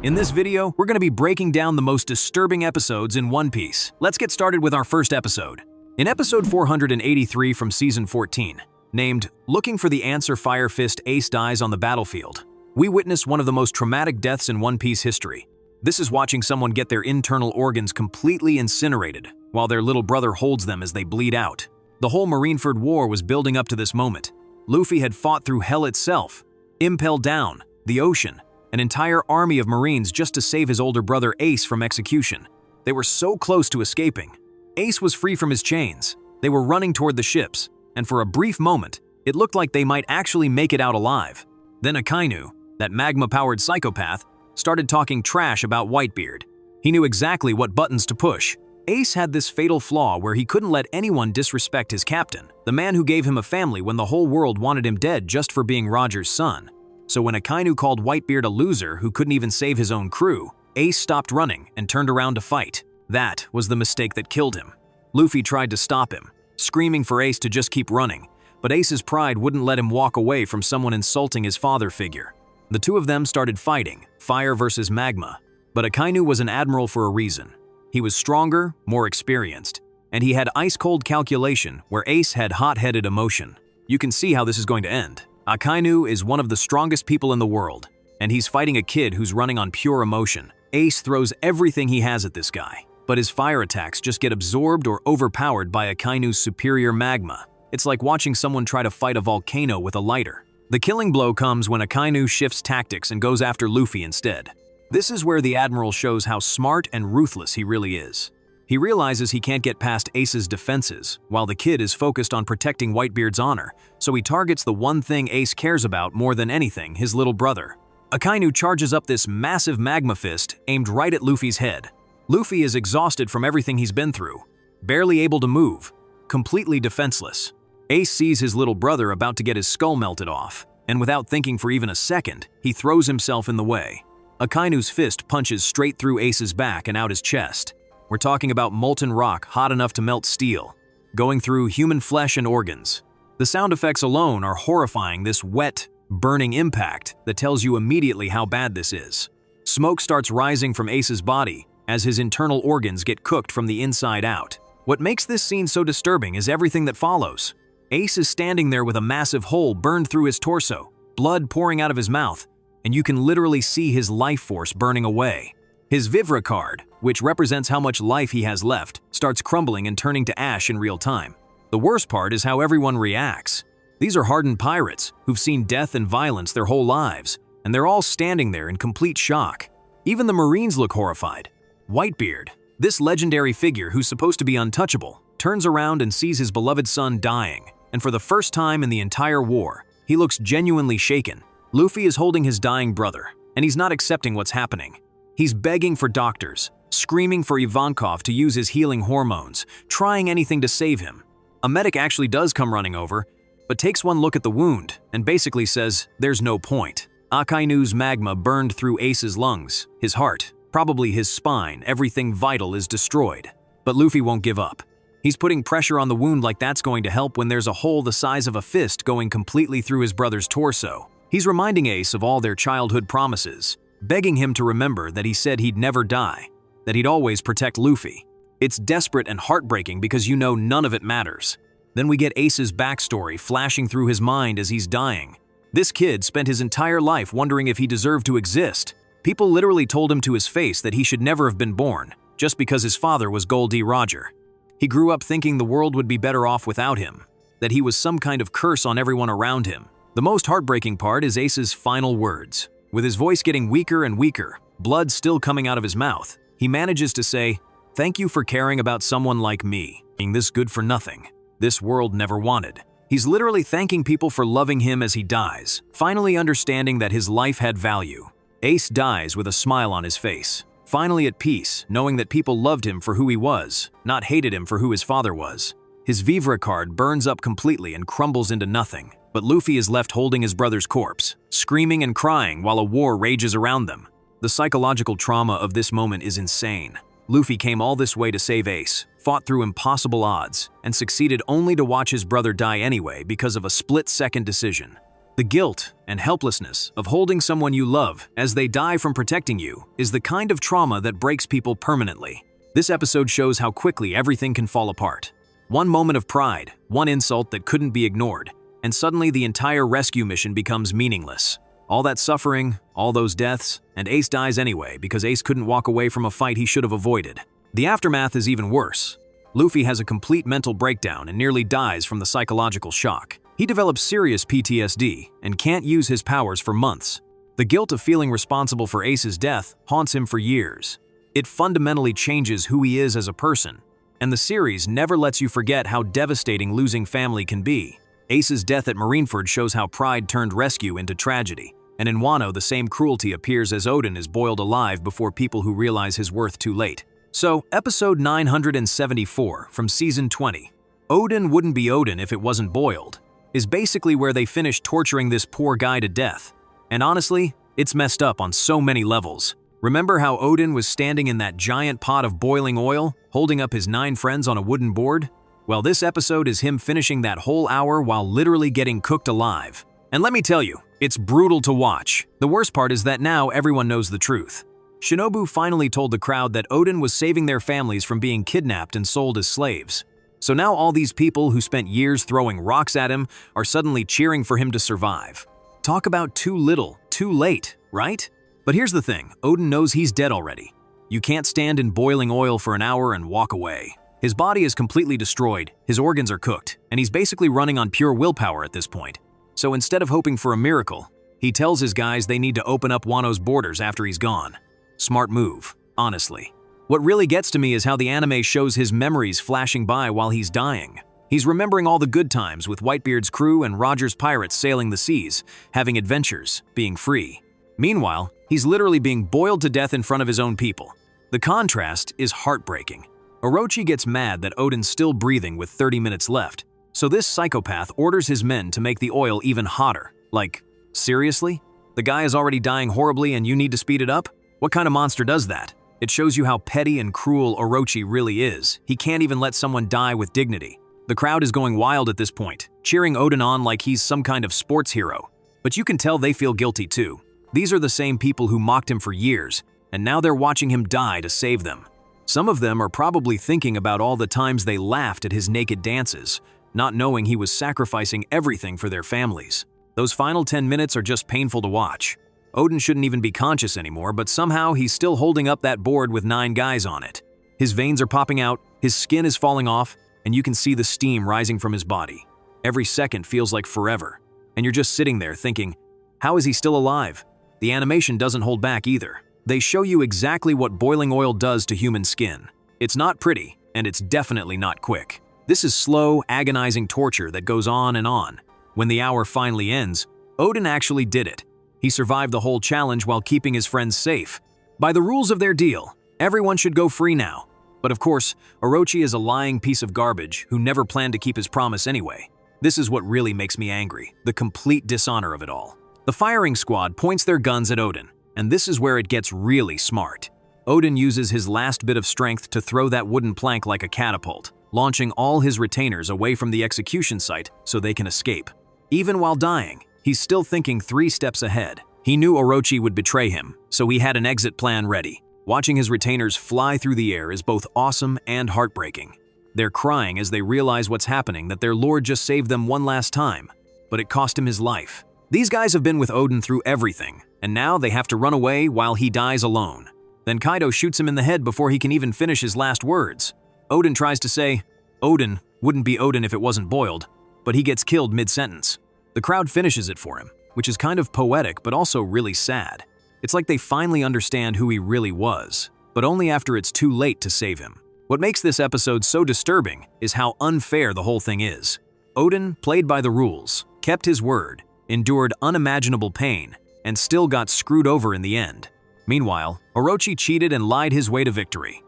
In this video, we're going to be breaking down the most disturbing episodes in One Piece. Let's get started with our first episode. In episode 483 from season 14, named Looking for the Answer, Fire Fist Ace dies on the battlefield, we witness one of the most traumatic deaths in One Piece history. This is watching someone get their internal organs completely incinerated, while their little brother holds them as they bleed out. The whole Marineford War was building up to this moment. Luffy had fought through hell itself, Impel Down, the ocean, an entire army of Marines just to save his older brother Ace from execution. They were so close to escaping. Ace was free from his chains. They were running toward the ships, and for a brief moment, it looked like they might actually make it out alive. Then Akainu, that magma-powered psychopath, started talking trash about Whitebeard. He knew exactly what buttons to push. Ace had this fatal flaw where he couldn't let anyone disrespect his captain, the man who gave him a family when the whole world wanted him dead just for being Roger's son. So when Akainu called Whitebeard a loser who couldn't even save his own crew, Ace stopped running and turned around to fight. That was the mistake that killed him. Luffy tried to stop him, screaming for Ace to just keep running, but Ace's pride wouldn't let him walk away from someone insulting his father figure. The two of them started fighting, fire versus magma, but Akainu was an admiral for a reason. He was stronger, more experienced, and he had ice-cold calculation where Ace had hot-headed emotion. You can see how this is going to end. Akainu is one of the strongest people in the world, and he's fighting a kid who's running on pure emotion. Ace throws everything he has at this guy, but his fire attacks just get absorbed or overpowered by Akainu's superior magma. It's like watching someone try to fight a volcano with a lighter. The killing blow comes when Akainu shifts tactics and goes after Luffy instead. This is where the Admiral shows how smart and ruthless he really is. He realizes he can't get past Ace's defenses, while the kid is focused on protecting Whitebeard's honor, so he targets the one thing Ace cares about more than anything, his little brother. Akainu charges up this massive magma fist aimed right at Luffy's head. Luffy is exhausted from everything he's been through, barely able to move, completely defenseless. Ace sees his little brother about to get his skull melted off, and without thinking for even a second, he throws himself in the way. Akainu's fist punches straight through Ace's back and out his chest. We're talking about molten rock hot enough to melt steel, going through human flesh and organs. The sound effects alone are horrifying, this wet, burning impact that tells you immediately how bad this is. Smoke starts rising from Ace's body as his internal organs get cooked from the inside out. What makes this scene so disturbing is everything that follows. Ace is standing there with a massive hole burned through his torso, blood pouring out of his mouth, and you can literally see his life force burning away. His Vivre card, which represents how much life he has left, starts crumbling and turning to ash in real time. The worst part is how everyone reacts. These are hardened pirates who've seen death and violence their whole lives, and they're all standing there in complete shock. Even the Marines look horrified. Whitebeard, this legendary figure who's supposed to be untouchable, turns around and sees his beloved son dying, and for the first time in the entire war, he looks genuinely shaken. Luffy is holding his dying brother, and he's not accepting what's happening. He's begging for doctors, screaming for Ivankov to use his healing hormones, trying anything to save him. A medic actually does come running over, but takes one look at the wound and basically says there's no point. Akainu's magma burned through Ace's lungs, his heart, probably his spine, everything vital is destroyed. But Luffy won't give up. He's putting pressure on the wound like that's going to help when there's a hole the size of a fist going completely through his brother's torso. He's reminding Ace of all their childhood promises, begging him to remember that he said he'd never die, that he'd always protect Luffy. It's desperate and heartbreaking because you know none of it matters. Then we get Ace's backstory flashing through his mind as he's dying. This kid spent his entire life wondering if he deserved to exist. People literally told him to his face that he should never have been born, just because his father was Gol D. Roger. He grew up thinking the world would be better off without him, that he was some kind of curse on everyone around him. The most heartbreaking part is Ace's final words. With his voice getting weaker and weaker, blood still coming out of his mouth, he manages to say, "Thank you for caring about someone like me, being this good for nothing. This world never wanted." He's literally thanking people for loving him as he dies, finally understanding that his life had value. Ace dies with a smile on his face, finally at peace, knowing that people loved him for who he was, not hated him for who his father was. His Vivre card burns up completely and crumbles into nothing, but Luffy is left holding his brother's corpse, screaming and crying while a war rages around them. The psychological trauma of this moment is insane. Luffy came all this way to save Ace, fought through impossible odds, and succeeded only to watch his brother die anyway because of a split-second decision. The guilt and helplessness of holding someone you love as they die from protecting you is the kind of trauma that breaks people permanently. This episode shows how quickly everything can fall apart. One moment of pride, one insult that couldn't be ignored, and suddenly the entire rescue mission becomes meaningless. All that suffering, all those deaths, and Ace dies anyway because Ace couldn't walk away from a fight he should have avoided. The aftermath is even worse. Luffy has a complete mental breakdown and nearly dies from the psychological shock. He develops serious PTSD and can't use his powers for months. The guilt of feeling responsible for Ace's death haunts him for years. It fundamentally changes who he is as a person, and the series never lets you forget how devastating losing family can be. Ace's death at Marineford shows how pride turned rescue into tragedy, and in Wano the same cruelty appears as Oden is boiled alive before people who realize his worth too late. So, episode 974 from season 20, Oden wouldn't be Oden if it wasn't boiled, is basically where they finish torturing this poor guy to death. And honestly, it's messed up on so many levels. Remember how Oden was standing in that giant pot of boiling oil, holding up his 9 friends on a wooden board? Well, this episode is him finishing that whole hour while literally getting cooked alive. And let me tell you, it's brutal to watch. The worst part is that now everyone knows the truth. Shinobu finally told the crowd that Oden was saving their families from being kidnapped and sold as slaves. So now all these people who spent years throwing rocks at him are suddenly cheering for him to survive. Talk about too little, too late, right? But here's the thing, Oden knows he's dead already. You can't stand in boiling oil for an hour and walk away. His body is completely destroyed, his organs are cooked, and he's basically running on pure willpower at this point. So instead of hoping for a miracle, he tells his guys they need to open up Wano's borders after he's gone. Smart move, honestly. What really gets to me is how the anime shows his memories flashing by while he's dying. He's remembering all the good times with Whitebeard's crew and Roger's pirates sailing the seas, having adventures, being free. Meanwhile, he's literally being boiled to death in front of his own people. The contrast is heartbreaking. Orochi gets mad that Oden's still breathing with 30 minutes left, so this psychopath orders his men to make the oil even hotter. Like, seriously? The guy is already dying horribly and you need to speed it up? What kind of monster does that? It shows you how petty and cruel Orochi really is. He can't even let someone die with dignity. The crowd is going wild at this point, cheering Oden on like he's some kind of sports hero. But you can tell they feel guilty too. These are the same people who mocked him for years, and now they're watching him die to save them. Some of them are probably thinking about all the times they laughed at his naked dances, not knowing he was sacrificing everything for their families. Those final 10 minutes are just painful to watch. Oden shouldn't even be conscious anymore, but somehow he's still holding up that board with 9 guys on it. His veins are popping out, his skin is falling off, and you can see the steam rising from his body. Every second feels like forever, and you're just sitting there thinking, how is he still alive? The animation doesn't hold back either. They show you exactly what boiling oil does to human skin. It's not pretty, and it's definitely not quick. This is slow, agonizing torture that goes on and on. When the hour finally ends, Oden actually did it. He survived the whole challenge while keeping his friends safe. By the rules of their deal, everyone should go free now. But of course, Orochi is a lying piece of garbage who never planned to keep his promise anyway. This is what really makes me angry, the complete dishonor of it all. The firing squad points their guns at Oden, and this is where it gets really smart. Oden uses his last bit of strength to throw that wooden plank like a catapult, launching all his retainers away from the execution site so they can escape. Even while dying, he's still thinking 3 steps ahead. He knew Orochi would betray him, so he had an exit plan ready. Watching his retainers fly through the air is both awesome and heartbreaking. They're crying as they realize what's happening, that their lord just saved them one last time, but it cost him his life. These guys have been with Oden through everything, and now they have to run away while he dies alone. Then Kaido shoots him in the head before he can even finish his last words. Oden tries to say, Oden wouldn't be Oden if it wasn't boiled, but he gets killed mid-sentence. The crowd finishes it for him, which is kind of poetic but also really sad. It's like they finally understand who he really was, but only after it's too late to save him. What makes this episode so disturbing is how unfair the whole thing is. Oden played by the rules, kept his word, endured unimaginable pain, and still got screwed over in the end. Meanwhile, Orochi cheated and lied his way to victory.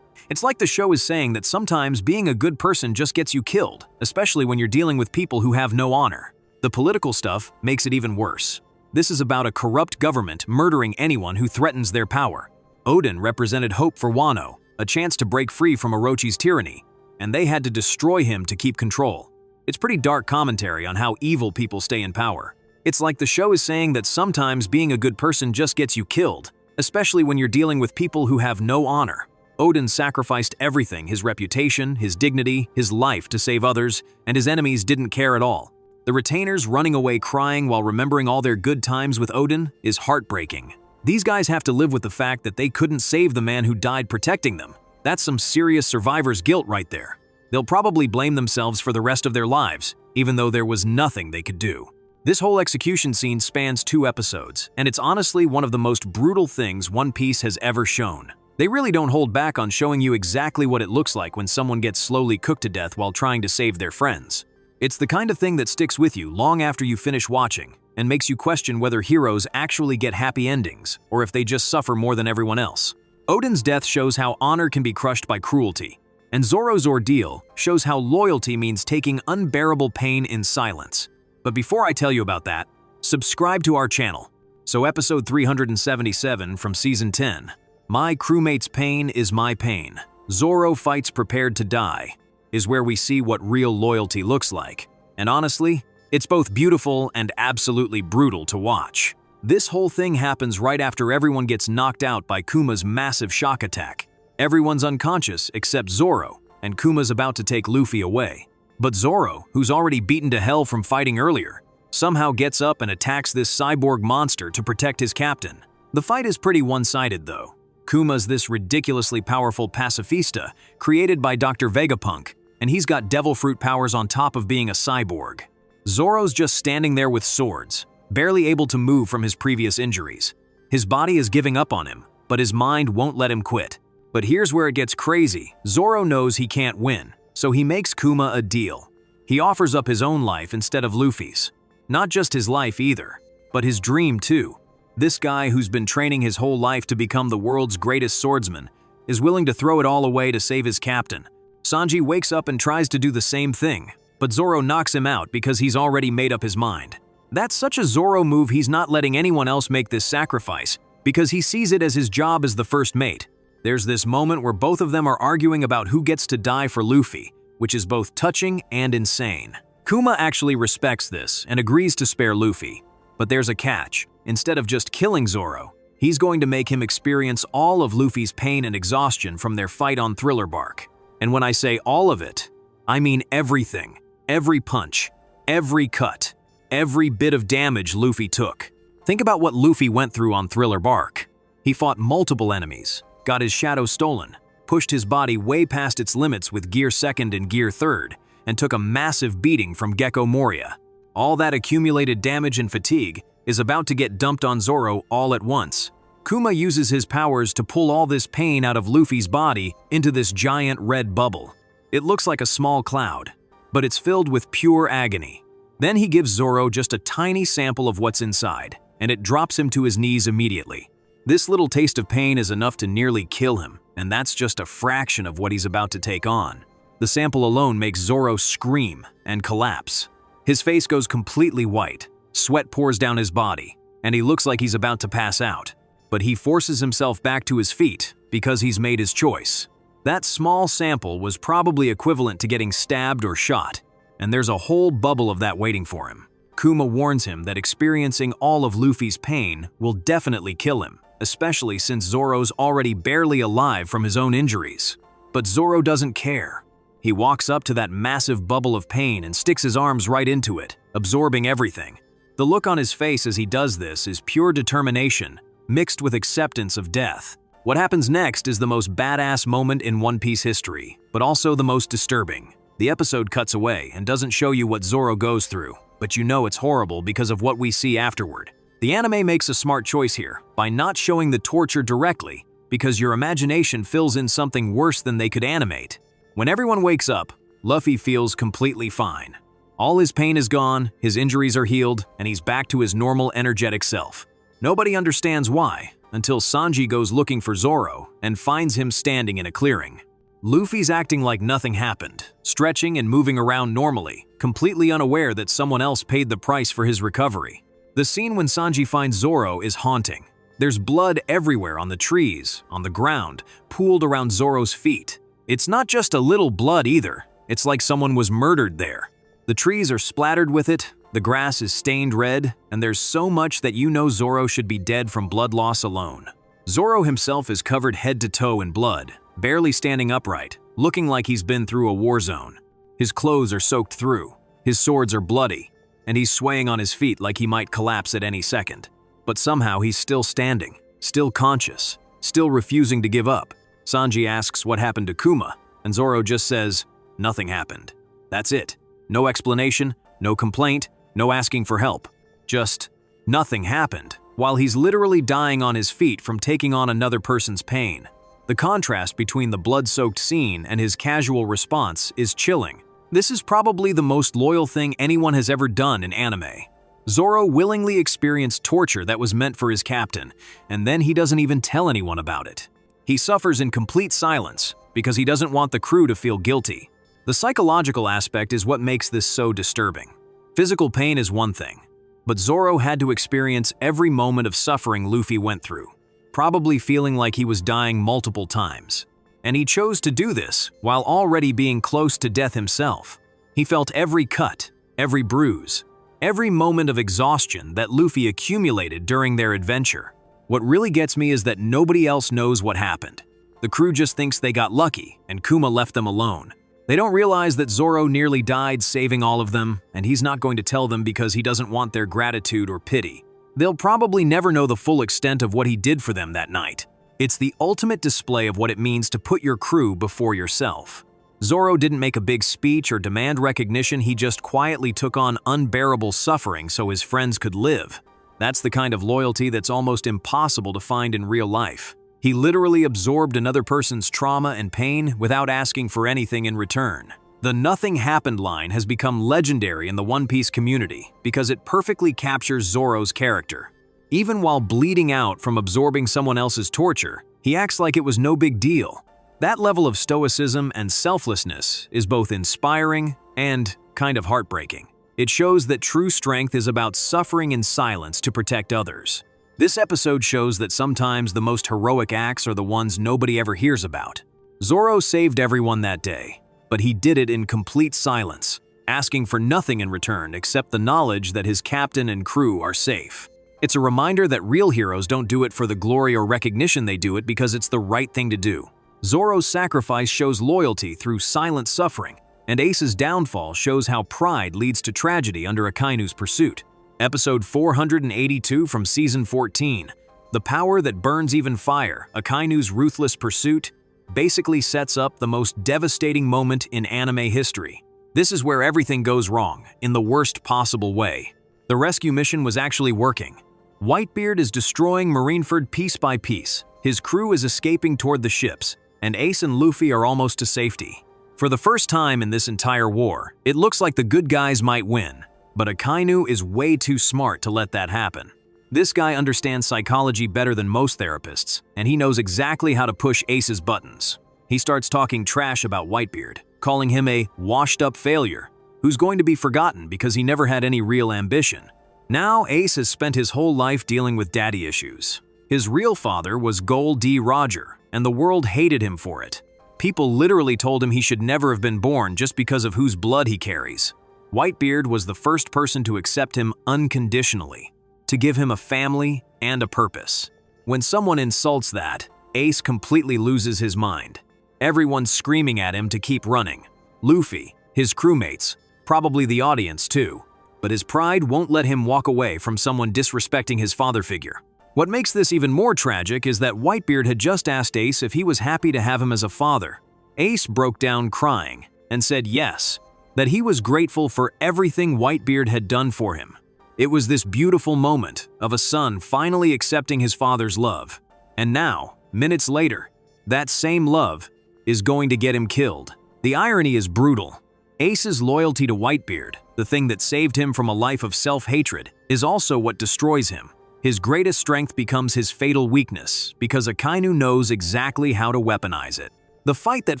It's like the show is saying that sometimes being a good person just gets you killed, especially when you're dealing with people who have no honor. The political stuff makes it even worse. This is about a corrupt government murdering anyone who threatens their power. Oden represented hope for Wano, a chance to break free from Orochi's tyranny, and they had to destroy him to keep control. It's pretty dark commentary on how evil people stay in power. It's like the show is saying that sometimes being a good person just gets you killed, especially when you're dealing with people who have no honor. Oden sacrificed everything, his reputation, his dignity, his life to save others, and his enemies didn't care at all. The retainers running away crying while remembering all their good times with Oden is heartbreaking. These guys have to live with the fact that they couldn't save the man who died protecting them. That's some serious survivor's guilt right there. They'll probably blame themselves for the rest of their lives, even though there was nothing they could do. This whole execution scene spans 2 episodes, and it's honestly one of the most brutal things One Piece has ever shown. They really don't hold back on showing you exactly what it looks like when someone gets slowly cooked to death while trying to save their friends. It's the kind of thing that sticks with you long after you finish watching and makes you question whether heroes actually get happy endings or if they just suffer more than everyone else. Oden's death shows how honor can be crushed by cruelty, and Zoro's ordeal shows how loyalty means taking unbearable pain in silence. But before I tell you about that, subscribe to our channel. So episode 377 from season 10. My crewmate's pain is my pain. Zoro fights prepared to die, is where we see what real loyalty looks like. And honestly, it's both beautiful and absolutely brutal to watch. This whole thing happens right after everyone gets knocked out by Kuma's massive shock attack. Everyone's unconscious except Zoro, and Kuma's about to take Luffy away. But Zoro, who's already beaten to hell from fighting earlier, somehow gets up and attacks this cyborg monster to protect his captain. The fight is pretty one-sided though. Kuma's this ridiculously powerful pacifista created by Dr. Vegapunk, and he's got devil fruit powers on top of being a cyborg. Zoro's just standing there with swords, barely able to move from his previous injuries. His body is giving up on him, but his mind won't let him quit. But here's where it gets crazy. Zoro knows he can't win, so he makes Kuma a deal. He offers up his own life instead of Luffy's. Not just his life either, but his dream too. This guy who's been training his whole life to become the world's greatest swordsman is willing to throw it all away to save his captain. Sanji wakes up and tries to do the same thing, but Zoro knocks him out because he's already made up his mind. That's such a Zoro move. He's not letting anyone else make this sacrifice because he sees it as his job as the first mate. There's this moment where both of them are arguing about who gets to die for Luffy, which is both touching and insane. Kuma actually respects this and agrees to spare Luffy. But there's a catch. Instead of just killing Zoro, he's going to make him experience all of Luffy's pain and exhaustion from their fight on Thriller Bark. And when I say all of it, I mean everything. Every punch, every cut, every bit of damage Luffy took. Think about what Luffy went through on Thriller Bark. He fought multiple enemies, got his shadow stolen, pushed his body way past its limits with Gear 2nd and Gear 3rd, and took a massive beating from Gecko Moria. All that accumulated damage and fatigue is about to get dumped on Zoro all at once. Kuma uses his powers to pull all this pain out of Luffy's body into this giant red bubble. It looks like a small cloud, but it's filled with pure agony. Then he gives Zoro just a tiny sample of what's inside, and it drops him to his knees immediately. This little taste of pain is enough to nearly kill him, and that's just a fraction of what he's about to take on. The sample alone makes Zoro scream and collapse. His face goes completely white, sweat pours down his body, and he looks like he's about to pass out. But he forces himself back to his feet because he's made his choice. That small sample was probably equivalent to getting stabbed or shot, and there's a whole bubble of that waiting for him. Kuma warns him that experiencing all of Luffy's pain will definitely kill him, especially since Zoro's already barely alive from his own injuries. But Zoro doesn't care. He walks up to that massive bubble of pain and sticks his arms right into it, absorbing everything. The look on his face as he does this is pure determination, mixed with acceptance of death. What happens next is the most badass moment in One Piece history, but also the most disturbing. The episode cuts away and doesn't show you what Zoro goes through, but you know it's horrible because of what we see afterward. The anime makes a smart choice here by not showing the torture directly, because your imagination fills in something worse than they could animate. When everyone wakes up, Luffy feels completely fine. All his pain is gone, his injuries are healed, and he's back to his normal energetic self. Nobody understands why, until Sanji goes looking for Zoro and finds him standing in a clearing. Luffy's acting like nothing happened, stretching and moving around normally, completely unaware that someone else paid the price for his recovery. The scene when Sanji finds Zoro is haunting. There's blood everywhere on the trees, on the ground, pooled around Zoro's feet. It's not just a little blood either. It's like someone was murdered there. The trees are splattered with it, The grass is stained red, and there's so much that you know Zoro should be dead from blood loss alone. Zoro himself is covered head to toe in blood, barely standing upright, looking like he's been through a war zone. His clothes are soaked through, his swords are bloody, and he's swaying on his feet like he might collapse at any second. But somehow he's still standing, still conscious, still refusing to give up. Sanji asks what happened to Kuma, and Zoro just says, "Nothing happened." That's it. No explanation, no complaint, no asking for help. Just nothing happened, while he's literally dying on his feet from taking on another person's pain. The contrast between the blood-soaked scene and his casual response is chilling. This is probably the most loyal thing anyone has ever done in anime. Zoro willingly experienced torture that was meant for his captain, and then he doesn't even tell anyone about it. He suffers in complete silence because he doesn't want the crew to feel guilty. The psychological aspect is what makes this so disturbing. Physical pain is one thing, but Zoro had to experience every moment of suffering Luffy went through, probably feeling like he was dying multiple times. And he chose to do this while already being close to death himself. He felt every cut, every bruise, every moment of exhaustion that Luffy accumulated during their adventure. What really gets me is that nobody else knows what happened. The crew just thinks they got lucky and Kuma left them alone. They don't realize that Zoro nearly died saving all of them, and he's not going to tell them because he doesn't want their gratitude or pity. They'll probably never know the full extent of what he did for them that night. It's the ultimate display of what it means to put your crew before yourself. Zoro didn't make a big speech or demand recognition, he just quietly took on unbearable suffering so his friends could live. That's the kind of loyalty that's almost impossible to find in real life. He literally absorbed another person's trauma and pain without asking for anything in return. The "nothing happened" line has become legendary in the One Piece community because it perfectly captures Zoro's character. Even while bleeding out from absorbing someone else's torture, he acts like it was no big deal. That level of stoicism and selflessness is both inspiring and kind of heartbreaking. It shows that true strength is about suffering in silence to protect others. This episode shows that sometimes the most heroic acts are the ones nobody ever hears about. Zoro saved everyone that day, but he did it in complete silence, asking for nothing in return except the knowledge that his captain and crew are safe. It's a reminder that real heroes don't do it for the glory or recognition, they do it because it's the right thing to do. Zoro's sacrifice shows loyalty through silent suffering, and Ace's downfall shows how pride leads to tragedy under Akainu's pursuit. Episode 482 from Season 14, The Power That Burns Even Fire, Akainu's Ruthless Pursuit, basically sets up the most devastating moment in anime history. This is where everything goes wrong, in the worst possible way. The rescue mission was actually working. Whitebeard is destroying Marineford piece by piece, his crew is escaping toward the ships, and Ace and Luffy are almost to safety. For the first time in this entire war, it looks like the good guys might win. But Akainu is way too smart to let that happen. This guy understands psychology better than most therapists, and he knows exactly how to push Ace's buttons. He starts talking trash about Whitebeard, calling him a washed-up failure, who's going to be forgotten because he never had any real ambition. Now Ace has spent his whole life dealing with daddy issues. His real father was Gol D. Roger, and the world hated him for it. People literally told him he should never have been born just because of whose blood he carries. Whitebeard was the first person to accept him unconditionally, to give him a family and a purpose. When someone insults that, Ace completely loses his mind. Everyone's screaming at him to keep running. Luffy, his crewmates, probably the audience too. But his pride won't let him walk away from someone disrespecting his father figure. What makes this even more tragic is that Whitebeard had just asked Ace if he was happy to have him as a father. Ace broke down crying and said yes, that he was grateful for everything Whitebeard had done for him. It was this beautiful moment of a son finally accepting his father's love. And now, minutes later, that same love is going to get him killed. The irony is brutal. Ace's loyalty to Whitebeard, the thing that saved him from a life of self-hatred, is also what destroys him. His greatest strength becomes his fatal weakness because Akainu knows exactly how to weaponize it. The fight that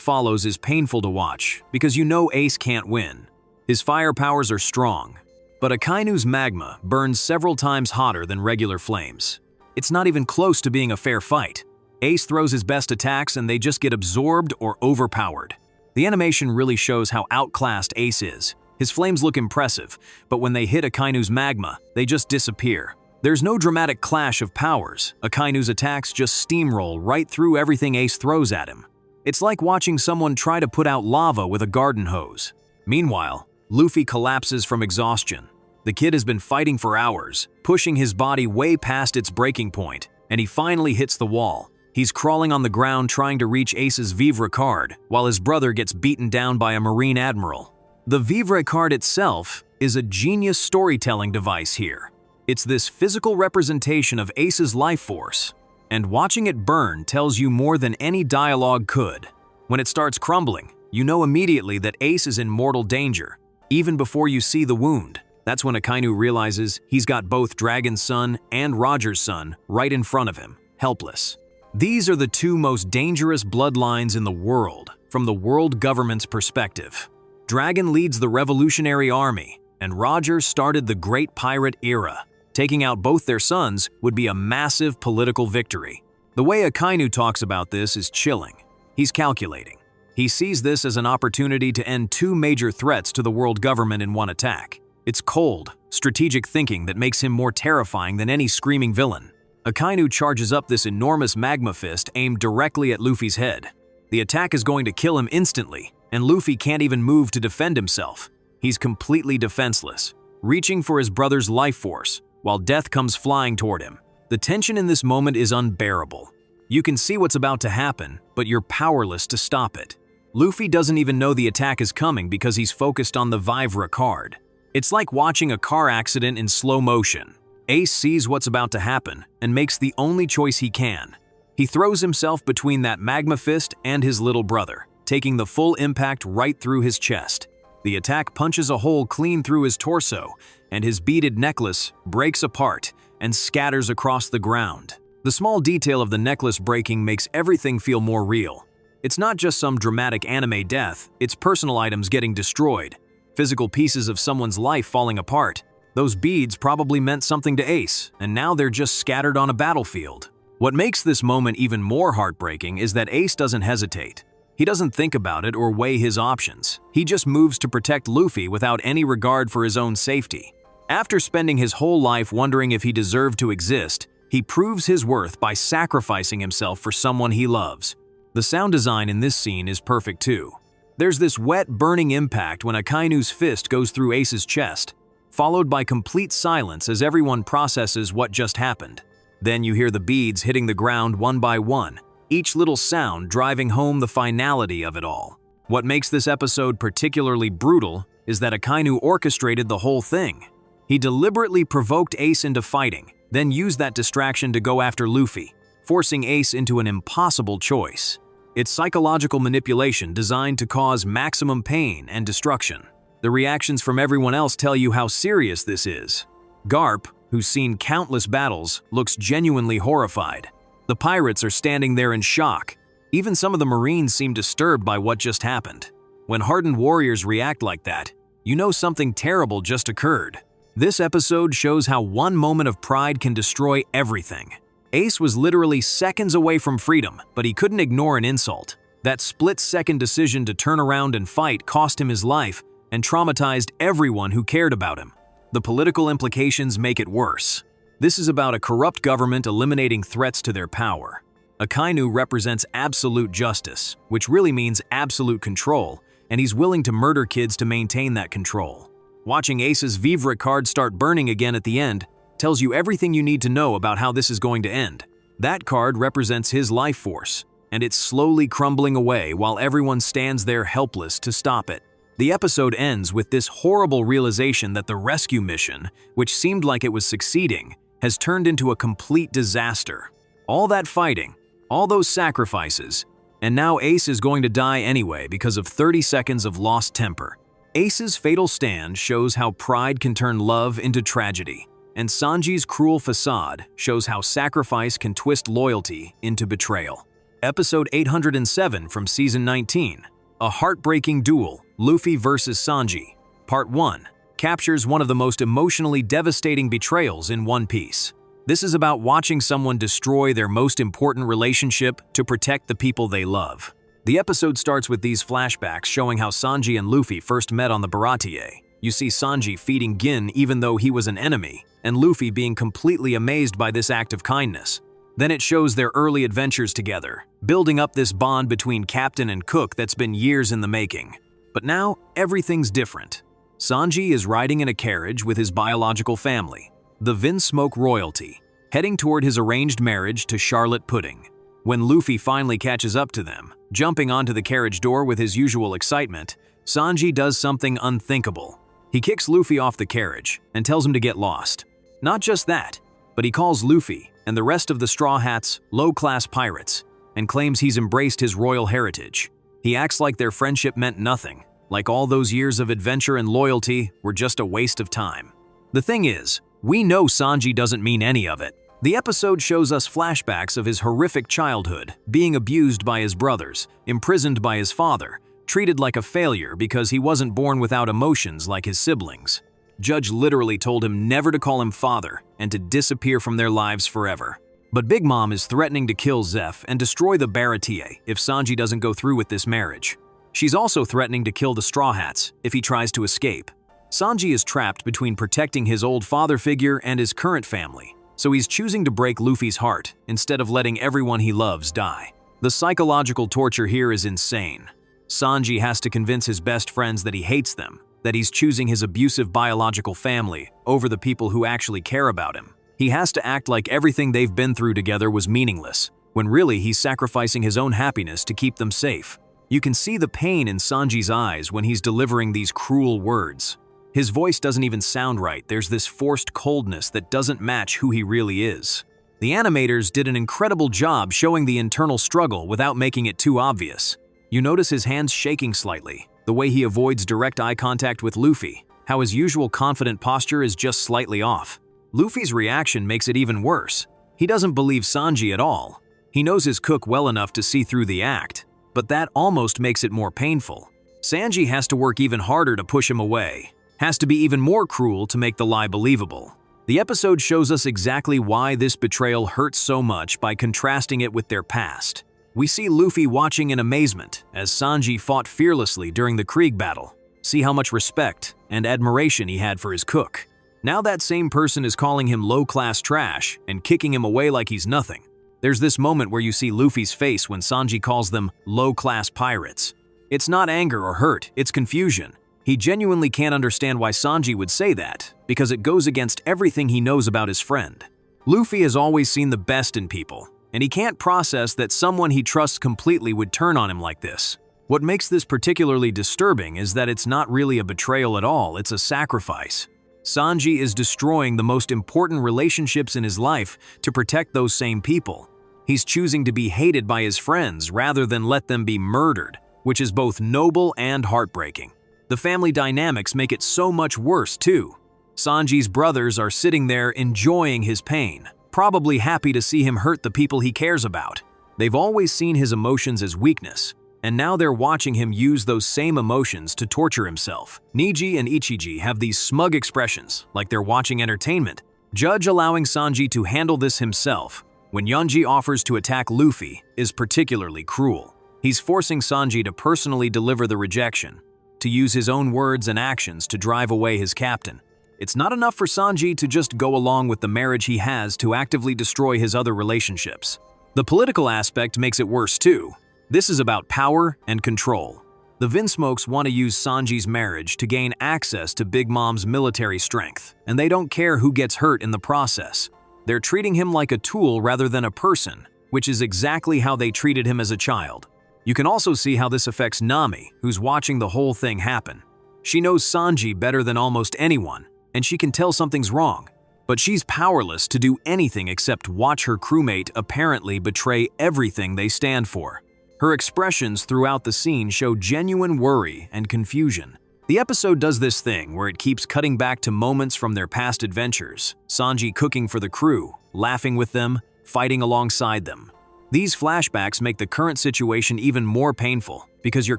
follows is painful to watch because you know Ace can't win. His fire powers are strong, but Akainu's magma burns several times hotter than regular flames. It's not even close to being a fair fight. Ace throws his best attacks and they just get absorbed or overpowered. The animation really shows how outclassed Ace is. His flames look impressive, but when they hit Akainu's magma, they just disappear. There's no dramatic clash of powers. Akainu's attacks just steamroll right through everything Ace throws at him. It's like watching someone try to put out lava with a garden hose. Meanwhile, Luffy collapses from exhaustion. The kid has been fighting for hours, pushing his body way past its breaking point, and he finally hits the wall. He's crawling on the ground trying to reach Ace's Vivre card, while his brother gets beaten down by a Marine Admiral. The Vivre card itself is a genius storytelling device here. It's this physical representation of Ace's life force, and watching it burn tells you more than any dialogue could. When it starts crumbling, you know immediately that Ace is in mortal danger, even before you see the wound. That's when Akainu realizes he's got both Dragon's son and Roger's son right in front of him, helpless. These are the two most dangerous bloodlines in the world, from the world government's perspective. Dragon leads the Revolutionary Army, and Roger started the Great Pirate Era. Taking out both their sons would be a massive political victory. The way Akainu talks about this is chilling. He's calculating. He sees this as an opportunity to end two major threats to the world government in one attack. It's cold, strategic thinking that makes him more terrifying than any screaming villain. Akainu charges up this enormous magma fist aimed directly at Luffy's head. The attack is going to kill him instantly, and Luffy can't even move to defend himself. He's completely defenseless, reaching for his brother's life force, while death comes flying toward him. The tension in this moment is unbearable. You can see what's about to happen, but you're powerless to stop it. Luffy doesn't even know the attack is coming because he's focused on the Vivre card. It's like watching a car accident in slow motion. Ace sees what's about to happen and makes the only choice he can. He throws himself between that magma fist and his little brother, taking the full impact right through his chest. The attack punches a hole clean through his torso, and his beaded necklace breaks apart and scatters across the ground. The small detail of the necklace breaking makes everything feel more real. It's not just some dramatic anime death, it's personal items getting destroyed, physical pieces of someone's life falling apart. Those beads probably meant something to Ace, and now they're just scattered on a battlefield. What makes this moment even more heartbreaking is that Ace doesn't hesitate. He doesn't think about it or weigh his options. He just moves to protect Luffy without any regard for his own safety. After spending his whole life wondering if he deserved to exist, he proves his worth by sacrificing himself for someone he loves. The sound design in this scene is perfect too. There's this wet, burning impact when Akainu's fist goes through Ace's chest, followed by complete silence as everyone processes what just happened. Then you hear the beads hitting the ground one by one, each little sound driving home the finality of it all. What makes this episode particularly brutal is that Akainu orchestrated the whole thing. He deliberately provoked Ace into fighting, then used that distraction to go after Luffy, forcing Ace into an impossible choice. It's psychological manipulation designed to cause maximum pain and destruction. The reactions from everyone else tell you how serious this is. Garp, who's seen countless battles, looks genuinely horrified. The pirates are standing there in shock. Even some of the Marines seem disturbed by what just happened. When hardened warriors react like that, you know something terrible just occurred. This episode shows how one moment of pride can destroy everything. Ace was literally seconds away from freedom, but he couldn't ignore an insult. That split-second decision to turn around and fight cost him his life and traumatized everyone who cared about him. The political implications make it worse. This is about a corrupt government eliminating threats to their power. Akainu represents absolute justice, which really means absolute control, and he's willing to murder kids to maintain that control. Watching Ace's Vivre card start burning again at the end tells you everything you need to know about how this is going to end. That card represents his life force, and it's slowly crumbling away while everyone stands there helpless to stop it. The episode ends with this horrible realization that the rescue mission, which seemed like it was succeeding, has turned into a complete disaster. All that fighting, all those sacrifices, and now Ace is going to die anyway because of 30 seconds of lost temper. Ace's fatal stand shows how pride can turn love into tragedy, and Sanji's cruel facade shows how sacrifice can twist loyalty into betrayal. Episode 807 from Season 19, A Heartbreaking Duel, Luffy vs. Sanji, Part 1, captures one of the most emotionally devastating betrayals in One Piece. This is about watching someone destroy their most important relationship to protect the people they love. The episode starts with these flashbacks showing how Sanji and Luffy first met on the Baratie. You see Sanji feeding Gin even though he was an enemy, and Luffy being completely amazed by this act of kindness. Then it shows their early adventures together, building up this bond between captain and cook that's been years in the making. But now, everything's different. Sanji is riding in a carriage with his biological family, the Vinsmoke royalty, heading toward his arranged marriage to Charlotte Pudding. When Luffy finally catches up to them, jumping onto the carriage door with his usual excitement, Sanji does something unthinkable. He kicks Luffy off the carriage and tells him to get lost. Not just that, but he calls Luffy and the rest of the Straw Hats low-class pirates and claims he's embraced his royal heritage. He acts like their friendship meant nothing, like all those years of adventure and loyalty were just a waste of time. The thing is, we know Sanji doesn't mean any of it. The episode shows us flashbacks of his horrific childhood, being abused by his brothers, imprisoned by his father, treated like a failure because he wasn't born without emotions like his siblings. Judge literally told him never to call him father and to disappear from their lives forever. But Big Mom is threatening to kill Zeph and destroy the Baratie if Sanji doesn't go through with this marriage. She's also threatening to kill the Straw Hats if he tries to escape. Sanji is trapped between protecting his old father figure and his current family, so he's choosing to break Luffy's heart instead of letting everyone he loves die. The psychological torture here is insane. Sanji has to convince his best friends that he hates them, that he's choosing his abusive biological family over the people who actually care about him. He has to act like everything they've been through together was meaningless, when really he's sacrificing his own happiness to keep them safe. You can see the pain in Sanji's eyes when he's delivering these cruel words. His voice doesn't even sound right. There's this forced coldness that doesn't match who he really is. The animators did an incredible job showing the internal struggle without making it too obvious. You notice his hands shaking slightly, the way he avoids direct eye contact with Luffy, how his usual confident posture is just slightly off. Luffy's reaction makes it even worse. He doesn't believe Sanji at all. He knows his cook well enough to see through the act, but that almost makes it more painful. Sanji has to work even harder to push him away, has to be even more cruel to make the lie believable. The episode shows us exactly why this betrayal hurts so much by contrasting it with their past. We see Luffy watching in amazement as Sanji fought fearlessly during the Krieg battle. See how much respect and admiration he had for his cook. Now that same person is calling him low-class trash and kicking him away like he's nothing. There's this moment where you see Luffy's face when Sanji calls them low-class pirates. It's not anger or hurt, it's confusion. He genuinely can't understand why Sanji would say that, because it goes against everything he knows about his friend. Luffy has always seen the best in people, and he can't process that someone he trusts completely would turn on him like this. What makes this particularly disturbing is that it's not really a betrayal at all, it's a sacrifice. Sanji is destroying the most important relationships in his life to protect those same people. He's choosing to be hated by his friends rather than let them be murdered, which is both noble and heartbreaking. The family dynamics make it so much worse too. Sanji's brothers are sitting there enjoying his pain, probably happy to see him hurt the people he cares about. They've always seen his emotions as weakness, and now they're watching him use those same emotions to torture himself. Niji and Ichiji have these smug expressions, like they're watching entertainment. Judge allowing Sanji to handle this himself when Yonji offers to attack Luffy is particularly cruel. He's forcing Sanji to personally deliver the rejection, to use his own words and actions to drive away his captain. It's not enough for Sanji to just go along with the marriage he has to actively destroy his other relationships. The political aspect makes it worse too. This is about power and control. The Vinsmokes want to use Sanji's marriage to gain access to Big Mom's military strength, and they don't care who gets hurt in the process. They're treating him like a tool rather than a person, which is exactly how they treated him as a child. You can also see how this affects Nami, who's watching the whole thing happen. She knows Sanji better than almost anyone, and she can tell something's wrong. But she's powerless to do anything except watch her crewmate apparently betray everything they stand for. Her expressions throughout the scene show genuine worry and confusion. The episode does this thing where it keeps cutting back to moments from their past adventures, Sanji cooking for the crew, laughing with them, fighting alongside them. These flashbacks make the current situation even more painful because you're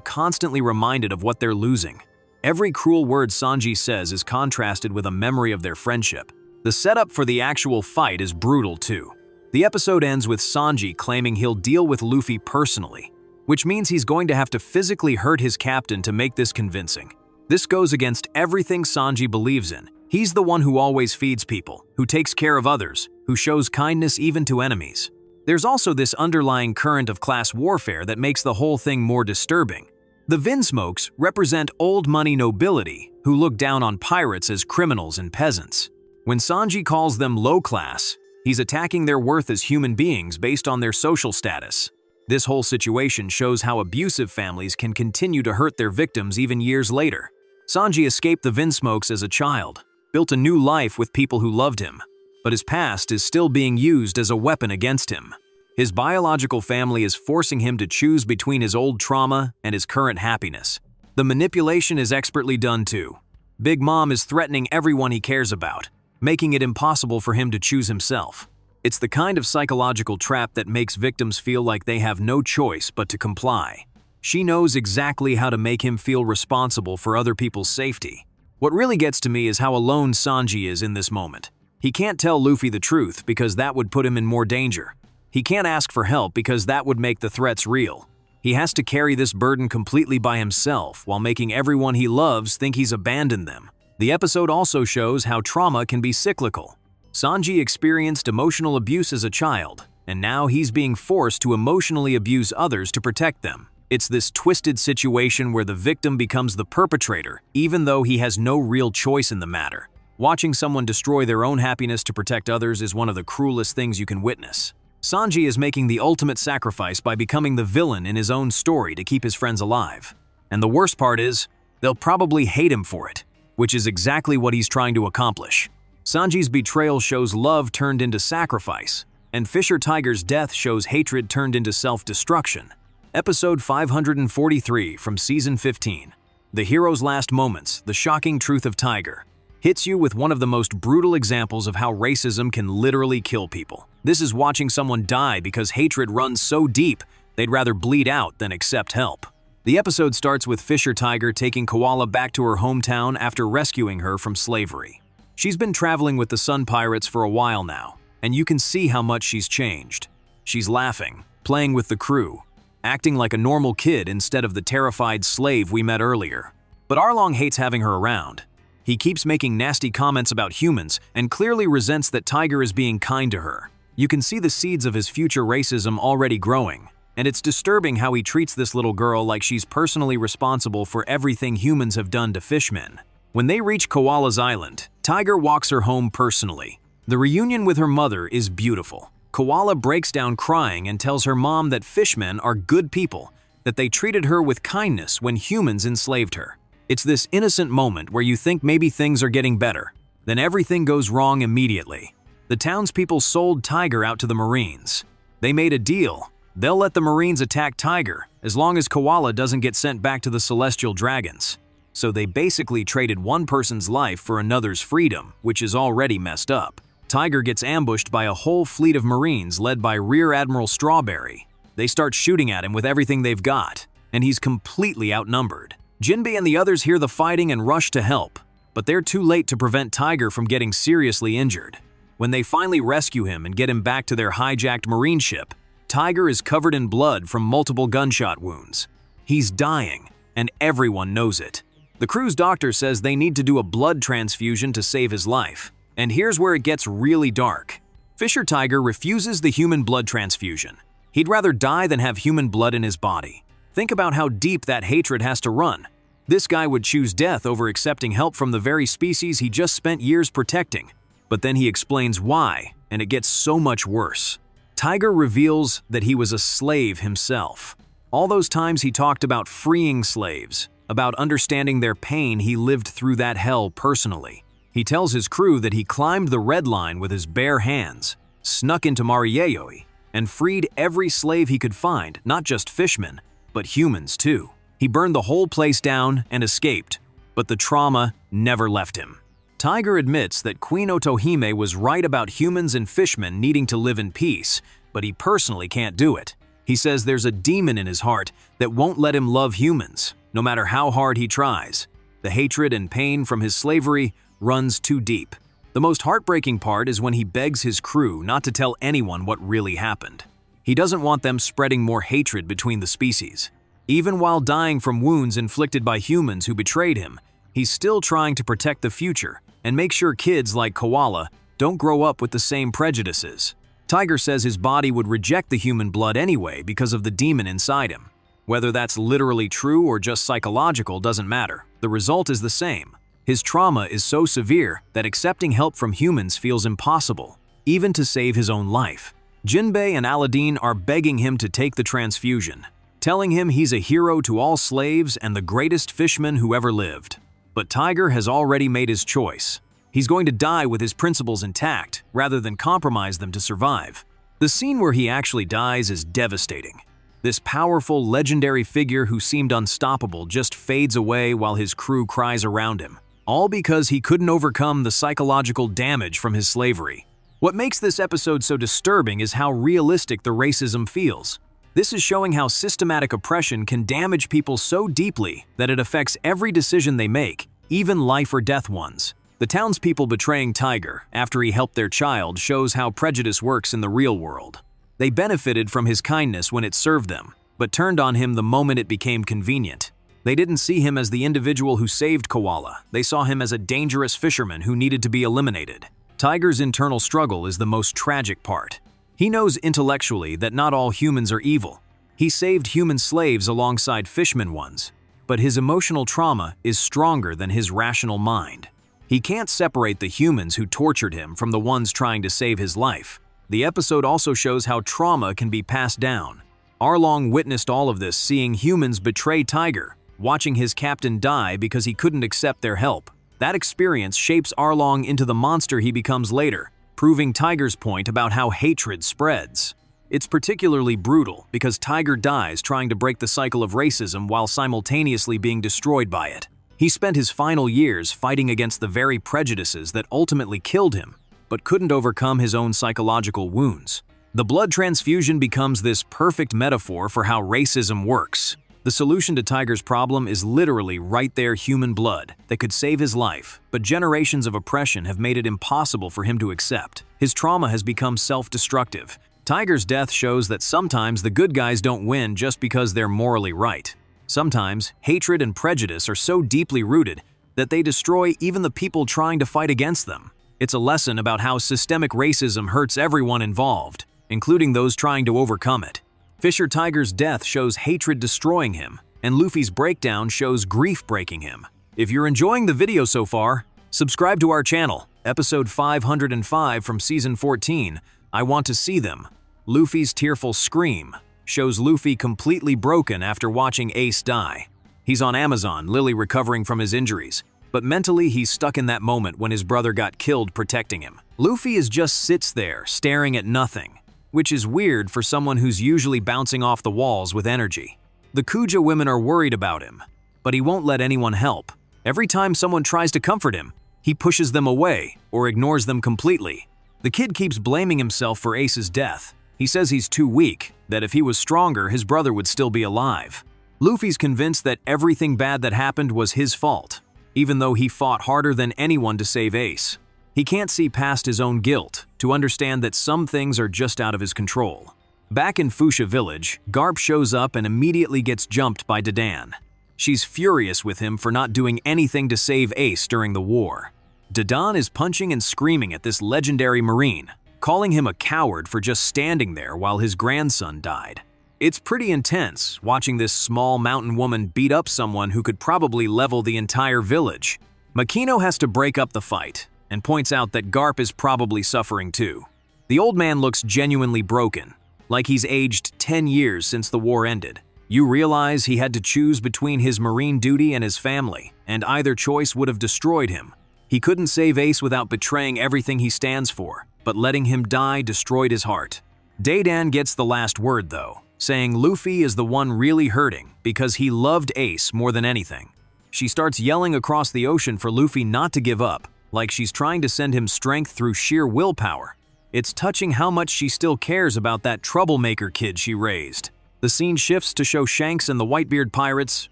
constantly reminded of what they're losing. Every cruel word Sanji says is contrasted with a memory of their friendship. The setup for the actual fight is brutal too. The episode ends with Sanji claiming he'll deal with Luffy personally. which means he's going to have to physically hurt his captain to make this convincing. This goes against everything Sanji believes in. He's the one who always feeds people, who takes care of others, who shows kindness even to enemies. There's also this underlying current of class warfare that makes the whole thing more disturbing. The Vinsmokes represent old money nobility who look down on pirates as criminals and peasants. When Sanji calls them low class, he's attacking their worth as human beings based on their social status. This whole situation shows how abusive families can continue to hurt their victims even years later. Sanji escaped the Vinsmokes as a child, built a new life with people who loved him, but his past is still being used as a weapon against him. His biological family is forcing him to choose between his old trauma and his current happiness. The manipulation is expertly done too. Big Mom is threatening everyone he cares about, making it impossible for him to choose himself. It's the kind of psychological trap that makes victims feel like they have no choice but to comply. She knows exactly how to make him feel responsible for other people's safety. What really gets to me is how alone Sanji is in this moment. He can't tell Luffy the truth because that would put him in more danger. He can't ask for help because that would make the threats real. He has to carry this burden completely by himself while making everyone he loves think he's abandoned them. The episode also shows how trauma can be cyclical. Sanji experienced emotional abuse as a child, and now he's being forced to emotionally abuse others to protect them. It's this twisted situation where the victim becomes the perpetrator, even though he has no real choice in the matter. Watching someone destroy their own happiness to protect others is one of the cruelest things you can witness. Sanji is making the ultimate sacrifice by becoming the villain in his own story to keep his friends alive. And the worst part is, they'll probably hate him for it, which is exactly what he's trying to accomplish. Sanji's betrayal shows love turned into sacrifice, and Fisher Tiger's death shows hatred turned into self-destruction. Episode 543 from Season 15. The Hero's Last Moments, The Shocking Truth of Tiger, hits you with one of the most brutal examples of how racism can literally kill people. This is watching someone die because hatred runs so deep they'd rather bleed out than accept help. The episode starts with Fisher Tiger taking Koala back to her hometown after rescuing her from slavery. She's been traveling with the Sun Pirates for a while now, and you can see how much she's changed. She's laughing, playing with the crew, acting like a normal kid instead of the terrified slave we met earlier. But Arlong hates having her around. He keeps making nasty comments about humans and clearly resents that Tiger is being kind to her. You can see the seeds of his future racism already growing, and it's disturbing how he treats this little girl like she's personally responsible for everything humans have done to fishmen. When they reach Koala's island, Tiger walks her home personally. The reunion with her mother is beautiful. Koala breaks down crying and tells her mom that fishmen are good people, that they treated her with kindness when humans enslaved her. It's this innocent moment where you think maybe things are getting better. Then everything goes wrong immediately. The townspeople sold Tiger out to the Marines. They made a deal. They'll let the Marines attack Tiger as long as Koala doesn't get sent back to the Celestial Dragons. So they basically traded one person's life for another's freedom, which is already messed up. Tiger gets ambushed by a whole fleet of Marines led by Rear Admiral Strawberry. They start shooting at him with everything they've got, and he's completely outnumbered. Jinbei and the others hear the fighting and rush to help, but they're too late to prevent Tiger from getting seriously injured. When they finally rescue him and get him back to their hijacked marine ship, Tiger is covered in blood from multiple gunshot wounds. He's dying, and everyone knows it. The crew's doctor says they need to do a blood transfusion to save his life. And here's where it gets really dark. Fisher Tiger refuses the human blood transfusion. He'd rather die than have human blood in his body. Think about how deep that hatred has to run. This guy would choose death over accepting help from the very species he just spent years protecting. But then he explains why, and it gets so much worse. Tiger reveals that he was a slave himself. All those times he talked about freeing slaves, about understanding their pain, he lived through that hell personally. He tells his crew that he climbed the red line with his bare hands, snuck into Mariayoi, and freed every slave he could find, not just fishmen, but humans too. He burned the whole place down and escaped, but the trauma never left him. Tiger admits that Queen Otohime was right about humans and fishmen needing to live in peace, but he personally can't do it. He says there's a demon in his heart that won't let him love humans, no matter how hard he tries. The hatred and pain from his slavery runs too deep. The most heartbreaking part is when he begs his crew not to tell anyone what really happened. He doesn't want them spreading more hatred between the species. Even while dying from wounds inflicted by humans who betrayed him, he's still trying to protect the future and make sure kids like Koala don't grow up with the same prejudices. Tiger says his body would reject the human blood anyway because of the demon inside him. Whether that's literally true or just psychological doesn't matter. The result is the same. His trauma is so severe that accepting help from humans feels impossible, even to save his own life. Jinbei and Aladdin are begging him to take the transfusion, telling him he's a hero to all slaves and the greatest fisherman who ever lived. But Tiger has already made his choice. He's going to die with his principles intact, rather than compromise them to survive. The scene where he actually dies is devastating. This powerful, legendary figure who seemed unstoppable just fades away while his crew cries around him, all because he couldn't overcome the psychological damage from his slavery. What makes this episode so disturbing is how realistic the racism feels. This is showing how systematic oppression can damage people so deeply that it affects every decision they make, even life or death ones. The townspeople betraying Tiger after he helped their child shows how prejudice works in the real world. They benefited from his kindness when it served them, but turned on him the moment it became convenient. They didn't see him as the individual who saved Koala. They saw him as a dangerous fisherman who needed to be eliminated. Tiger's internal struggle is the most tragic part. He knows intellectually that not all humans are evil. He saved human slaves alongside fishermen ones, but his emotional trauma is stronger than his rational mind. He can't separate the humans who tortured him from the ones trying to save his life. The episode also shows how trauma can be passed down. Arlong witnessed all of this, seeing humans betray Tiger, watching his captain die because he couldn't accept their help. That experience shapes Arlong into the monster he becomes later, proving Tiger's point about how hatred spreads. It's particularly brutal because Tiger dies trying to break the cycle of racism while simultaneously being destroyed by it. He spent his final years fighting against the very prejudices that ultimately killed him, but couldn't overcome his own psychological wounds. The blood transfusion becomes this perfect metaphor for how racism works. The solution to Tiger's problem is literally right there: human blood that could save his life, but generations of oppression have made it impossible for him to accept. His trauma has become self-destructive. Tiger's death shows that sometimes the good guys don't win just because they're morally right. Sometimes, hatred and prejudice are so deeply rooted that they destroy even the people trying to fight against them. It's a lesson about how systemic racism hurts everyone involved, including those trying to overcome it. Fisher Tiger's death shows hatred destroying him, and Luffy's breakdown shows grief breaking him. If you're enjoying the video so far, subscribe to our channel. Episode 505 from Season 14, I Want to See Them. Luffy's tearful scream shows Luffy completely broken after watching Ace die. He's on Amazon, Lily recovering from his injuries, but mentally he's stuck in that moment when his brother got killed protecting him. Luffy just sits there, staring at nothing, which is weird for someone who's usually bouncing off the walls with energy. The Kuja women are worried about him, but he won't let anyone help. Every time someone tries to comfort him, he pushes them away or ignores them completely. The kid keeps blaming himself for Ace's death. He says he's too weak, that if he was stronger, his brother would still be alive. Luffy's convinced that everything bad that happened was his fault, even though he fought harder than anyone to save Ace. He can't see past his own guilt to understand that some things are just out of his control. Back in Fuchsia Village, Garp shows up and immediately gets jumped by Dadan. She's furious with him for not doing anything to save Ace during the war. Dadan is punching and screaming at this legendary Marine, calling him a coward for just standing there while his grandson died. It's pretty intense watching this small mountain woman beat up someone who could probably level the entire village. Makino has to break up the fight and points out that Garp is probably suffering too. The old man looks genuinely broken, like he's aged 10 years since the war ended. You realize he had to choose between his Marine duty and his family, and either choice would have destroyed him. He couldn't save Ace without betraying everything he stands for, but letting him die destroyed his heart. Dadan gets the last word though, saying Luffy is the one really hurting because he loved Ace more than anything. She starts yelling across the ocean for Luffy not to give up, like she's trying to send him strength through sheer willpower. It's touching how much she still cares about that troublemaker kid she raised. The scene shifts to show Shanks and the Whitebeard pirates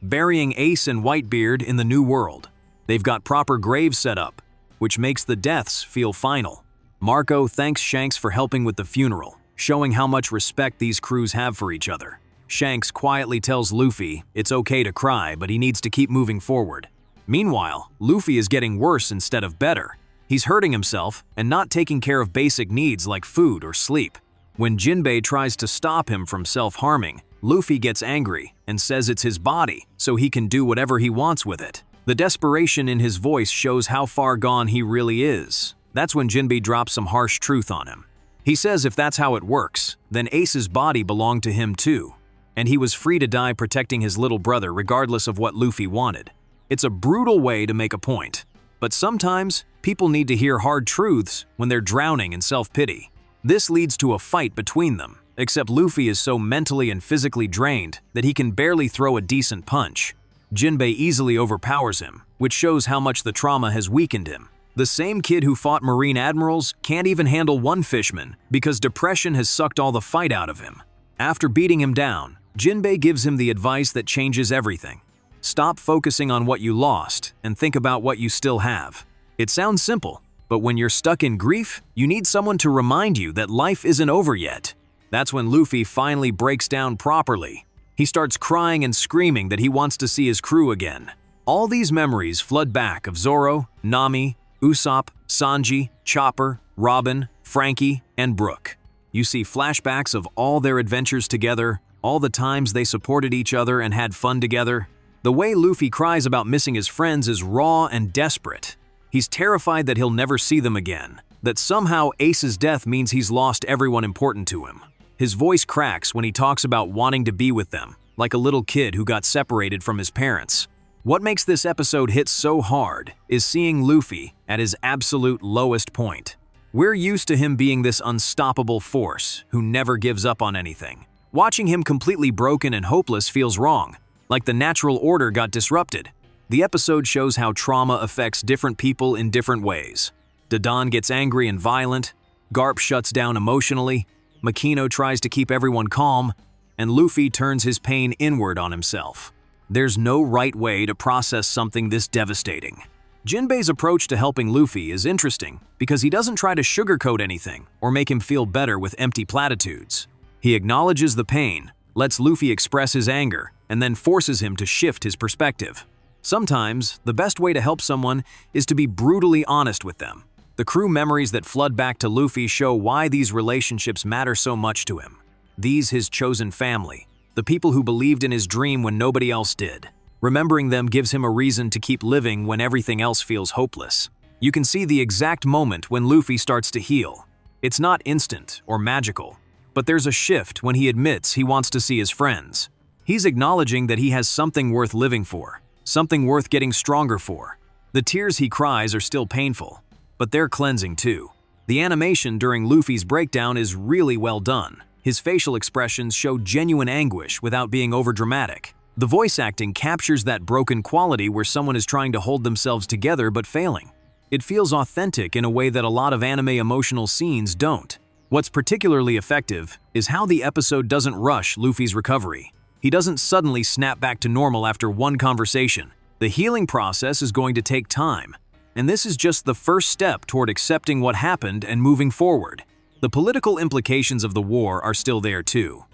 burying Ace and Whitebeard in the New World. They've got proper graves set up, which makes the deaths feel final. Marco thanks Shanks for helping with the funeral, showing how much respect these crews have for each other. Shanks quietly tells Luffy it's okay to cry, but he needs to keep moving forward. Meanwhile, Luffy is getting worse instead of better. He's hurting himself and not taking care of basic needs like food or sleep. When Jinbei tries to stop him from self-harming, Luffy gets angry and says it's his body, so he can do whatever he wants with it. The desperation in his voice shows how far gone he really is. That's when Jinbei drops some harsh truth on him. He says if that's how it works, then Ace's body belonged to him too, and he was free to die protecting his little brother regardless of what Luffy wanted. It's a brutal way to make a point, but sometimes people need to hear hard truths when they're drowning in self-pity. This leads to a fight between them, except Luffy is so mentally and physically drained that he can barely throw a decent punch. Jinbei easily overpowers him, which shows how much the trauma has weakened him. The same kid who fought Marine admirals can't even handle one fishman because depression has sucked all the fight out of him. After beating him down, Jinbei gives him the advice that changes everything. Stop focusing on what you lost and think about what you still have. It sounds simple, but when you're stuck in grief, you need someone to remind you that life isn't over yet. That's when Luffy finally breaks down properly. He starts crying and screaming that he wants to see his crew again. All these memories flood back of Zoro, Nami, Usopp, Sanji, Chopper, Robin, Frankie, and Brook. You see flashbacks of all their adventures together, all the times they supported each other and had fun together. The way Luffy cries about missing his friends is raw and desperate. He's terrified that he'll never see them again, that somehow Ace's death means he's lost everyone important to him. His voice cracks when he talks about wanting to be with them, like a little kid who got separated from his parents. What makes this episode hit so hard is seeing Luffy at his absolute lowest point. We're used to him being this unstoppable force who never gives up on anything. Watching him completely broken and hopeless feels wrong, like the natural order got disrupted. The episode shows how trauma affects different people in different ways. Dadan gets angry and violent, Garp shuts down emotionally, Makino tries to keep everyone calm, and Luffy turns his pain inward on himself. There's no right way to process something this devastating. Jinbei's approach to helping Luffy is interesting because he doesn't try to sugarcoat anything or make him feel better with empty platitudes. He acknowledges the pain, lets Luffy express his anger, and then forces him to shift his perspective. Sometimes, the best way to help someone is to be brutally honest with them. The crew memories that flood back to Luffy show why these relationships matter so much to him. These his chosen family, the people who believed in his dream when nobody else did. Remembering them gives him a reason to keep living when everything else feels hopeless. You can see the exact moment when Luffy starts to heal. It's not instant or magical, but there's a shift when he admits he wants to see his friends. He's acknowledging that he has something worth living for, something worth getting stronger for. The tears he cries are still painful, but they're cleansing too. The animation during Luffy's breakdown is really well done. His facial expressions show genuine anguish without being overdramatic. The voice acting captures that broken quality where someone is trying to hold themselves together but failing. It feels authentic in a way that a lot of anime emotional scenes don't. What's particularly effective is how the episode doesn't rush Luffy's recovery. He doesn't suddenly snap back to normal after one conversation. The healing process is going to take time, and this is just the first step toward accepting what happened and moving forward. The political implications of the war are still there too.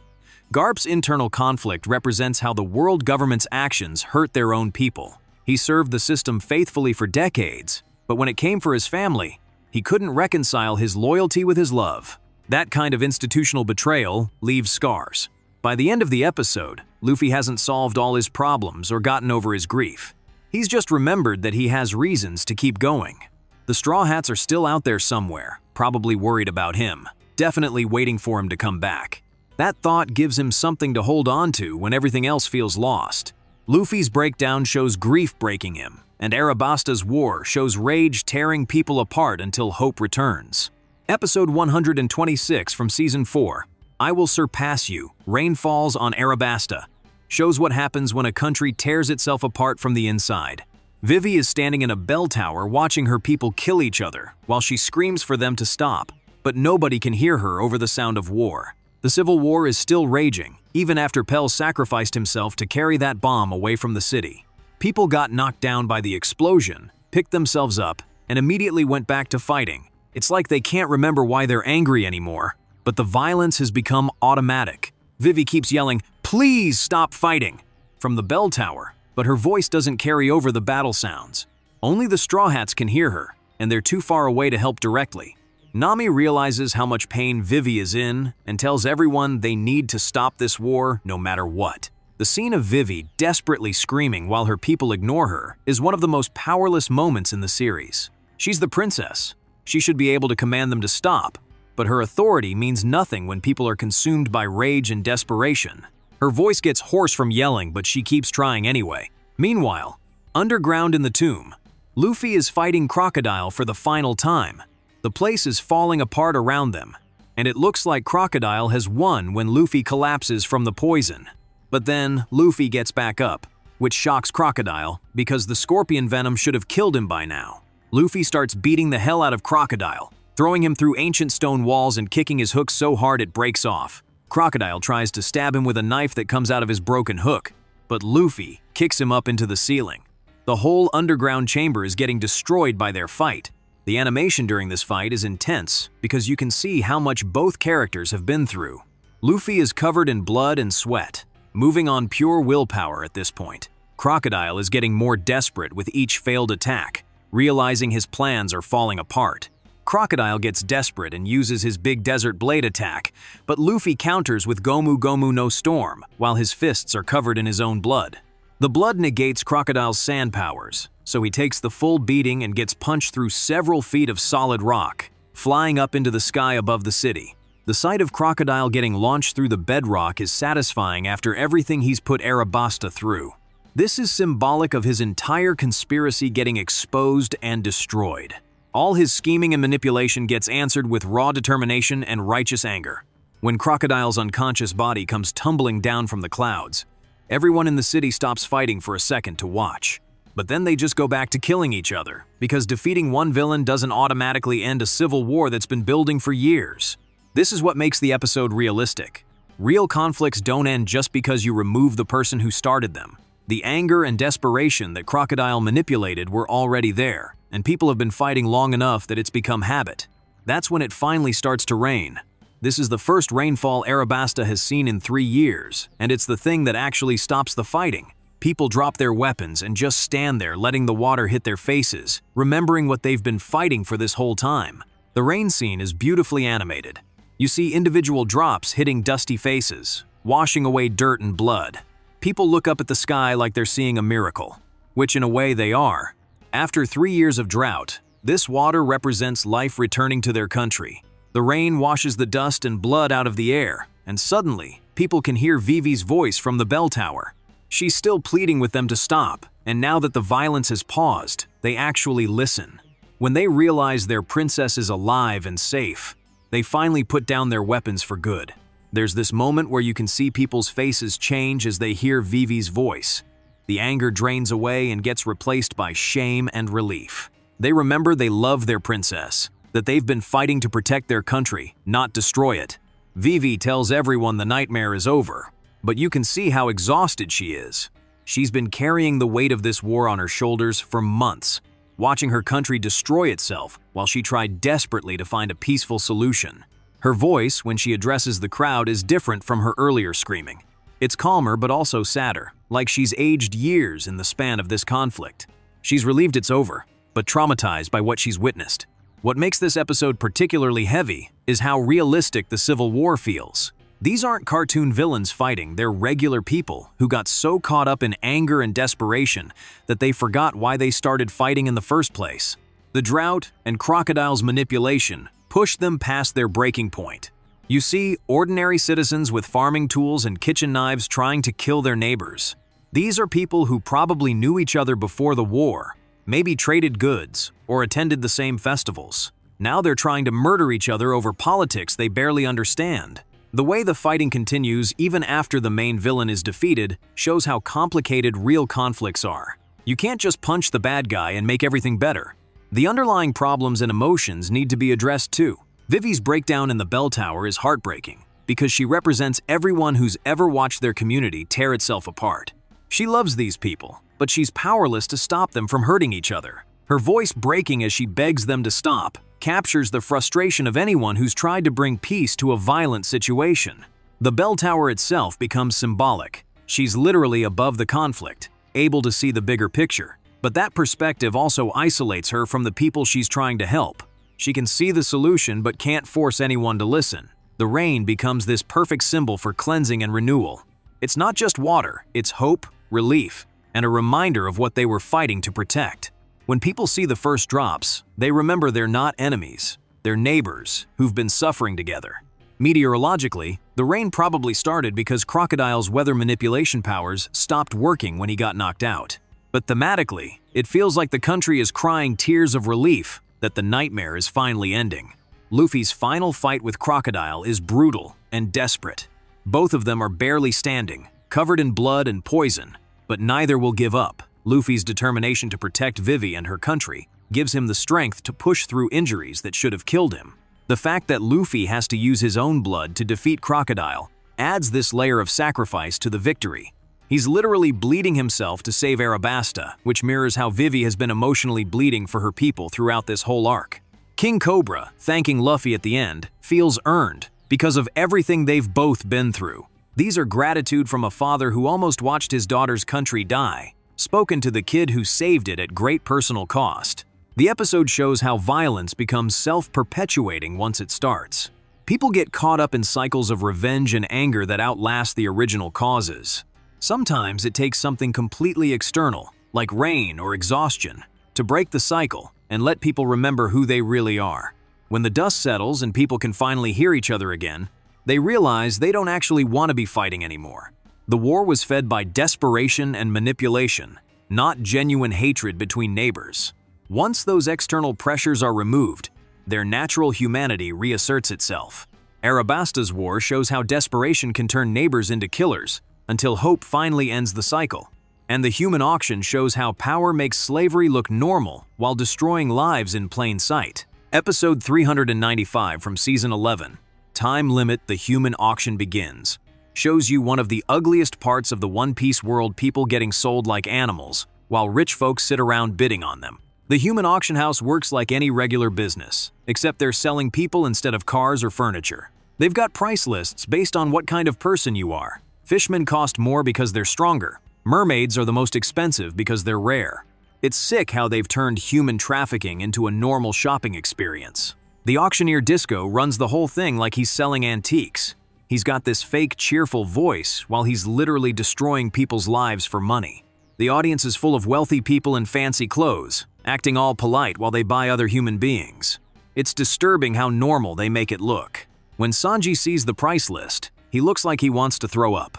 Garp's internal conflict represents how the world government's actions hurt their own people. He served the system faithfully for decades, but when it came for his family, he couldn't reconcile his loyalty with his love. That kind of institutional betrayal leaves scars. By the end of the episode, Luffy hasn't solved all his problems or gotten over his grief. He's just remembered that he has reasons to keep going. The Straw Hats are still out there somewhere, probably worried about him, definitely waiting for him to come back. That thought gives him something to hold on to when everything else feels lost. Luffy's breakdown shows grief breaking him, and Arabasta's war shows rage tearing people apart until hope returns. Episode 126 from Season 4, I Will Surpass You, Rain Falls on Arabasta, shows what happens when a country tears itself apart from the inside. Vivi is standing in a bell tower watching her people kill each other while she screams for them to stop, but nobody can hear her over the sound of war. The civil war is still raging, even after Pell sacrificed himself to carry that bomb away from the city. People got knocked down by the explosion, picked themselves up, and immediately went back to fighting. It's like they can't remember why they're angry anymore, but but the violence has become automatic. Vivi keeps yelling, "Please stop fighting!" from the bell tower, but her voice doesn't carry over the battle sounds. Only the Straw Hats can hear her, and they're too far away to help directly. Nami realizes how much pain Vivi is in and tells everyone they need to stop this war no matter what. The scene of Vivi desperately screaming while her people ignore her is one of the most powerless moments in the series. She's the princess. She should be able to command them to stop, but her authority means nothing when people are consumed by rage and desperation. Her voice gets hoarse from yelling, but she keeps trying anyway. Meanwhile, underground in the tomb, Luffy is fighting Crocodile for the final time. The place is falling apart around them, and it looks like Crocodile has won when Luffy collapses from the poison. But then, Luffy gets back up, which shocks Crocodile because the scorpion venom should have killed him by now. Luffy starts beating the hell out of Crocodile, throwing him through ancient stone walls and kicking his hook so hard it breaks off. Crocodile tries to stab him with a knife that comes out of his broken hook, but Luffy kicks him up into the ceiling. The whole underground chamber is getting destroyed by their fight. The animation during this fight is intense because you can see how much both characters have been through. Luffy is covered in blood and sweat, moving on pure willpower at this point. Crocodile is getting more desperate with each failed attack, realizing his plans are falling apart. Crocodile gets desperate and uses his big desert blade attack, but Luffy counters with Gomu Gomu no Storm while his fists are covered in his own blood. The blood negates Crocodile's sand powers, so he takes the full beating and gets punched through several feet of solid rock, flying up into the sky above the city. The sight of Crocodile getting launched through the bedrock is satisfying after everything he's put Arabasta through. This is symbolic of his entire conspiracy getting exposed and destroyed. All his scheming and manipulation gets answered with raw determination and righteous anger. When Crocodile's unconscious body comes tumbling down from the clouds, everyone in the city stops fighting for a second to watch. But then they just go back to killing each other, because defeating one villain doesn't automatically end a civil war that's been building for years. This is what makes the episode realistic. Real conflicts don't end just because you remove the person who started them. The anger and desperation that Crocodile manipulated were already there, and people have been fighting long enough that it's become habit. That's when it finally starts to rain. This is the first rainfall Arabasta has seen in 3 years, and it's the thing that actually stops the fighting. People drop their weapons and just stand there letting the water hit their faces, remembering what they've been fighting for this whole time. The rain scene is beautifully animated. You see individual drops hitting dusty faces, washing away dirt and blood. People look up at the sky like they're seeing a miracle, which in a way they are. After 3 years of drought, this water represents life returning to their country. The rain washes the dust and blood out of the air, and suddenly, people can hear Vivi's voice from the bell tower. She's still pleading with them to stop, and now that the violence has paused, they actually listen. When they realize their princess is alive and safe, they finally put down their weapons for good. There's this moment where you can see people's faces change as they hear Vivi's voice. The anger drains away and gets replaced by shame and relief. They remember they love their princess, that they've been fighting to protect their country, not destroy it. Vivi tells everyone the nightmare is over, but you can see how exhausted she is. She's been carrying the weight of this war on her shoulders for months, watching her country destroy itself while she tried desperately to find a peaceful solution. Her voice, when she addresses the crowd, is different from her earlier screaming. It's calmer but also sadder, like she's aged years in the span of this conflict. She's relieved it's over, but traumatized by what she's witnessed. What makes this episode particularly heavy is how realistic the Civil War feels. These aren't cartoon villains fighting, they're regular people who got so caught up in anger and desperation that they forgot why they started fighting in the first place. The drought and Crocodile's manipulation pushed them past their breaking point. You see ordinary citizens with farming tools and kitchen knives trying to kill their neighbors. These are people who probably knew each other before the war, maybe traded goods, or attended the same festivals. Now they're trying to murder each other over politics they barely understand. The way the fighting continues even after the main villain is defeated shows how complicated real conflicts are. You can't just punch the bad guy and make everything better. The underlying problems and emotions need to be addressed too. Vivi's breakdown in the bell tower is heartbreaking because she represents everyone who's ever watched their community tear itself apart. She loves these people, but she's powerless to stop them from hurting each other. Her voice breaking as she begs them to stop captures the frustration of anyone who's tried to bring peace to a violent situation. The bell tower itself becomes symbolic. She's literally above the conflict, able to see the bigger picture. But that perspective also isolates her from the people she's trying to help. She can see the solution but can't force anyone to listen. The rain becomes this perfect symbol for cleansing and renewal. It's not just water, it's hope, relief, and a reminder of what they were fighting to protect. When people see the first drops, they remember they're not enemies, they're neighbors who've been suffering together. Meteorologically, the rain probably started because Crocodile's weather manipulation powers stopped working when he got knocked out. But thematically, it feels like the country is crying tears of relief that the nightmare is finally ending. Luffy's final fight with Crocodile is brutal and desperate. Both of them are barely standing, covered in blood and poison, but neither will give up. Luffy's determination to protect Vivi and her country gives him the strength to push through injuries that should have killed him. The fact that Luffy has to use his own blood to defeat Crocodile adds this layer of sacrifice to the victory. He's literally bleeding himself to save Arabasta, which mirrors how Vivi has been emotionally bleeding for her people throughout this whole arc. King Cobra, thanking Luffy at the end, feels earned because of everything they've both been through. These are gratitude from a father who almost watched his daughter's country die, spoken to the kid who saved it at great personal cost. The episode shows how violence becomes self-perpetuating once it starts. People get caught up in cycles of revenge and anger that outlast the original causes. Sometimes it takes something completely external, like rain or exhaustion, to break the cycle and let people remember who they really are. When the dust settles and people can finally hear each other again, they realize they don't actually want to be fighting anymore. The war was fed by desperation and manipulation, not genuine hatred between neighbors. Once those external pressures are removed, their natural humanity reasserts itself. Arabasta's war shows how desperation can turn neighbors into killers, until hope finally ends the cycle. And the human auction shows how power makes slavery look normal while destroying lives in plain sight. Episode 395 from Season 11, Time Limit: The Human Auction Begins, shows you one of the ugliest parts of the One Piece world: people getting sold like animals, while rich folks sit around bidding on them. The human auction house works like any regular business, except they're selling people instead of cars or furniture. They've got price lists based on what kind of person you are. Fishmen cost more because they're stronger. Mermaids are the most expensive because they're rare. It's sick how they've turned human trafficking into a normal shopping experience. The auctioneer Disco runs the whole thing like he's selling antiques. He's got this fake cheerful voice while he's literally destroying people's lives for money. The audience is full of wealthy people in fancy clothes, acting all polite while they buy other human beings. It's disturbing how normal they make it look. When Sanji sees the price list, he looks like he wants to throw up.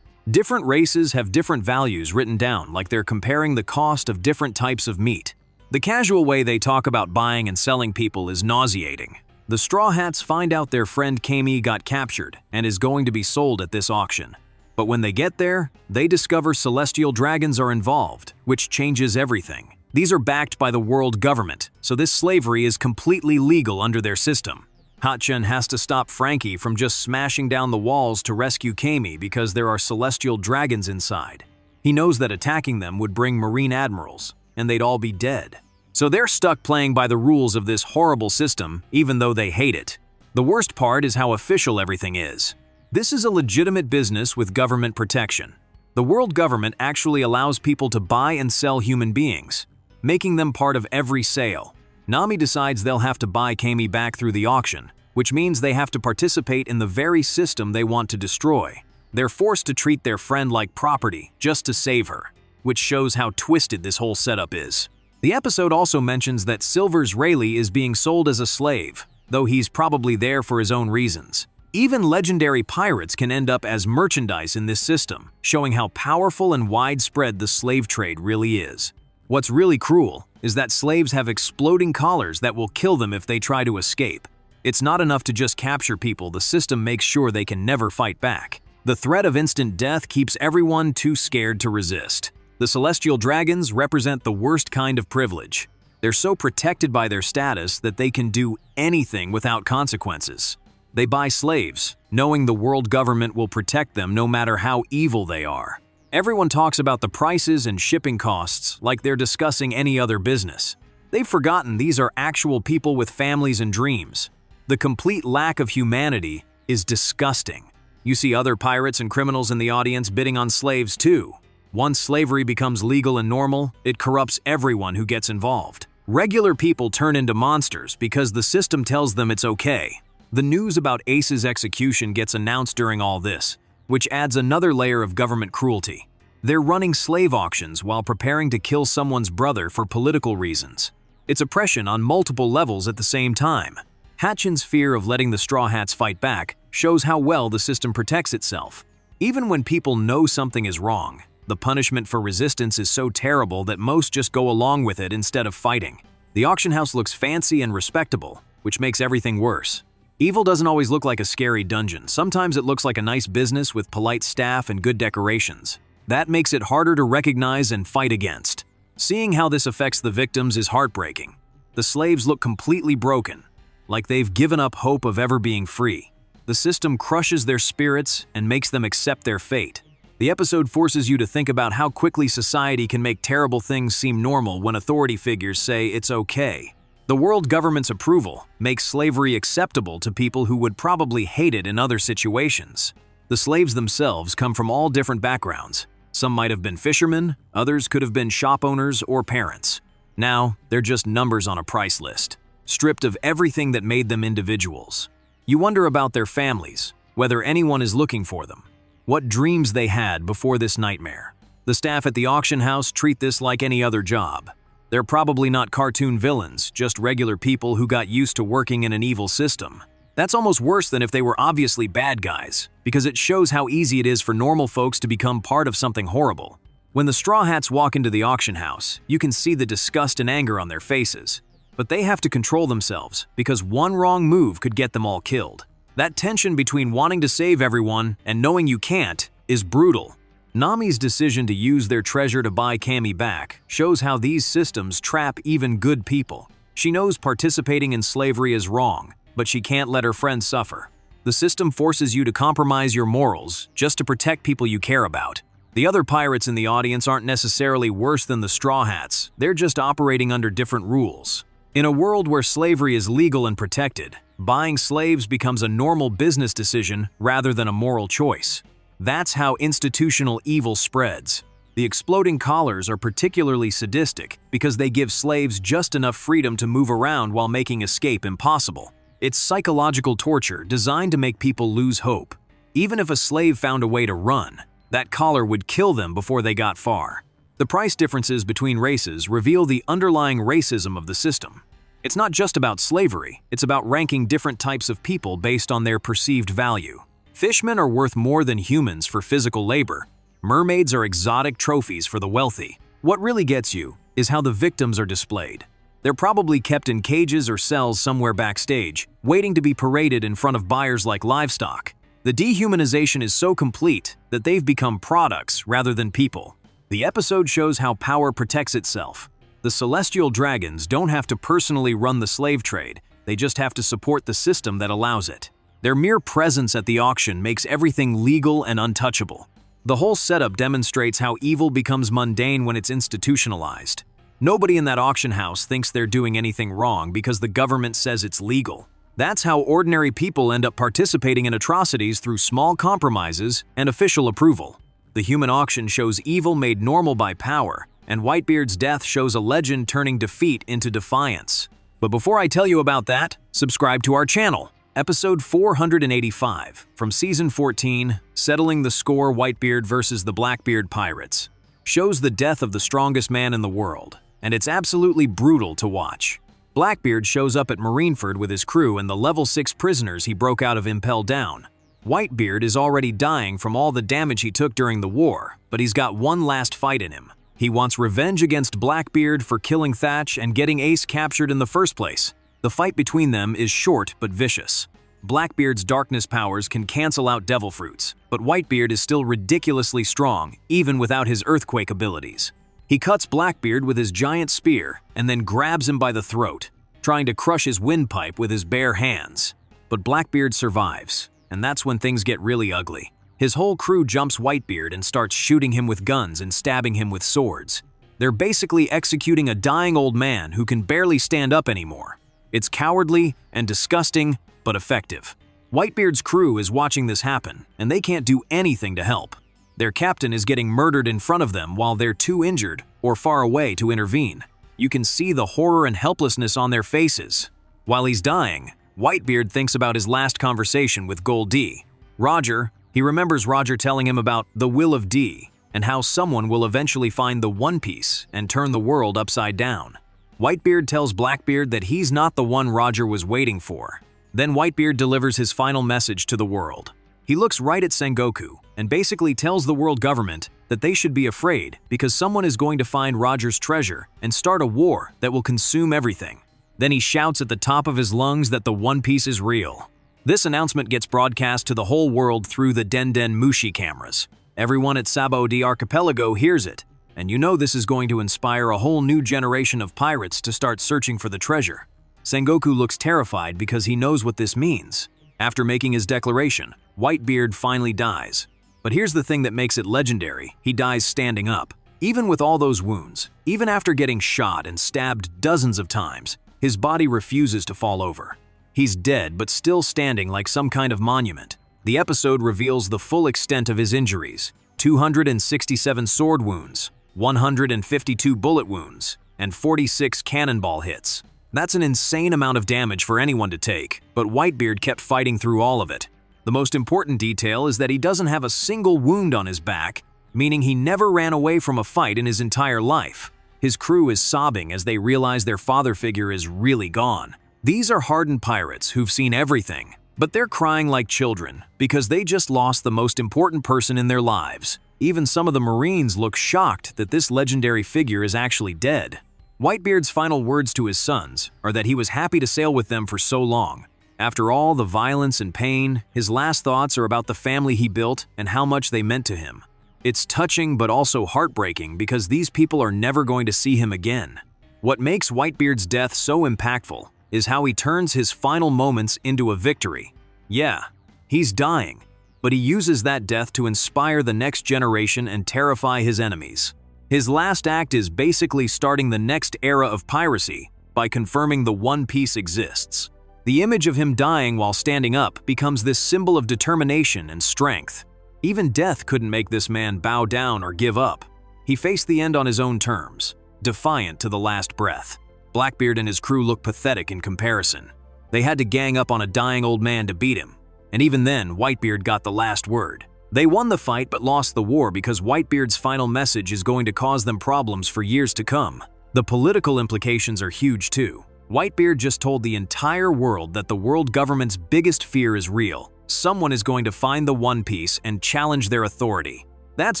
Different races have different values written down, like they're comparing the cost of different types of meat. The casual way they talk about buying and selling people is nauseating. The Straw Hats find out their friend Kami got captured and is going to be sold at this auction. But when they get there, they discover celestial dragons are involved, which changes everything. These are backed by the world government, so this slavery is completely legal under their system. Hatchin has to stop Frankie from just smashing down the walls to rescue Kami because there are celestial dragons inside. He knows that attacking them would bring marine admirals, and they'd all be dead. So they're stuck playing by the rules of this horrible system, even though they hate it. The worst part is how official everything is. This is a legitimate business with government protection. The world government actually allows people to buy and sell human beings, making them part of every sale. Nami decides they'll have to buy Kami back through the auction, which means they have to participate in the very system they want to destroy. They're forced to treat their friend like property just to save her, which shows how twisted this whole setup is. The episode also mentions that Silver's Rayleigh is being sold as a slave, though he's probably there for his own reasons. Even legendary pirates can end up as merchandise in this system, showing how powerful and widespread the slave trade really is. What's really cruel is that slaves have exploding collars that will kill them if they try to escape. It's not enough to just capture people, the system makes sure they can never fight back. The threat of instant death keeps everyone too scared to resist. The celestial dragons represent the worst kind of privilege. They're so protected by their status that they can do anything without consequences. They buy slaves, knowing the world government will protect them no matter how evil they are. Everyone talks about the prices and shipping costs like they're discussing any other business. They've forgotten these are actual people with families and dreams. The complete lack of humanity is disgusting. You see other pirates and criminals in the audience bidding on slaves too. Once slavery becomes legal and normal, it corrupts everyone who gets involved. Regular people turn into monsters because the system tells them it's okay. The news about Ace's execution gets announced during all this, which adds another layer of government cruelty. They're running slave auctions while preparing to kill someone's brother for political reasons. It's oppression on multiple levels at the same time. Hatchin's fear of letting the Straw Hats fight back shows how well the system protects itself. Even when people know something is wrong, the punishment for resistance is so terrible that most just go along with it instead of fighting. The auction house looks fancy and respectable, which makes everything worse. Evil doesn't always look like a scary dungeon. Sometimes it looks like a nice business with polite staff and good decorations. That makes it harder to recognize and fight against. Seeing how this affects the victims is heartbreaking. The slaves look completely broken, like they've given up hope of ever being free. The system crushes their spirits and makes them accept their fate. The episode forces you to think about how quickly society can make terrible things seem normal when authority figures say it's okay. The world government's approval makes slavery acceptable to people who would probably hate it in other situations. The slaves themselves come from all different backgrounds. Some might have been fishermen, others could have been shop owners or parents. Now, they're just numbers on a price list, stripped of everything that made them individuals. You wonder about their families, whether anyone is looking for them, what dreams they had before this nightmare. The staff at the auction house treat this like any other job. They're probably not cartoon villains, just regular people who got used to working in an evil system. That's almost worse than if they were obviously bad guys, because it shows how easy it is for normal folks to become part of something horrible. When the Straw Hats walk into the auction house, you can see the disgust and anger on their faces. But they have to control themselves, because one wrong move could get them all killed. That tension between wanting to save everyone and knowing you can't is brutal. Nami's decision to use their treasure to buy Cammy back shows how these systems trap even good people. She knows participating in slavery is wrong, but she can't let her friends suffer. The system forces you to compromise your morals just to protect people you care about. The other pirates in the audience aren't necessarily worse than the Straw Hats, they're just operating under different rules. In a world where slavery is legal and protected, buying slaves becomes a normal business decision rather than a moral choice. That's how institutional evil spreads. The exploding collars are particularly sadistic because they give slaves just enough freedom to move around while making escape impossible. It's psychological torture designed to make people lose hope. Even if a slave found a way to run, that collar would kill them before they got far. The price differences between races reveal the underlying racism of the system. It's not just about slavery, it's about ranking different types of people based on their perceived value. Fishmen are worth more than humans for physical labor. Mermaids are exotic trophies for the wealthy. What really gets you is how the victims are displayed. They're probably kept in cages or cells somewhere backstage, waiting to be paraded in front of buyers like livestock. The dehumanization is so complete that they've become products rather than people. The episode shows how power protects itself. The celestial dragons don't have to personally run the slave trade, they just have to support the system that allows it. Their mere presence at the auction makes everything legal and untouchable. The whole setup demonstrates how evil becomes mundane when it's institutionalized. Nobody in that auction house thinks they're doing anything wrong because the government says it's legal. That's how ordinary people end up participating in atrocities through small compromises and official approval. The human auction shows evil made normal by power, and Whitebeard's death shows a legend turning defeat into defiance. But before I tell you about that, subscribe to our channel. Episode 485 from Season 14, Settling the Score: Whitebeard vs. the Blackbeard Pirates, shows the death of the strongest man in the world, and it's absolutely brutal to watch. Blackbeard shows up at Marineford with his crew and the level 6 prisoners he broke out of Impel Down. Whitebeard is already dying from all the damage he took during the war, but he's got one last fight in him. He wants revenge against Blackbeard for killing Thatch and getting Ace captured in the first place. The fight between them is short but vicious. Blackbeard's darkness powers can cancel out devil fruits, but Whitebeard is still ridiculously strong, even without his earthquake abilities. He cuts Blackbeard with his giant spear and then grabs him by the throat, trying to crush his windpipe with his bare hands. But Blackbeard survives, and that's when things get really ugly. His whole crew jumps Whitebeard and starts shooting him with guns and stabbing him with swords. They're basically executing a dying old man who can barely stand up anymore. It's cowardly and disgusting, but effective. Whitebeard's crew is watching this happen, and they can't do anything to help. Their captain is getting murdered in front of them while they're too injured or far away to intervene. You can see the horror and helplessness on their faces. While he's dying, Whitebeard thinks about his last conversation with Gold D. Roger, he remembers Roger telling him about the will of D and how someone will eventually find the One Piece and turn the world upside down. Whitebeard tells Blackbeard that he's not the one Roger was waiting for. Then Whitebeard delivers his final message to the world. He looks right at Sengoku and basically tells the world government that they should be afraid because someone is going to find Roger's treasure and start a war that will consume everything. Then he shouts at the top of his lungs that the One Piece is real. This announcement gets broadcast to the whole world through the Den Mushi cameras. Everyone at Sabaody Archipelago hears it, and you know this is going to inspire a whole new generation of pirates to start searching for the treasure. Sengoku looks terrified because he knows what this means. After making his declaration, Whitebeard finally dies. But here's the thing that makes it legendary: he dies standing up. Even with all those wounds, even after getting shot and stabbed dozens of times, his body refuses to fall over. He's dead but still standing like some kind of monument. The episode reveals the full extent of his injuries: 267 sword wounds, 152 bullet wounds, and 46 cannonball hits. That's an insane amount of damage for anyone to take, but Whitebeard kept fighting through all of it. The most important detail is that he doesn't have a single wound on his back, meaning he never ran away from a fight in his entire life. His crew is sobbing as they realize their father figure is really gone. These are hardened pirates who've seen everything, but they're crying like children because they just lost the most important person in their lives. Even some of the Marines look shocked that this legendary figure is actually dead. Whitebeard's final words to his sons are that he was happy to sail with them for so long. After all the violence and pain, his last thoughts are about the family he built and how much they meant to him. It's touching but also heartbreaking because these people are never going to see him again. What makes Whitebeard's death so impactful is how he turns his final moments into a victory. Yeah, he's dying, but he uses that death to inspire the next generation and terrify his enemies. His last act is basically starting the next era of piracy by confirming the One Piece exists. The image of him dying while standing up becomes this symbol of determination and strength. Even death couldn't make this man bow down or give up. He faced the end on his own terms, defiant to the last breath. Blackbeard and his crew look pathetic in comparison. They had to gang up on a dying old man to beat him, and even then, Whitebeard got the last word. They won the fight but lost the war because Whitebeard's final message is going to cause them problems for years to come. The political implications are huge too. Whitebeard just told the entire world that the world government's biggest fear is real. Someone is going to find the One Piece and challenge their authority. That's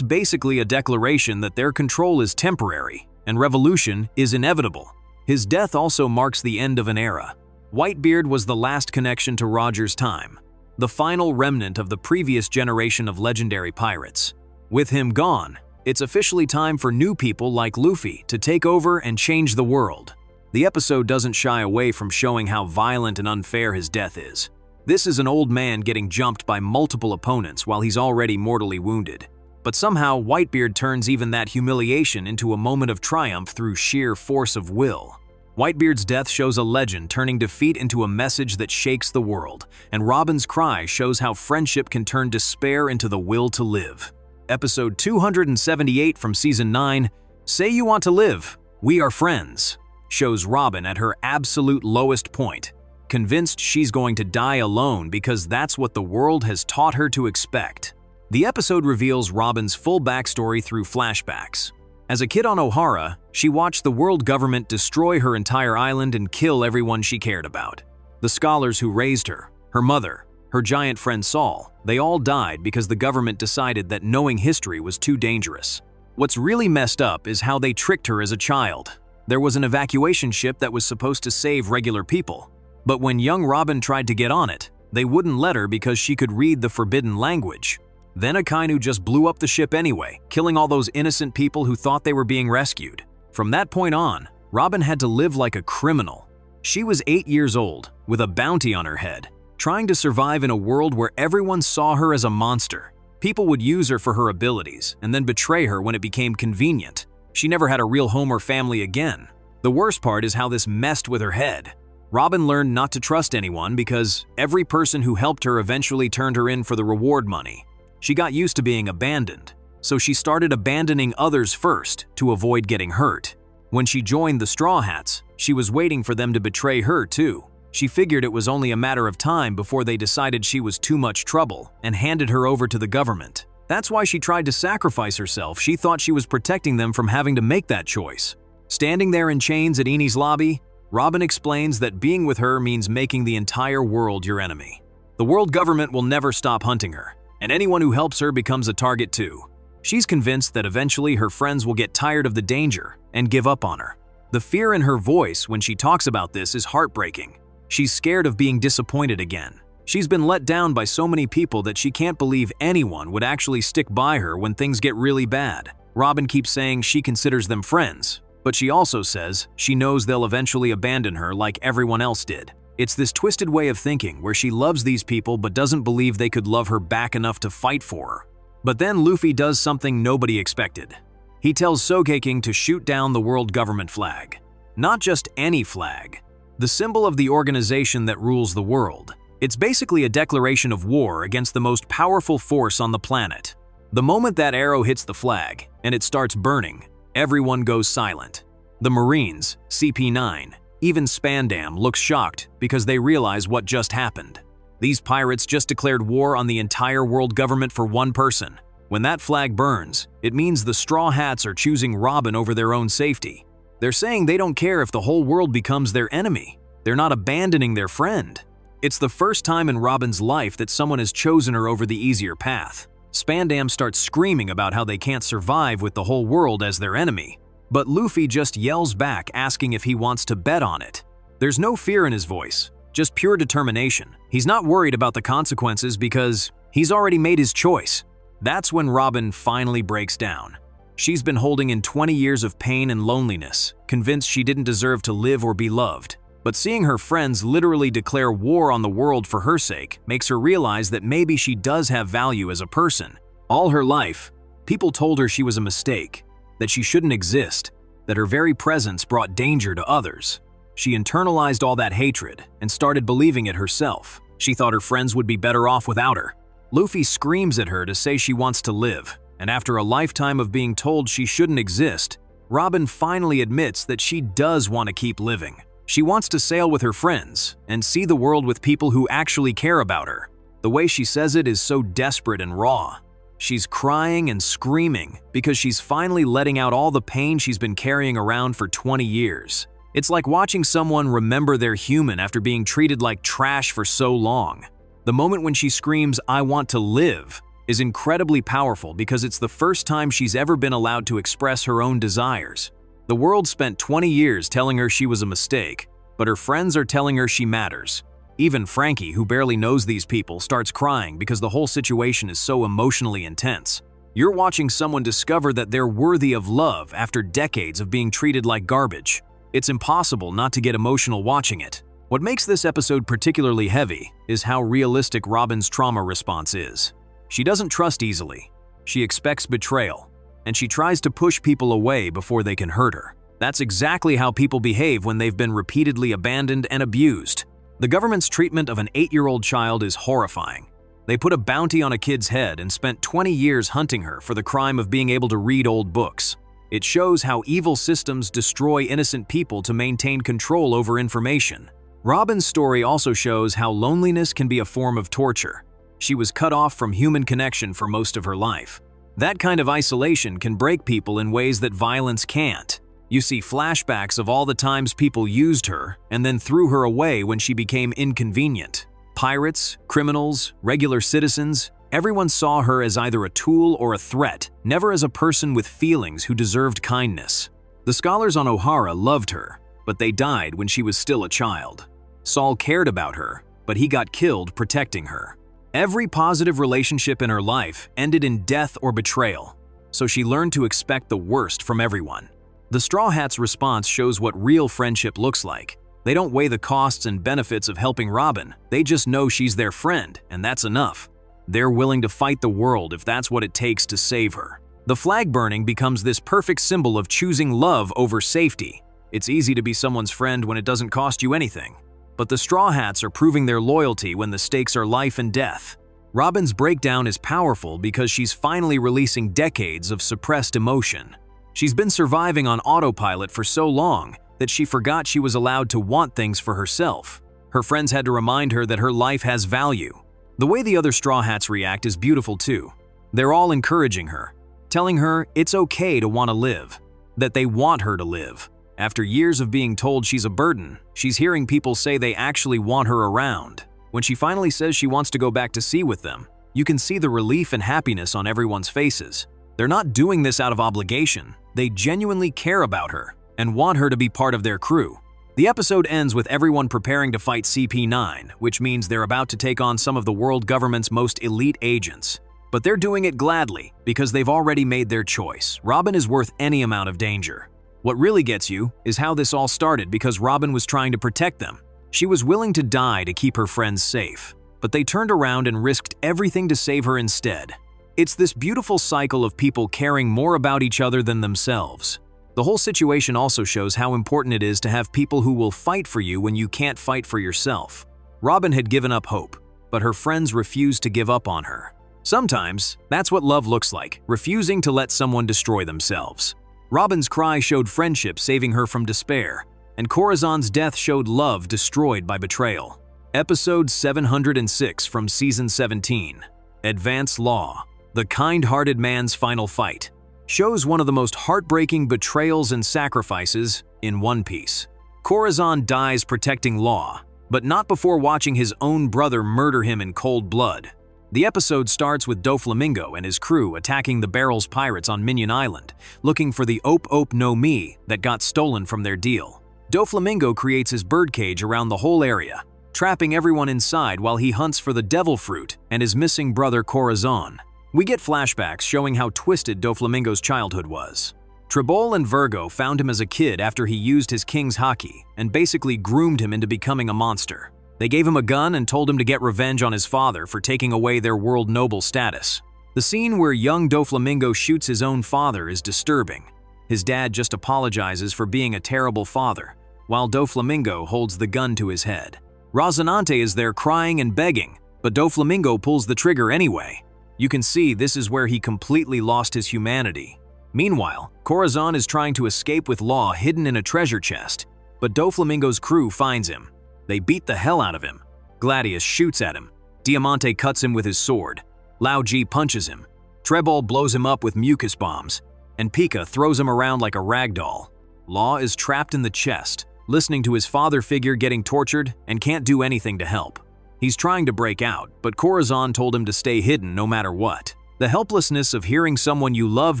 basically a declaration that their control is temporary and revolution is inevitable. His death also marks the end of an era. Whitebeard was the last connection to Roger's time, the final remnant of the previous generation of legendary pirates. With him gone, it's officially time for new people like Luffy to take over and change the world. The episode doesn't shy away from showing how violent and unfair his death is. This is an old man getting jumped by multiple opponents while he's already mortally wounded. But somehow, Whitebeard turns even that humiliation into a moment of triumph through sheer force of will. Whitebeard's death shows a legend turning defeat into a message that shakes the world, and Robin's cry shows how friendship can turn despair into the will to live. Episode 278 from Season 9, Say You Want to Live, We Are Friends, shows Robin at her absolute lowest point, convinced she's going to die alone because that's what the world has taught her to expect. The episode reveals Robin's full backstory through flashbacks. As a kid on Ohara, she watched the world government destroy her entire island and kill everyone she cared about. The scholars who raised her, her mother, her giant friend Saul, they all died because the government decided that knowing history was too dangerous. What's really messed up is how they tricked her as a child. There was an evacuation ship that was supposed to save regular people, but when young Robin tried to get on it, they wouldn't let her because she could read the forbidden language. Then Akainu just blew up the ship anyway, killing all those innocent people who thought they were being rescued. From that point on, Robin had to live like a criminal. She was 8 years old, with a bounty on her head, trying to survive in a world where everyone saw her as a monster. People would use her for her abilities and then betray her when it became convenient. She never had a real home or family again. The worst part is how this messed with her head. Robin learned not to trust anyone because every person who helped her eventually turned her in for the reward money. She got used to being abandoned, so she started abandoning others first to avoid getting hurt. When she joined the Straw Hats, she was waiting for them to betray her too. She figured it was only a matter of time before they decided she was too much trouble and handed her over to the government. That's why she tried to sacrifice herself. She thought she was protecting them from having to make that choice. Standing there in chains at Eni's lobby, Robin explains that being with her means making the entire world your enemy. The world government will never stop hunting her, and anyone who helps her becomes a target too. She's convinced that eventually her friends will get tired of the danger and give up on her. The fear in her voice when she talks about this is heartbreaking. She's scared of being disappointed again. She's been let down by so many people that she can't believe anyone would actually stick by her when things get really bad. Robin keeps saying she considers them friends, but she also says she knows they'll eventually abandon her like everyone else did. It's this twisted way of thinking where she loves these people but doesn't believe they could love her back enough to fight for her. But then Luffy does something nobody expected. He tells Sogeking to shoot down the world government flag. Not just any flag. The symbol of the organization that rules the world. It's basically a declaration of war against the most powerful force on the planet. The moment that arrow hits the flag and it starts burning, everyone goes silent. The Marines, CP9, even Spandam looks shocked because they realize what just happened. These pirates just declared war on the entire world government for one person. When that flag burns, it means the Straw Hats are choosing Robin over their own safety. They're saying they don't care if the whole world becomes their enemy. They're not abandoning their friend. It's the first time in Robin's life that someone has chosen her over the easier path. Spandam starts screaming about how they can't survive with the whole world as their enemy. But Luffy just yells back asking if he wants to bet on it. There's no fear in his voice, just pure determination. He's not worried about the consequences because he's already made his choice. That's when Robin finally breaks down. She's been holding in 20 years of pain and loneliness, convinced she didn't deserve to live or be loved. But seeing her friends literally declare war on the world for her sake makes her realize that maybe she does have value as a person. All her life, people told her she was a mistake, that she shouldn't exist, that her very presence brought danger to others. She internalized all that hatred and started believing it herself. She thought her friends would be better off without her. Luffy screams at her to say she wants to live, and after a lifetime of being told she shouldn't exist, Robin finally admits that she does want to keep living. She wants to sail with her friends and see the world with people who actually care about her. The way she says it is so desperate and raw. She's crying and screaming because she's finally letting out all the pain she's been carrying around for 20 years. It's like watching someone remember they're human after being treated like trash for so long. The moment when she screams, "I want to live," is incredibly powerful because it's the first time she's ever been allowed to express her own desires. The world spent 20 years telling her she was a mistake, but her friends are telling her she matters. Even Frankie, who barely knows these people, starts crying because the whole situation is so emotionally intense. You're watching someone discover that they're worthy of love after decades of being treated like garbage. It's impossible not to get emotional watching it. What makes this episode particularly heavy is how realistic Robin's trauma response is. She doesn't trust easily. She expects betrayal, and she tries to push people away before they can hurt her. That's exactly how people behave when they've been repeatedly abandoned and abused. The government's treatment of an 8-year-old child is horrifying. They put a bounty on a kid's head and spent 20 years hunting her for the crime of being able to read old books. It shows how evil systems destroy innocent people to maintain control over information. Robin's story also shows how loneliness can be a form of torture. She was cut off from human connection for most of her life. That kind of isolation can break people in ways that violence can't. You see flashbacks of all the times people used her and then threw her away when she became inconvenient. Pirates, criminals, regular citizens, everyone saw her as either a tool or a threat, never as a person with feelings who deserved kindness. The scholars on Ohara loved her, but they died when she was still a child. Saul cared about her, but he got killed protecting her. Every positive relationship in her life ended in death or betrayal, so she learned to expect the worst from everyone. The Straw Hats' response shows what real friendship looks like. They don't weigh the costs and benefits of helping Robin, they just know she's their friend, and that's enough. They're willing to fight the world if that's what it takes to save her. The flag burning becomes this perfect symbol of choosing love over safety. It's easy to be someone's friend when it doesn't cost you anything. But the Straw Hats are proving their loyalty when the stakes are life and death. Robin's breakdown is powerful because she's finally releasing decades of suppressed emotion. She's been surviving on autopilot for so long that she forgot she was allowed to want things for herself. Her friends had to remind her that her life has value. The way the other Straw Hats react is beautiful too. They're all encouraging her, telling her it's okay to want to live, that they want her to live. After years of being told she's a burden, she's hearing people say they actually want her around. When she finally says she wants to go back to sea with them, you can see the relief and happiness on everyone's faces. They're not doing this out of obligation. They genuinely care about her and want her to be part of their crew. The episode ends with everyone preparing to fight CP9, which means they're about to take on some of the world government's most elite agents. But they're doing it gladly because they've already made their choice. Robin is worth any amount of danger. What really gets you is how this all started because Robin was trying to protect them. She was willing to die to keep her friends safe, but they turned around and risked everything to save her instead. It's this beautiful cycle of people caring more about each other than themselves. The whole situation also shows how important it is to have people who will fight for you when you can't fight for yourself. Robin had given up hope, but her friends refused to give up on her. Sometimes, that's what love looks like, refusing to let someone destroy themselves. Robin's cry showed friendship saving her from despair, and Corazon's death showed love destroyed by betrayal. Episode 706 from Season 17, Advance Law, The Kind-Hearted Man's Final Fight, shows one of the most heartbreaking betrayals and sacrifices in One Piece. Corazon dies protecting Law, but not before watching his own brother murder him in cold blood. The episode starts with Doflamingo and his crew attacking the Barrels pirates on Minion Island, looking for the Ope Ope no Mi that got stolen from their deal. Doflamingo creates his birdcage around the whole area, trapping everyone inside while he hunts for the Devil Fruit and his missing brother Corazon. We get flashbacks showing how twisted Doflamingo's childhood was. Tribole and Virgo found him as a kid after he used his king's haki and basically groomed him into becoming a monster. They gave him a gun and told him to get revenge on his father for taking away their world noble status. The scene where young Doflamingo shoots his own father is disturbing. His dad just apologizes for being a terrible father, while Doflamingo holds the gun to his head. Rocinante is there crying and begging, but Doflamingo pulls the trigger anyway. You can see this is where he completely lost his humanity. Meanwhile, Corazon is trying to escape with Law hidden in a treasure chest, but Doflamingo's crew finds him. They beat the hell out of him. Gladius shoots at him. Diamante cuts him with his sword. Lao Ji punches him. Trebol blows him up with mucus bombs, and Pika throws him around like a ragdoll. Law is trapped in the chest, listening to his father figure getting tortured and can't do anything to help. He's trying to break out, but Corazon told him to stay hidden no matter what. The helplessness of hearing someone you love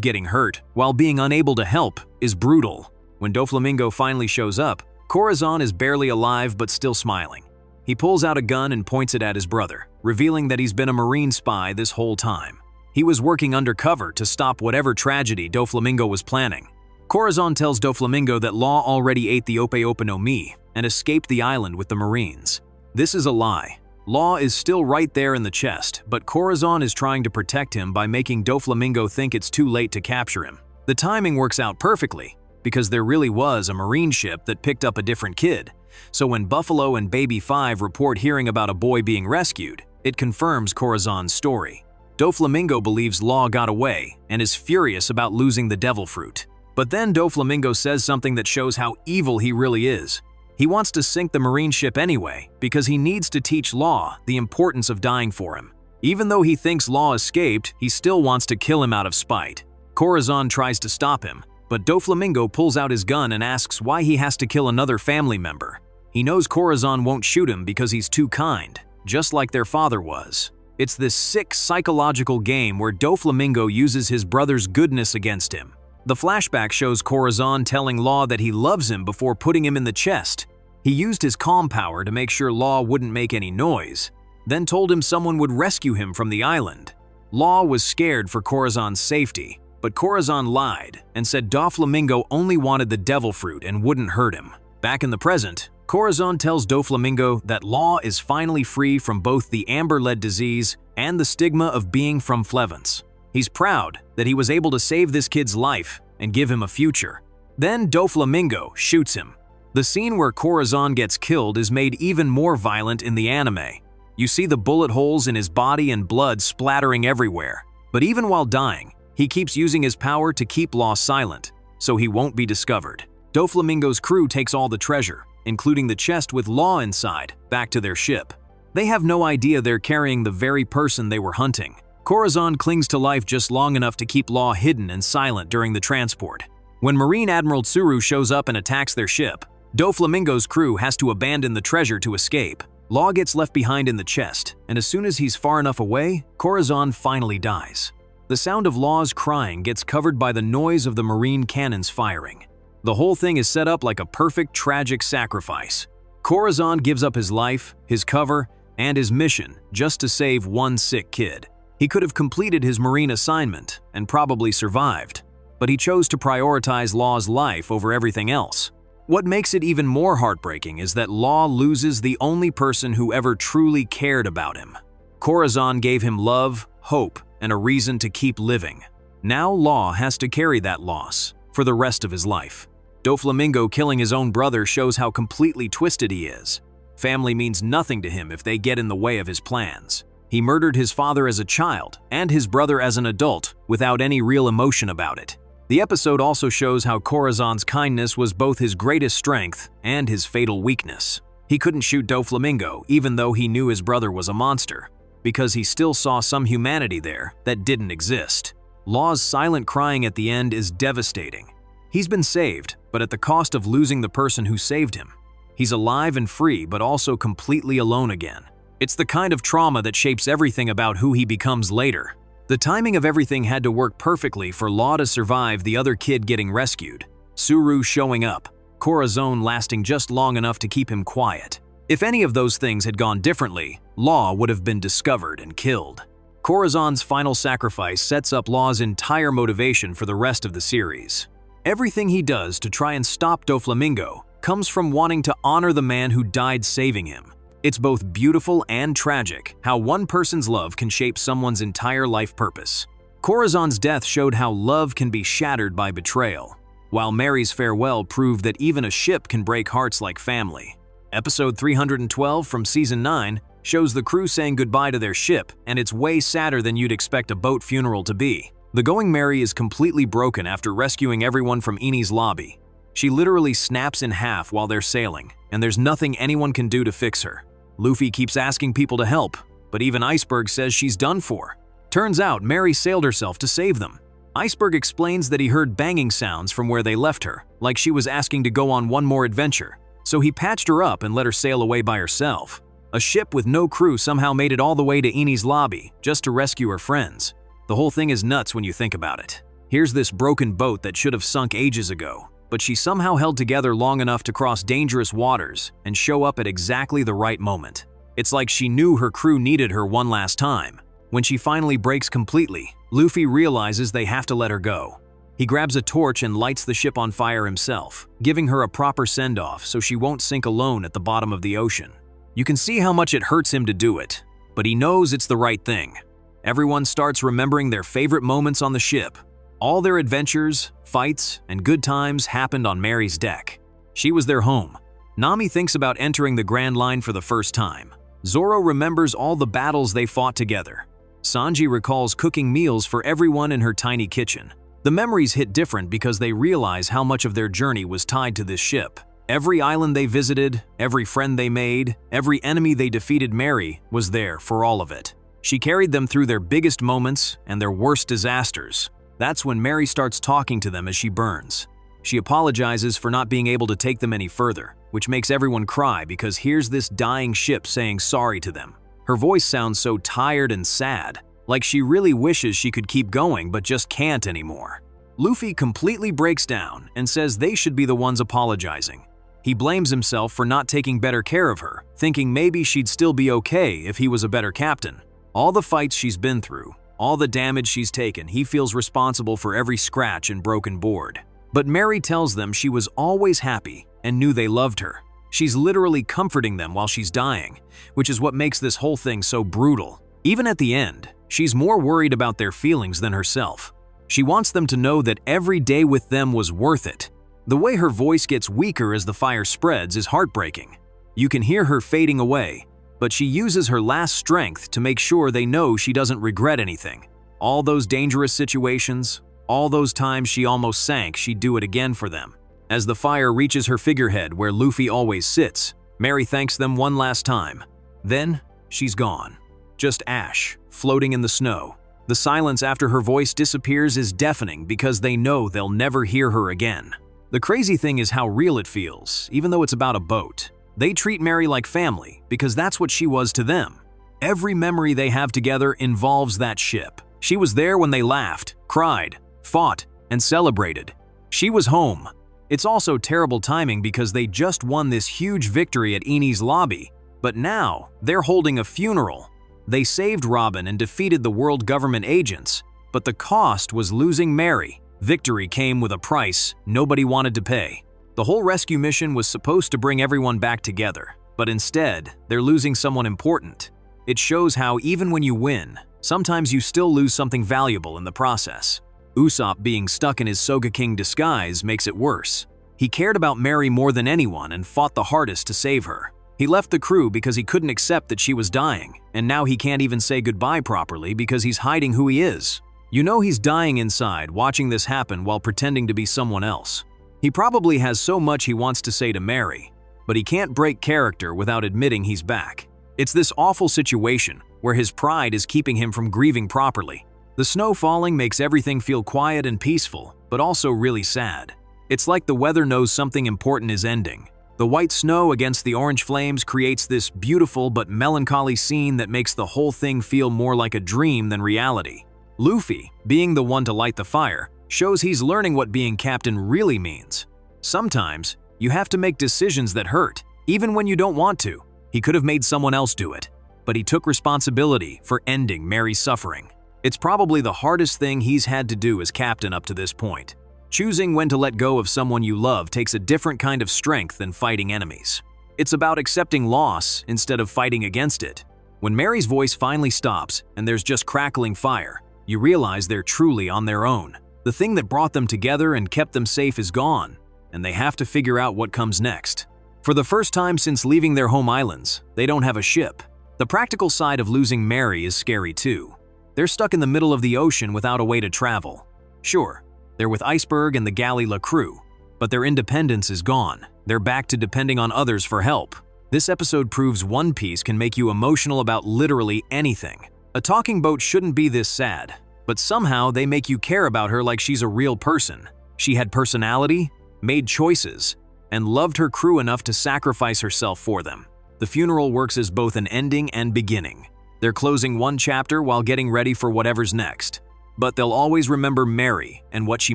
getting hurt while being unable to help is brutal. When Doflamingo finally shows up, Corazon is barely alive but still smiling. He pulls out a gun and points it at his brother, revealing that he's been a Marine spy this whole time. He was working undercover to stop whatever tragedy Doflamingo was planning. Corazon tells Doflamingo that Law already ate the Ope Ope no Mi and escaped the island with the Marines. This is a lie. Law is still right there in the chest, but Corazon is trying to protect him by making Doflamingo think it's too late to capture him. The timing works out perfectly, because there really was a Marine ship that picked up a different kid. So when Buffalo and Baby 5 report hearing about a boy being rescued, it confirms Corazon's story. Doflamingo believes Law got away and is furious about losing the Devil Fruit. But then Doflamingo says something that shows how evil he really is. He wants to sink the Marine ship anyway because he needs to teach Law the importance of dying for him. Even though he thinks Law escaped, he still wants to kill him out of spite. Corazon tries to stop him, but Doflamingo pulls out his gun and asks why he has to kill another family member. He knows Corazon won't shoot him because he's too kind, just like their father was. It's this sick psychological game where Doflamingo uses his brother's goodness against him. The flashback shows Corazon telling Law that he loves him before putting him in the chest. He used his calm power to make sure Law wouldn't make any noise, then told him someone would rescue him from the island. Law was scared for Corazon's safety, but Corazon lied and said Doflamingo only wanted the Devil Fruit and wouldn't hurt him. Back in the present, Corazon tells Doflamingo that Law is finally free from both the amber-lead disease and the stigma of being from Flevance. He's proud that he was able to save this kid's life and give him a future. Then Doflamingo shoots him. The scene where Corazon gets killed is made even more violent in the anime. You see the bullet holes in his body and blood splattering everywhere. But even while dying, he keeps using his power to keep Law silent, so he won't be discovered. Doflamingo's crew takes all the treasure, including the chest with Law inside, back to their ship. They have no idea they're carrying the very person they were hunting. Corazon clings to life just long enough to keep Law hidden and silent during the transport. When Marine Admiral Tsuru shows up and attacks their ship, Doflamingo's crew has to abandon the treasure to escape. Law gets left behind in the chest, and as soon as he's far enough away, Corazon finally dies. The sound of Law's crying gets covered by the noise of the Marine cannons firing. The whole thing is set up like a perfect tragic sacrifice. Corazon gives up his life, his cover, and his mission just to save one sick kid. He could have completed his Marine assignment and probably survived, but he chose to prioritize Law's life over everything else. What makes it even more heartbreaking is that Law loses the only person who ever truly cared about him. Corazon gave him love, hope, and a reason to keep living. Now Law has to carry that loss for the rest of his life. Doflamingo killing his own brother shows how completely twisted he is. Family means nothing to him if they get in the way of his plans. He murdered his father as a child and his brother as an adult without any real emotion about it. The episode also shows how Corazon's kindness was both his greatest strength and his fatal weakness. He couldn't shoot Doflamingo even though he knew his brother was a monster, because he still saw some humanity there that didn't exist. Law's silent crying at the end is devastating. He's been saved, but at the cost of losing the person who saved him. He's alive and free, but also completely alone again. It's the kind of trauma that shapes everything about who he becomes later. The timing of everything had to work perfectly for Law to survive the other kid getting rescued, Tsuru showing up, Corazon lasting just long enough to keep him quiet. If any of those things had gone differently, Law would have been discovered and killed. Corazon's final sacrifice sets up Law's entire motivation for the rest of the series. Everything he does to try and stop Doflamingo comes from wanting to honor the man who died saving him. It's both beautiful and tragic how one person's love can shape someone's entire life purpose. Corazon's death showed how love can be shattered by betrayal, while Mary's farewell proved that even a ship can break hearts like family. Episode 312 from Season 9 shows the crew saying goodbye to their ship, and it's way sadder than you'd expect a boat funeral to be. The Going Merry is completely broken after rescuing everyone from Eni's lobby. She literally snaps in half while they're sailing, and there's nothing anyone can do to fix her. Luffy keeps asking people to help, but even Iceberg says she's done for. Turns out Mary sailed herself to save them. Iceberg explains that he heard banging sounds from where they left her, like she was asking to go on one more adventure. So he patched her up and let her sail away by herself. A ship with no crew somehow made it all the way to Eni's lobby just to rescue her friends. The whole thing is nuts when you think about it. Here's this broken boat that should have sunk ages ago, but she somehow held together long enough to cross dangerous waters and show up at exactly the right moment. It's like she knew her crew needed her one last time. When she finally breaks completely, Luffy realizes they have to let her go. He grabs a torch and lights the ship on fire himself, giving her a proper send-off so she won't sink alone at the bottom of the ocean. You can see how much it hurts him to do it, but he knows it's the right thing. Everyone starts remembering their favorite moments on the ship. All their adventures, fights, and good times happened on Mary's deck. She was their home. Nami thinks about entering the Grand Line for the first time. Zoro remembers all the battles they fought together. Sanji recalls cooking meals for everyone in her tiny kitchen. The memories hit different because they realize how much of their journey was tied to this ship. Every island they visited, every friend they made, every enemy they defeated, Mary was there for all of it. She carried them through their biggest moments and their worst disasters. That's when Mary starts talking to them as she burns. She apologizes for not being able to take them any further, which makes everyone cry because here's this dying ship saying sorry to them. Her voice sounds so tired and sad, like she really wishes she could keep going but just can't anymore. Luffy completely breaks down and says they should be the ones apologizing. He blames himself for not taking better care of her, thinking maybe she'd still be okay if he was a better captain. All the fights she's been through, all the damage she's taken, he feels responsible for every scratch and broken board. But Mary tells them she was always happy and knew they loved her. She's literally comforting them while she's dying, which is what makes this whole thing so brutal. Even at the end, She's more worried about their feelings than herself. She wants them to know that every day with them was worth it. The way her voice gets weaker as the fire spreads is heartbreaking. You can hear her fading away, but she uses her last strength to make sure they know she doesn't regret anything. All those dangerous situations, all those times she almost sank, she'd do it again for them. As the fire reaches her figurehead where Luffy always sits, Mary thanks them one last time. Then, she's gone. Just ash, floating in the snow. The silence after her voice disappears is deafening because they know they'll never hear her again. The crazy thing is how real it feels, even though it's about a boat. They treat Mary like family because that's what she was to them. Every memory they have together involves that ship. She was there when they laughed, cried, fought, and celebrated. She was home. It's also terrible timing because they just won this huge victory at Eni's lobby, but now they're holding a funeral. They saved Robin and defeated the world government agents, but the cost was losing Mary. Victory came with a price nobody wanted to pay. The whole rescue mission was supposed to bring everyone back together, but instead, they're losing someone important. It shows how even when you win, sometimes you still lose something valuable in the process. Usopp being stuck in his Soga King disguise makes it worse. He cared about Mary more than anyone and fought the hardest to save her. He left the crew because he couldn't accept that she was dying, and now he can't even say goodbye properly because he's hiding who he is. You know he's dying inside watching this happen while pretending to be someone else. He probably has so much he wants to say to Mary, but he can't break character without admitting he's back. It's this awful situation where his pride is keeping him from grieving properly. The snow falling makes everything feel quiet and peaceful, but also really sad. It's like the weather knows something important is ending. The white snow against the orange flames creates this beautiful but melancholy scene that makes the whole thing feel more like a dream than reality. Luffy, being the one to light the fire, shows he's learning what being captain really means. Sometimes, you have to make decisions that hurt, even when you don't want to. He could have made someone else do it, but he took responsibility for ending Mary's suffering. It's probably the hardest thing he's had to do as captain up to this point. Choosing when to let go of someone you love takes a different kind of strength than fighting enemies. It's about accepting loss instead of fighting against it. When Mary's voice finally stops and there's just crackling fire, you realize they're truly on their own. The thing that brought them together and kept them safe is gone, and they have to figure out what comes next. For the first time since leaving their home islands, they don't have a ship. The practical side of losing Mary is scary too. They're stuck in the middle of the ocean without a way to travel. Sure, they're with Iceberg and the galley La Crew, but their independence is gone. They're back to depending on others for help. This episode proves One Piece can make you emotional about literally anything. A talking boat shouldn't be this sad, but somehow they make you care about her like she's a real person. She had personality, made choices, and loved her crew enough to sacrifice herself for them. The funeral works as both an ending and beginning. They're closing one chapter while getting ready for whatever's next. But they'll always remember Mary and what she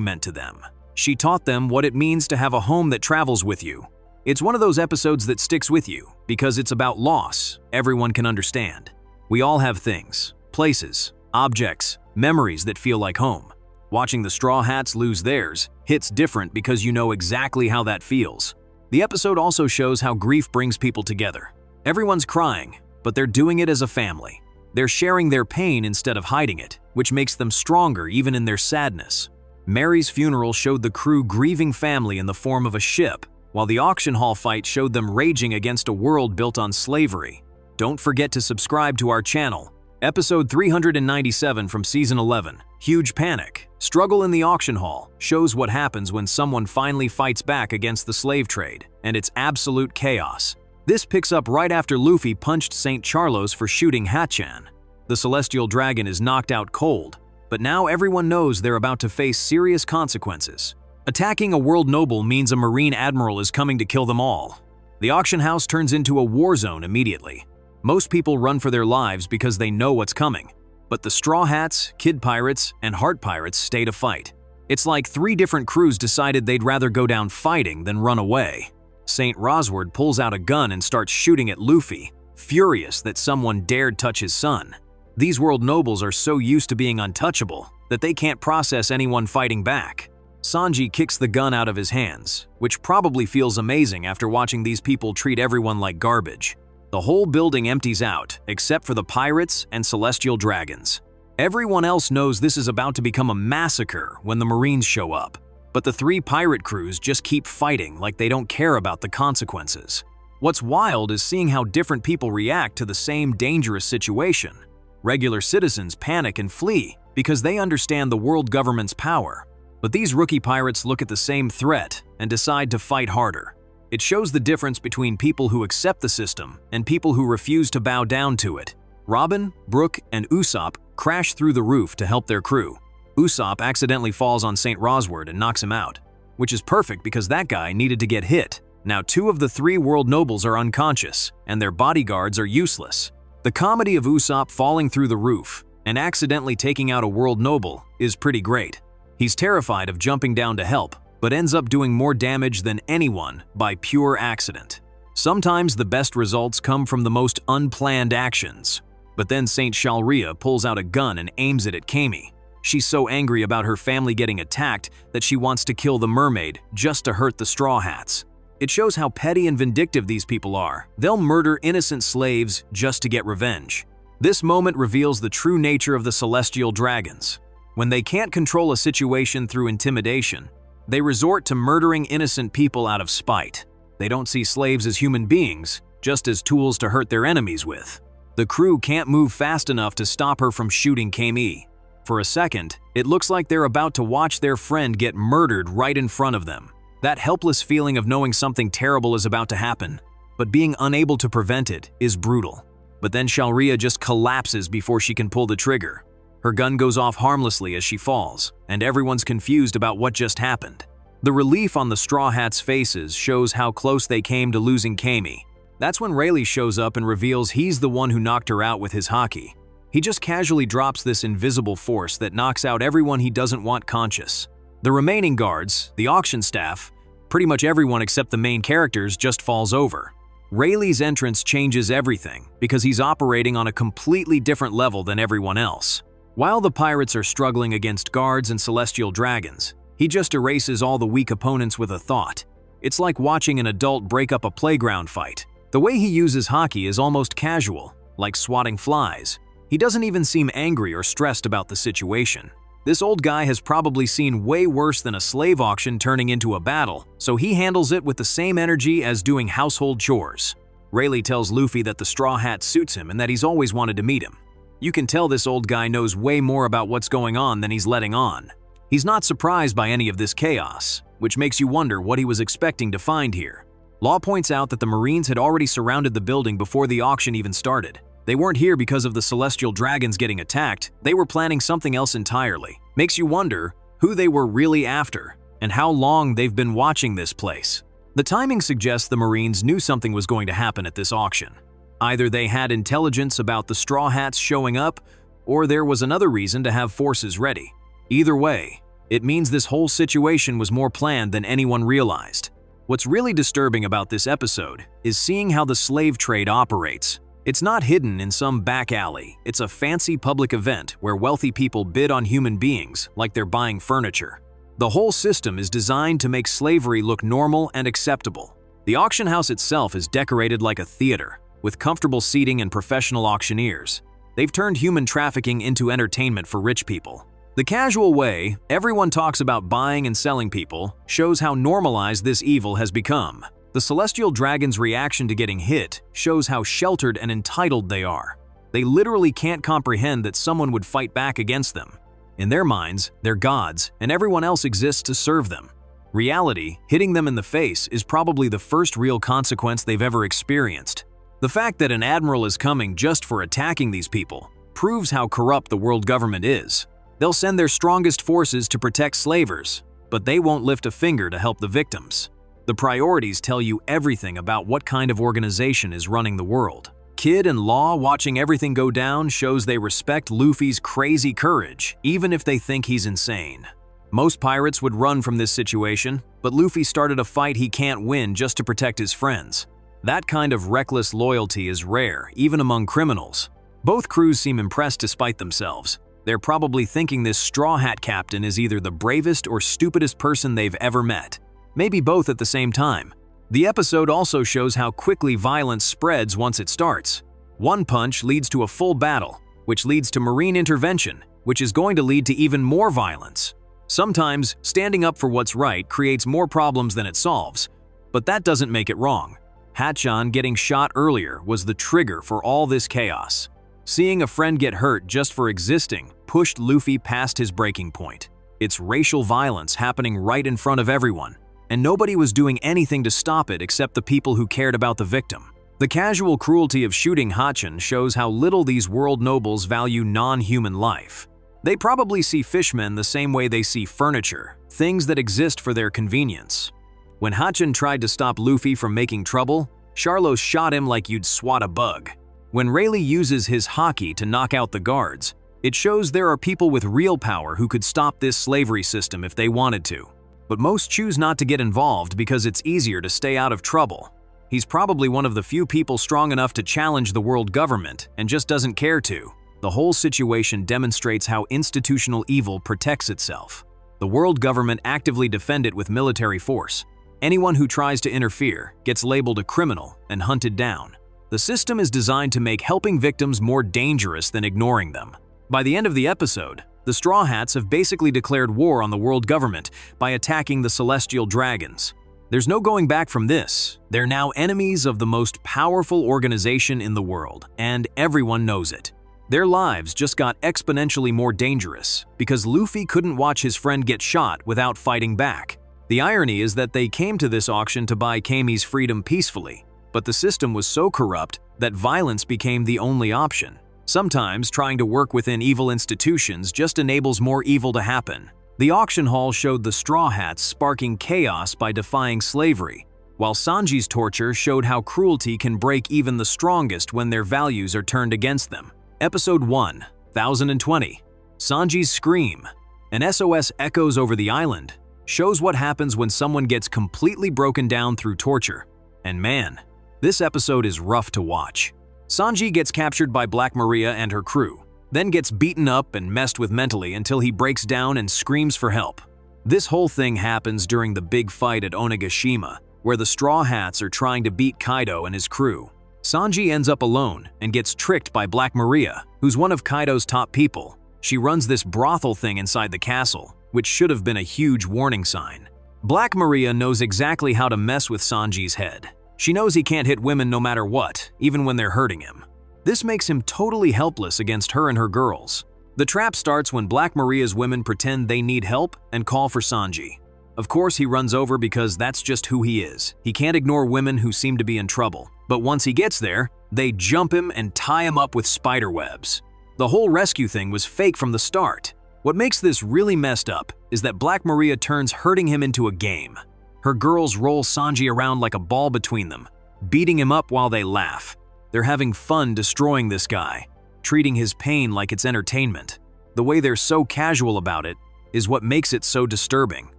meant to them. She taught them what it means to have a home that travels with you. It's one of those episodes that sticks with you because it's about loss everyone can understand. We all have things, places, objects, memories that feel like home. Watching the Straw Hats lose theirs hits different because you know exactly how that feels. The episode also shows how grief brings people together. Everyone's crying, but they're doing it as a family. They're sharing their pain instead of hiding it, which makes them stronger even in their sadness. Mary's funeral showed the crew grieving family in the form of a ship, while the auction hall fight showed them raging against a world built on slavery. Don't forget to subscribe to our channel. Episode 397 from Season 11, Huge Panic, Struggle in the Auction Hall, shows what happens when someone finally fights back against the slave trade, and it's absolute chaos. This picks up right after Luffy punched St. Charlos for shooting Hatchan. The Celestial Dragon is knocked out cold, but now everyone knows they're about to face serious consequences. Attacking a world noble means a Marine Admiral is coming to kill them all. The auction house turns into a war zone immediately. Most people run for their lives because they know what's coming, but the Straw Hats, Kid Pirates, and Heart Pirates stay to fight. It's like 3 different crews decided they'd rather go down fighting than run away. St. Rosward pulls out a gun and starts shooting at Luffy, furious that someone dared touch his son. These world nobles are so used to being untouchable that they can't process anyone fighting back. Sanji kicks the gun out of his hands, which probably feels amazing after watching these people treat everyone like garbage. The whole building empties out, except for the pirates and celestial dragons. Everyone else knows this is about to become a massacre when the Marines show up, but the three pirate crews just keep fighting like they don't care about the consequences. What's wild is seeing how different people react to the same dangerous situation. Regular citizens panic and flee because they understand the world government's power. But these rookie pirates look at the same threat and decide to fight harder. It shows the difference between people who accept the system and people who refuse to bow down to it. Robin, Brooke, and Usopp crash through the roof to help their crew. Usopp accidentally falls on St. Rosward and knocks him out, which is perfect because that guy needed to get hit. Now 2 of the 3 world nobles are unconscious, and their bodyguards are useless. The comedy of Usopp falling through the roof and accidentally taking out a world noble is pretty great. He's terrified of jumping down to help, but ends up doing more damage than anyone by pure accident. Sometimes the best results come from the most unplanned actions. But then Saint Shalria pulls out a gun and aims it at Kami. She's so angry about her family getting attacked that she wants to kill the mermaid just to hurt the Straw Hats. It shows how petty and vindictive these people are. They'll murder innocent slaves just to get revenge. This moment reveals the true nature of the Celestial Dragons. When they can't control a situation through intimidation, they resort to murdering innocent people out of spite. They don't see slaves as human beings, just as tools to hurt their enemies with. The crew can't move fast enough to stop her from shooting Kami. For a second, it looks like they're about to watch their friend get murdered right in front of them. That helpless feeling of knowing something terrible is about to happen, but being unable to prevent it is brutal. But then Shalria just collapses before she can pull the trigger. Her gun goes off harmlessly as she falls, and everyone's confused about what just happened. The relief on the Straw Hats' faces shows how close they came to losing Kami. That's when Rayleigh shows up and reveals he's the one who knocked her out with his haki. He just casually drops this invisible force that knocks out everyone he doesn't want conscious. The remaining guards, the auction staff, pretty much everyone except the main characters just falls over. Rayleigh's entrance changes everything because he's operating on a completely different level than everyone else. While the pirates are struggling against guards and celestial dragons, he just erases all the weak opponents with a thought. It's like watching an adult break up a playground fight. The way he uses haki is almost casual, like swatting flies. He doesn't even seem angry or stressed about the situation. This old guy has probably seen way worse than a slave auction turning into a battle, so he handles it with the same energy as doing household chores. Rayleigh tells Luffy that the Straw Hat suits him and that he's always wanted to meet him. You can tell this old guy knows way more about what's going on than he's letting on. He's not surprised by any of this chaos, which makes you wonder what he was expecting to find here. Law points out that the Marines had already surrounded the building before the auction even started. They weren't here because of the Celestial Dragons getting attacked, they were planning something else entirely. Makes you wonder who they were really after, and how long they've been watching this place. The timing suggests the Marines knew something was going to happen at this auction. Either they had intelligence about the Straw Hats showing up, or there was another reason to have forces ready. Either way, it means this whole situation was more planned than anyone realized. What's really disturbing about this episode is seeing how the slave trade operates. It's not hidden in some back alley. It's a fancy public event where wealthy people bid on human beings like they're buying furniture. The whole system is designed to make slavery look normal and acceptable. The auction house itself is decorated like a theater, with comfortable seating and professional auctioneers. They've turned human trafficking into entertainment for rich people. The casual way everyone talks about buying and selling people shows how normalized this evil has become. The Celestial Dragon's reaction to getting hit shows how sheltered and entitled they are. They literally can't comprehend that someone would fight back against them. In their minds, they're gods, and everyone else exists to serve them. Reality, hitting them in the face, is probably the first real consequence they've ever experienced. The fact that an admiral is coming just for attacking these people proves how corrupt the world government is. They'll send their strongest forces to protect slavers, but they won't lift a finger to help the victims. The priorities tell you everything about what kind of organization is running the world. Kid and Law watching everything go down shows they respect Luffy's crazy courage, even if they think he's insane. Most pirates would run from this situation, but Luffy started a fight he can't win just to protect his friends. That kind of reckless loyalty is rare, even among criminals. Both crews seem impressed despite themselves. They're probably thinking this Straw Hat captain is either the bravest or stupidest person they've ever met. Maybe both at the same time. The episode also shows how quickly violence spreads once it starts. One punch leads to a full battle, which leads to Marine intervention, which is going to lead to even more violence. Sometimes, standing up for what's right creates more problems than it solves, but that doesn't make it wrong. Hachan getting shot earlier was the trigger for all this chaos. Seeing a friend get hurt just for existing pushed Luffy past his breaking point. It's racial violence happening right in front of everyone, and nobody was doing anything to stop it except the people who cared about the victim. The casual cruelty of shooting Hachan shows how little these world nobles value non-human life. They probably see fishmen the same way they see furniture, things that exist for their convenience. When Hachan tried to stop Luffy from making trouble, Sharlos shot him like you'd swat a bug. When Rayleigh uses his haki to knock out the guards, it shows there are people with real power who could stop this slavery system if they wanted to. But most choose not to get involved because it's easier to stay out of trouble. He's probably one of the few people strong enough to challenge the world government and just doesn't care to. The whole situation demonstrates how institutional evil protects itself. The world government actively defend it with military force. Anyone who tries to interfere gets labeled a criminal and hunted down. The system is designed to make helping victims more dangerous than ignoring them. By the end of the episode, the Straw Hats have basically declared war on the world government by attacking the Celestial Dragons. There's no going back from this. They're now enemies of the most powerful organization in the world, and everyone knows it. Their lives just got exponentially more dangerous because Luffy couldn't watch his friend get shot without fighting back. The irony is that they came to this auction to buy Kami's freedom peacefully, but the system was so corrupt that violence became the only option. Sometimes trying to work within evil institutions just enables more evil to happen. The auction hall showed the Straw Hats sparking chaos by defying slavery, while Sanji's torture showed how cruelty can break even the strongest when their values are turned against them. Episode 1, 1020. Sanji's Scream. An SOS echoes over the island, shows what happens when someone gets completely broken down through torture. And man, this episode is rough to watch. Sanji gets captured by Black Maria and her crew, then gets beaten up and messed with mentally until he breaks down and screams for help. This whole thing happens during the big fight at Onigashima, where the Straw Hats are trying to beat Kaido and his crew. Sanji ends up alone and gets tricked by Black Maria, who's one of Kaido's top people. She runs this brothel thing inside the castle, which should have been a huge warning sign. Black Maria knows exactly how to mess with Sanji's head. She knows he can't hit women no matter what, even when they're hurting him. This makes him totally helpless against her and her girls. The trap starts when Black Maria's women pretend they need help and call for Sanji. Of course, he runs over because that's just who he is. He can't ignore women who seem to be in trouble. But once he gets there, they jump him and tie him up with spider webs. The whole rescue thing was fake from the start. What makes this really messed up is that Black Maria turns hurting him into a game. Her girls roll Sanji around like a ball between them, beating him up while they laugh. They're having fun destroying this guy, treating his pain like it's entertainment. The way they're so casual about it is what makes it so disturbing.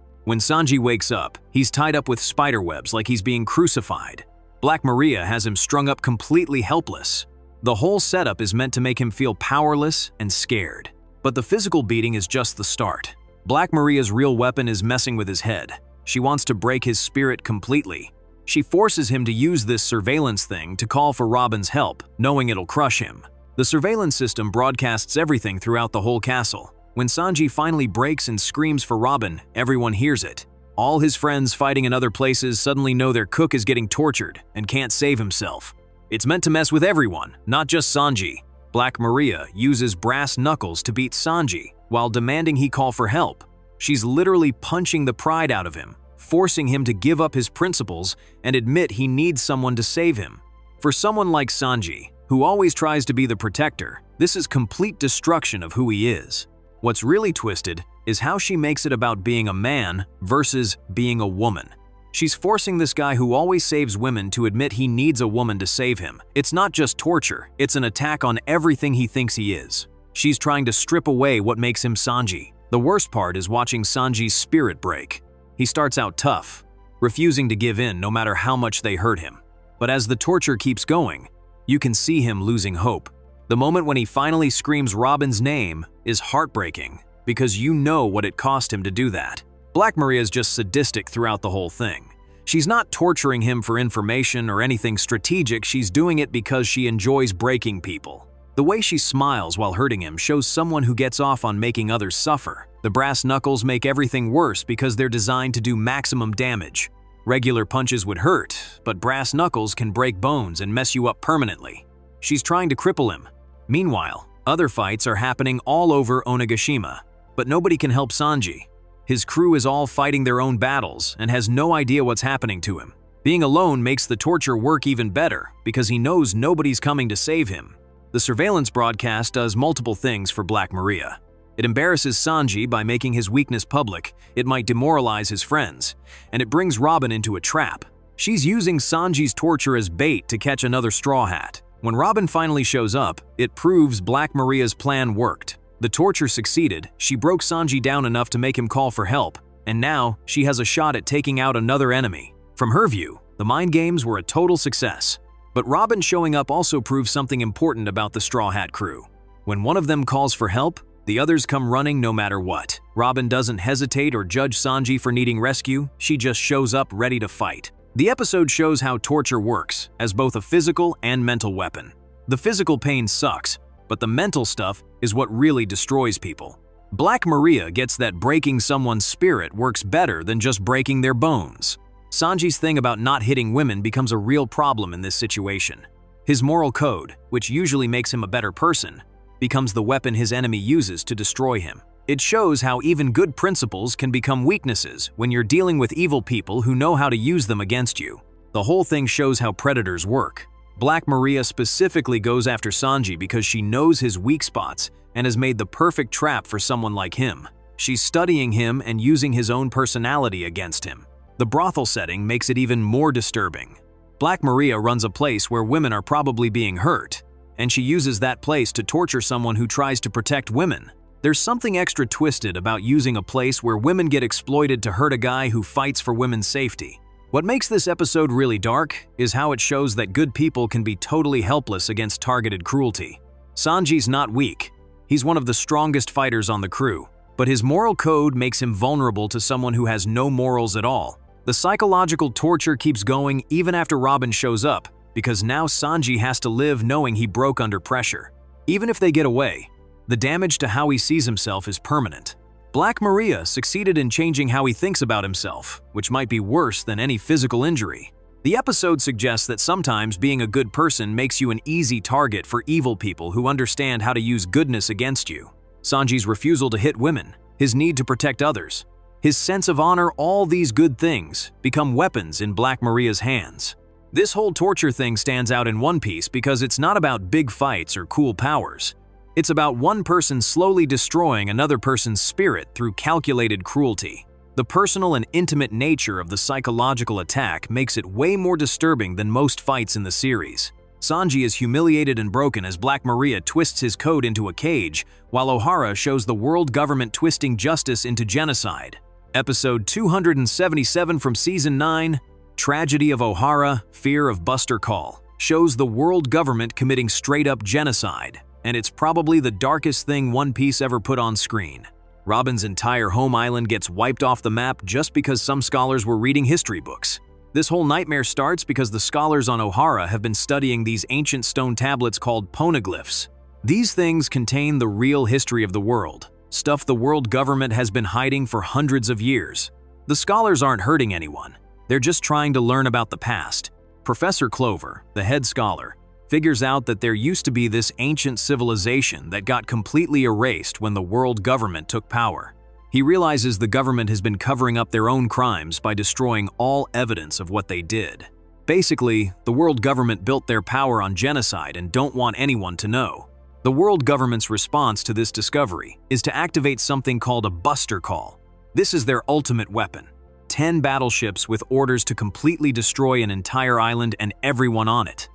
When Sanji wakes up, he's tied up with spiderwebs like he's being crucified. Black Maria has him strung up completely helpless. The whole setup is meant to make him feel powerless and scared. But the physical beating is just the start. Black Maria's real weapon is messing with his head. She wants to break his spirit completely. She forces him to use this surveillance thing to call for Robin's help, knowing it'll crush him. The surveillance system broadcasts everything throughout the whole castle. When Sanji finally breaks and screams for Robin, everyone hears it. All his friends fighting in other places suddenly know their cook is getting tortured and can't save himself. It's meant to mess with everyone, not just Sanji. Black Maria uses brass knuckles to beat Sanji while demanding he call for help. She's literally punching the pride out of him, forcing him to give up his principles and admit he needs someone to save him. For someone like Sanji, who always tries to be the protector, this is complete destruction of who he is. What's really twisted is how she makes it about being a man versus being a woman. She's forcing this guy who always saves women to admit he needs a woman to save him. It's not just torture, it's an attack on everything he thinks he is. She's trying to strip away what makes him Sanji. The worst part is watching Sanji's spirit break. He starts out tough, refusing to give in no matter how much they hurt him. But as the torture keeps going, you can see him losing hope. The moment when he finally screams Robin's name is heartbreaking, because you know what it cost him to do that. Black Maria is just sadistic throughout the whole thing. She's not torturing him for information or anything strategic, she's doing it because she enjoys breaking people. The way she smiles while hurting him shows someone who gets off on making others suffer. The brass knuckles make everything worse because they're designed to do maximum damage. Regular punches would hurt, but brass knuckles can break bones and mess you up permanently. She's trying to cripple him. Meanwhile, other fights are happening all over Onigashima, but nobody can help Sanji. His crew is all fighting their own battles and has no idea what's happening to him. Being alone makes the torture work even better because he knows nobody's coming to save him. The surveillance broadcast does multiple things for Black Maria. It embarrasses Sanji by making his weakness public, it might demoralize his friends, and it brings Robin into a trap. She's using Sanji's torture as bait to catch another Straw Hat. When Robin finally shows up, it proves Black Maria's plan worked. The torture succeeded, she broke Sanji down enough to make him call for help, and now she has a shot at taking out another enemy. From her view, the mind games were a total success. But Robin showing up also proves something important about the Straw Hat crew. When one of them calls for help, the others come running no matter what. Robin doesn't hesitate or judge Sanji for needing rescue, she just shows up ready to fight. The episode shows how torture works, as both a physical and mental weapon. The physical pain sucks, but the mental stuff is what really destroys people. Black Maria gets that breaking someone's spirit works better than just breaking their bones. Sanji's thing about not hitting women becomes a real problem in this situation. His moral code, which usually makes him a better person, becomes the weapon his enemy uses to destroy him. It shows how even good principles can become weaknesses when you're dealing with evil people who know how to use them against you. The whole thing shows how predators work. Black Maria specifically goes after Sanji because she knows his weak spots and has made the perfect trap for someone like him. She's studying him and using his own personality against him. The brothel setting makes it even more disturbing. Black Maria runs a place where women are probably being hurt, and she uses that place to torture someone who tries to protect women. There's something extra twisted about using a place where women get exploited to hurt a guy who fights for women's safety. What makes this episode really dark is how it shows that good people can be totally helpless against targeted cruelty. Sanji's not weak. He's one of the strongest fighters on the crew, but his moral code makes him vulnerable to someone who has no morals at all. The psychological torture keeps going even after Robin shows up, because now Sanji has to live knowing he broke under pressure. Even if they get away, the damage to how he sees himself is permanent. Black Maria succeeded in changing how he thinks about himself, which might be worse than any physical injury. The episode suggests that sometimes being a good person makes you an easy target for evil people who understand how to use goodness against you. Sanji's refusal to hit women, his need to protect others, his sense of honor, all these good things become weapons in Black Maria's hands. This whole torture thing stands out in One Piece because it's not about big fights or cool powers. It's about one person slowly destroying another person's spirit through calculated cruelty. The personal and intimate nature of the psychological attack makes it way more disturbing than most fights in the series. Sanji is humiliated and broken as Black Maria twists his code into a cage, while Ohara shows the world government twisting justice into genocide. Episode 277 from Season 9, Tragedy of Ohara, Fear of Buster Call, shows the world government committing straight-up genocide, and it's probably the darkest thing One Piece ever put on screen. Robin's entire home island gets wiped off the map just because some scholars were reading history books. This whole nightmare starts because the scholars on Ohara have been studying these ancient stone tablets called poneglyphs. These things contain the real history of the world, stuff the world government has been hiding for hundreds of years. The scholars aren't hurting anyone, they're just trying to learn about the past. Professor Clover, the head scholar, figures out that there used to be this ancient civilization that got completely erased when the world government took power. He realizes the government has been covering up their own crimes by destroying all evidence of what they did. Basically, the world government built their power on genocide and don't want anyone to know. The world government's response to this discovery is to activate something called a Buster Call. This is their ultimate weapon. 10 battleships with orders to completely destroy an entire island and everyone on it.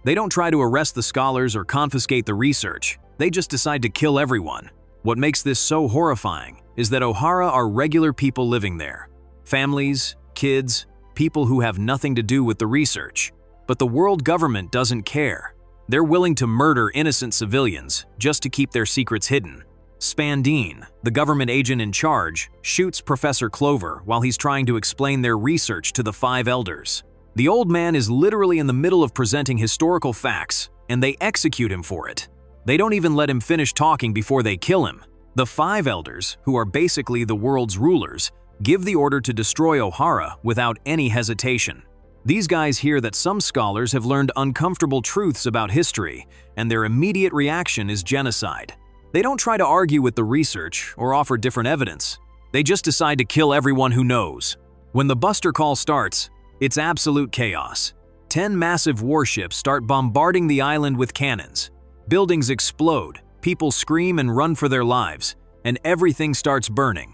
They don't try to arrest the scholars or confiscate the research, they just decide to kill everyone. What makes this so horrifying is that Ohara are regular people living there. Families, kids, people who have nothing to do with the research. But the world government doesn't care. They're willing to murder innocent civilians just to keep their secrets hidden. Spandine, the government agent in charge, shoots Professor Clover while he's trying to explain their research to the 5 elders. The old man is literally in the middle of presenting historical facts, and they execute him for it. They don't even let him finish talking before they kill him. The five elders, who are basically the world's rulers, give the order to destroy Ohara without any hesitation. These guys hear that some scholars have learned uncomfortable truths about history, and their immediate reaction is genocide. They don't try to argue with the research or offer different evidence. They just decide to kill everyone who knows. When the Buster Call starts, it's absolute chaos. 10 massive warships start bombarding the island with cannons. Buildings explode, people scream and run for their lives, and everything starts burning.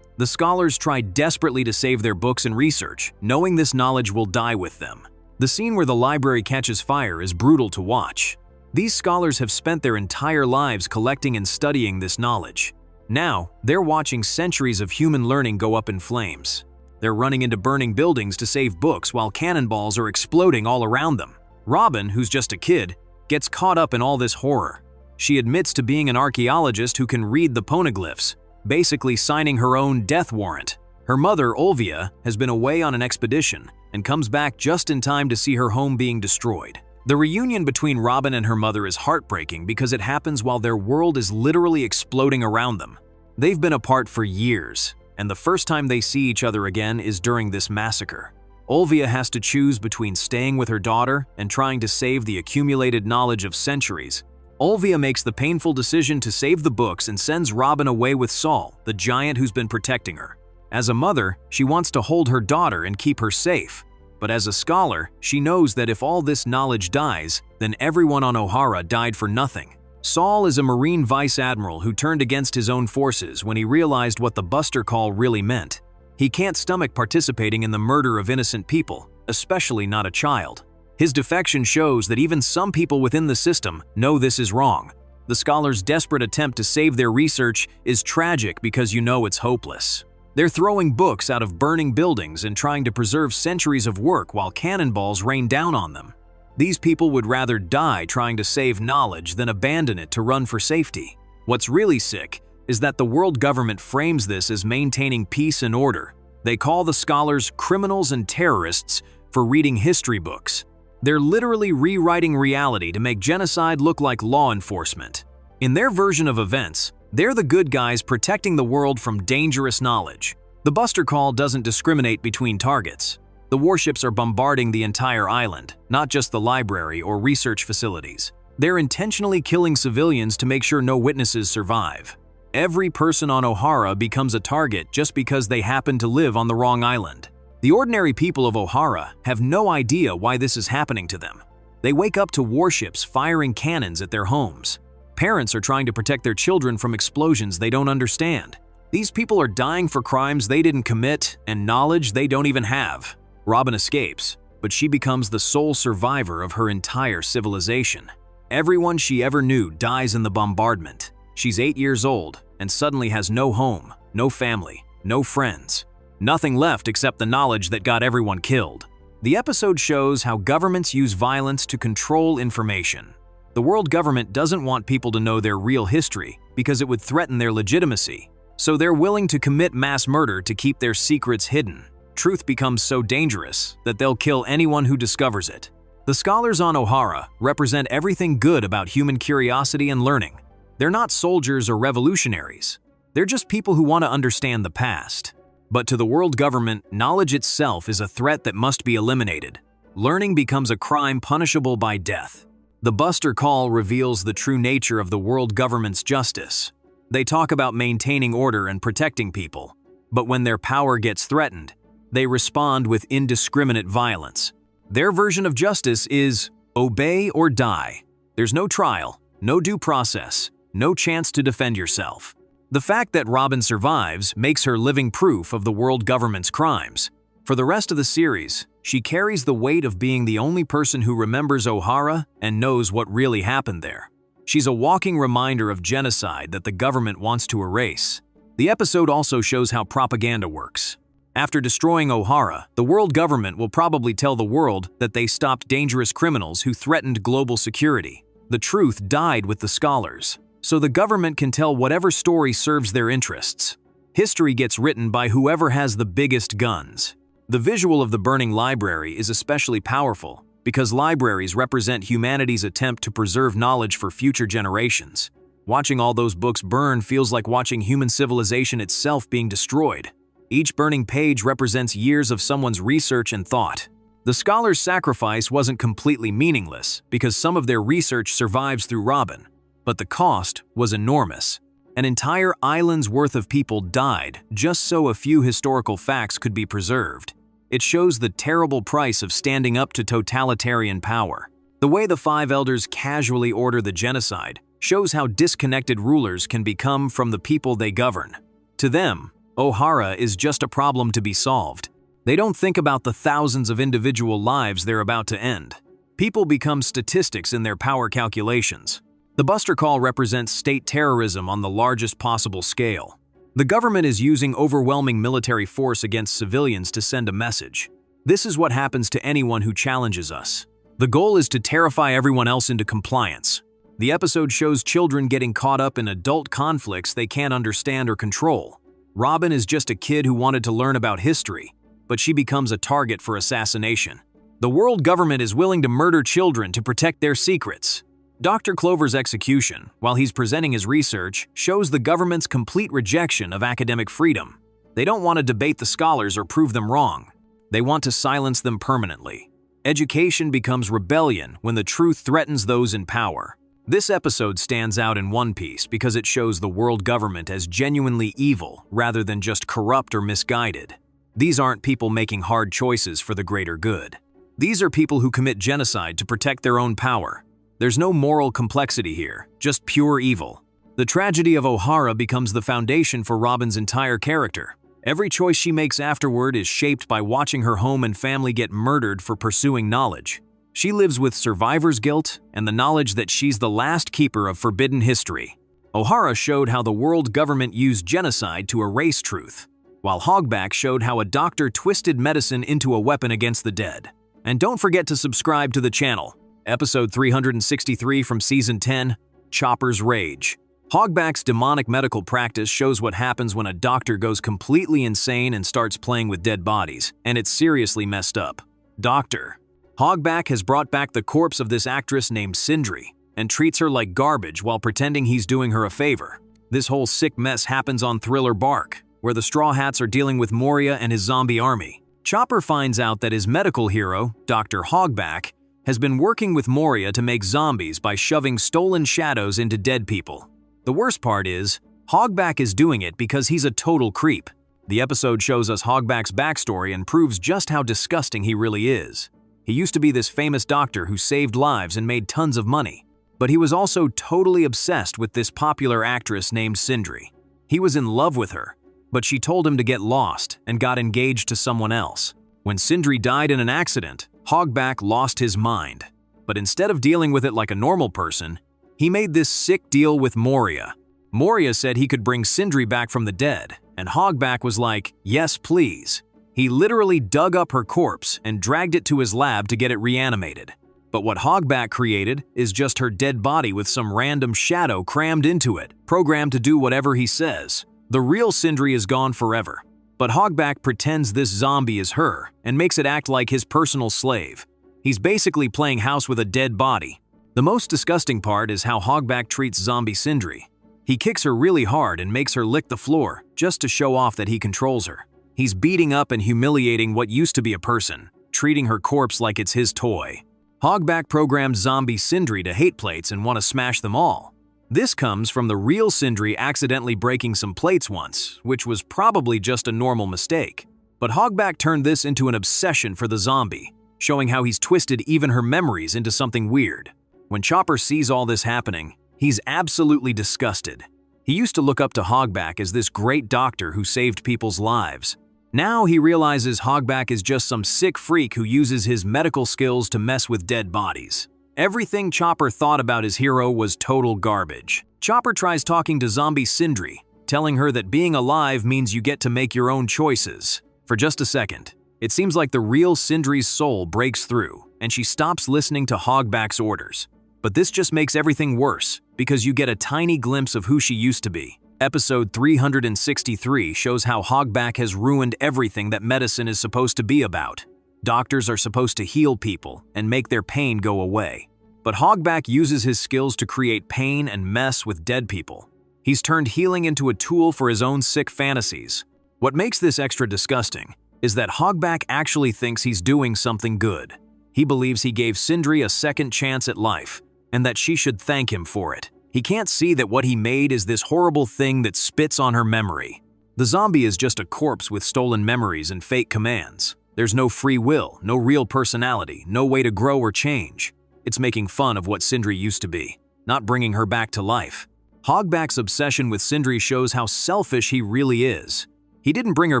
The scholars try desperately to save their books and research, knowing this knowledge will die with them. The scene where the library catches fire is brutal to watch. These scholars have spent their entire lives collecting and studying this knowledge. Now, they're watching centuries of human learning go up in flames. They're running into burning buildings to save books while cannonballs are exploding all around them. Robin, who's just a kid, gets caught up in all this horror. She admits to being an archaeologist who can read the poneglyphs, basically signing her own death warrant. Her mother, Olvia, has been away on an expedition and comes back just in time to see her home being destroyed. The reunion between Robin and her mother is heartbreaking because it happens while their world is literally exploding around them. They've been apart for years, and the first time they see each other again is during this massacre. Olvia has to choose between staying with her daughter and trying to save the accumulated knowledge of centuries. Olvia makes the painful decision to save the books and sends Robin away with Saul, the giant who's been protecting her. As a mother, she wants to hold her daughter and keep her safe. But as a scholar, she knows that if all this knowledge dies, then everyone on Ohara died for nothing. Saul is a Marine vice admiral who turned against his own forces when he realized what the Buster Call really meant. He can't stomach participating in the murder of innocent people, especially not a child. His defection shows that even some people within the system know this is wrong. The scholar's desperate attempt to save their research is tragic because you know it's hopeless. They're throwing books out of burning buildings and trying to preserve centuries of work while cannonballs rain down on them. These people would rather die trying to save knowledge than abandon it to run for safety. What's really sick is that the world government frames this as maintaining peace and order. They call the scholars criminals and terrorists for reading history books. They're literally rewriting reality to make genocide look like law enforcement. In their version of events, they're the good guys protecting the world from dangerous knowledge. The Buster Call doesn't discriminate between targets. The warships are bombarding the entire island, not just the library or research facilities. They're intentionally killing civilians to make sure no witnesses survive. Every person on Ohara becomes a target just because they happen to live on the wrong island. The ordinary people of Ohara have no idea why this is happening to them. They wake up to warships firing cannons at their homes. Parents are trying to protect their children from explosions they don't understand. These people are dying for crimes they didn't commit and knowledge they don't even have. Robin escapes, but she becomes the sole survivor of her entire civilization. Everyone she ever knew dies in the bombardment. She's 8 years old and suddenly has no home, no family, no friends. Nothing left except the knowledge that got everyone killed. The episode shows how governments use violence to control information. The world government doesn't want people to know their real history because it would threaten their legitimacy. So they're willing to commit mass murder to keep their secrets hidden. Truth becomes so dangerous that they'll kill anyone who discovers it. The scholars on Ohara represent everything good about human curiosity and learning. They're not soldiers or revolutionaries. They're just people who want to understand the past. But to the world government, knowledge itself is a threat that must be eliminated. Learning becomes a crime punishable by death. The Buster Call reveals the true nature of the world government's justice. They talk about maintaining order and protecting people, but when their power gets threatened, they respond with indiscriminate violence. Their version of justice is obey or die. There's no trial, no due process, no chance to defend yourself. The fact that Robin survives makes her living proof of the world government's crimes. For the rest of the series, she carries the weight of being the only person who remembers Ohara and knows what really happened there. She's a walking reminder of genocide that the government wants to erase. The episode also shows how propaganda works. After destroying Ohara, the world government will probably tell the world that they stopped dangerous criminals who threatened global security. The truth died with the scholars, so the government can tell whatever story serves their interests. History gets written by whoever has the biggest guns. The visual of the burning library is especially powerful. because libraries represent humanity's attempt to preserve knowledge for future generations. Watching all those books burn feels like watching human civilization itself being destroyed. Each burning page represents years of someone's research and thought. The scholars' sacrifice wasn't completely meaningless because some of their research survives through Robin, but the cost was enormous. An entire island's worth of people died just so a few historical facts could be preserved. It shows the terrible price of standing up to totalitarian power. The way the Five Elders casually order the genocide shows how disconnected rulers can become from the people they govern. To them, Ohara is just a problem to be solved. They don't think about the thousands of individual lives they're about to end. People become statistics in their power calculations. The Buster Call represents state terrorism on the largest possible scale. The government is using overwhelming military force against civilians to send a message. This is what happens to anyone who challenges us. The goal is to terrify everyone else into compliance. The episode shows children getting caught up in adult conflicts they can't understand or control. Robin is just a kid who wanted to learn about history, but she becomes a target for assassination. The world government is willing to murder children to protect their secrets. Dr. Clover's execution, while he's presenting his research, shows the government's complete rejection of academic freedom. They don't want to debate the scholars or prove them wrong. They want to silence them permanently. Education becomes rebellion when the truth threatens those in power. This episode stands out in One Piece because it shows the world government as genuinely evil rather than just corrupt or misguided. These aren't people making hard choices for the greater good. These are people who commit genocide to protect their own power. There's no moral complexity here, just pure evil. The tragedy of Ohara becomes the foundation for Robin's entire character. Every choice she makes afterward is shaped by watching her home and family get murdered for pursuing knowledge. She lives with survivor's guilt and the knowledge that she's the last keeper of forbidden history. Ohara showed how the world government used genocide to erase truth, while Hogback showed how a doctor twisted medicine into a weapon against the dead. And don't forget to subscribe to the channel. Episode 363 from Season 10, Chopper's Rage. Hogback's demonic medical practice shows what happens when a doctor goes completely insane and starts playing with dead bodies, and it's seriously messed up. Doctor. Hogback has brought back the corpse of this actress named Sindri and treats her like garbage while pretending he's doing her a favor. This whole sick mess happens on Thriller Bark, where the Straw Hats are dealing with Moria and his zombie army. Chopper finds out that his medical hero, Dr. Hogback, has been working with Moria to make zombies by shoving stolen shadows into dead people. The worst part is, Hogback is doing it because he's a total creep. The episode shows us Hogback's backstory and proves just how disgusting he really is. He used to be this famous doctor who saved lives and made tons of money, but he was also totally obsessed with this popular actress named Sindri. He was in love with her, but she told him to get lost and got engaged to someone else. When Sindri died in an accident, Hogback lost his mind. But instead of dealing with it like a normal person, he made this sick deal with Moria. Moria said he could bring Sindri back from the dead, and Hogback was like, yes please. He literally dug up her corpse and dragged it to his lab to get it reanimated. But what Hogback created is just her dead body with some random shadow crammed into it, programmed to do whatever he says. The real Sindri is gone forever. But Hogback pretends this zombie is her and makes it act like his personal slave. He's basically playing house with a dead body. The most disgusting part is how Hogback treats zombie Sindri. He kicks her really hard and makes her lick the floor just to show off that he controls her. He's beating up and humiliating what used to be a person, treating her corpse like it's his toy. Hogback programmed zombie Sindri to hate plates and want to smash them all. This comes from the real Sindri accidentally breaking some plates once, which was probably just a normal mistake. But Hogback turned this into an obsession for the zombie, showing how he's twisted even her memories into something weird. When Chopper sees all this happening, he's absolutely disgusted. He used to look up to Hogback as this great doctor who saved people's lives. Now he realizes Hogback is just some sick freak who uses his medical skills to mess with dead bodies. Everything Chopper thought about his hero was total garbage. Chopper tries talking to zombie Sindri, telling her that being alive means you get to make your own choices. For just a second, it seems like the real Sindri's soul breaks through, and she stops listening to Hogback's orders. But this just makes everything worse, because you get a tiny glimpse of who she used to be. Episode 363 shows how Hogback has ruined everything that medicine is supposed to be about. Doctors are supposed to heal people and make their pain go away. But Hogback uses his skills to create pain and mess with dead people. He's turned healing into a tool for his own sick fantasies. What makes this extra disgusting is that Hogback actually thinks he's doing something good. He believes he gave Sindri a second chance at life, and that she should thank him for it. He can't see that what he made is this horrible thing that spits on her memory. The zombie is just a corpse with stolen memories and fake commands. There's no free will, no real personality, no way to grow or change. It's making fun of what Sindri used to be, not bringing her back to life. Hogback's obsession with Sindri shows how selfish he really is. He didn't bring her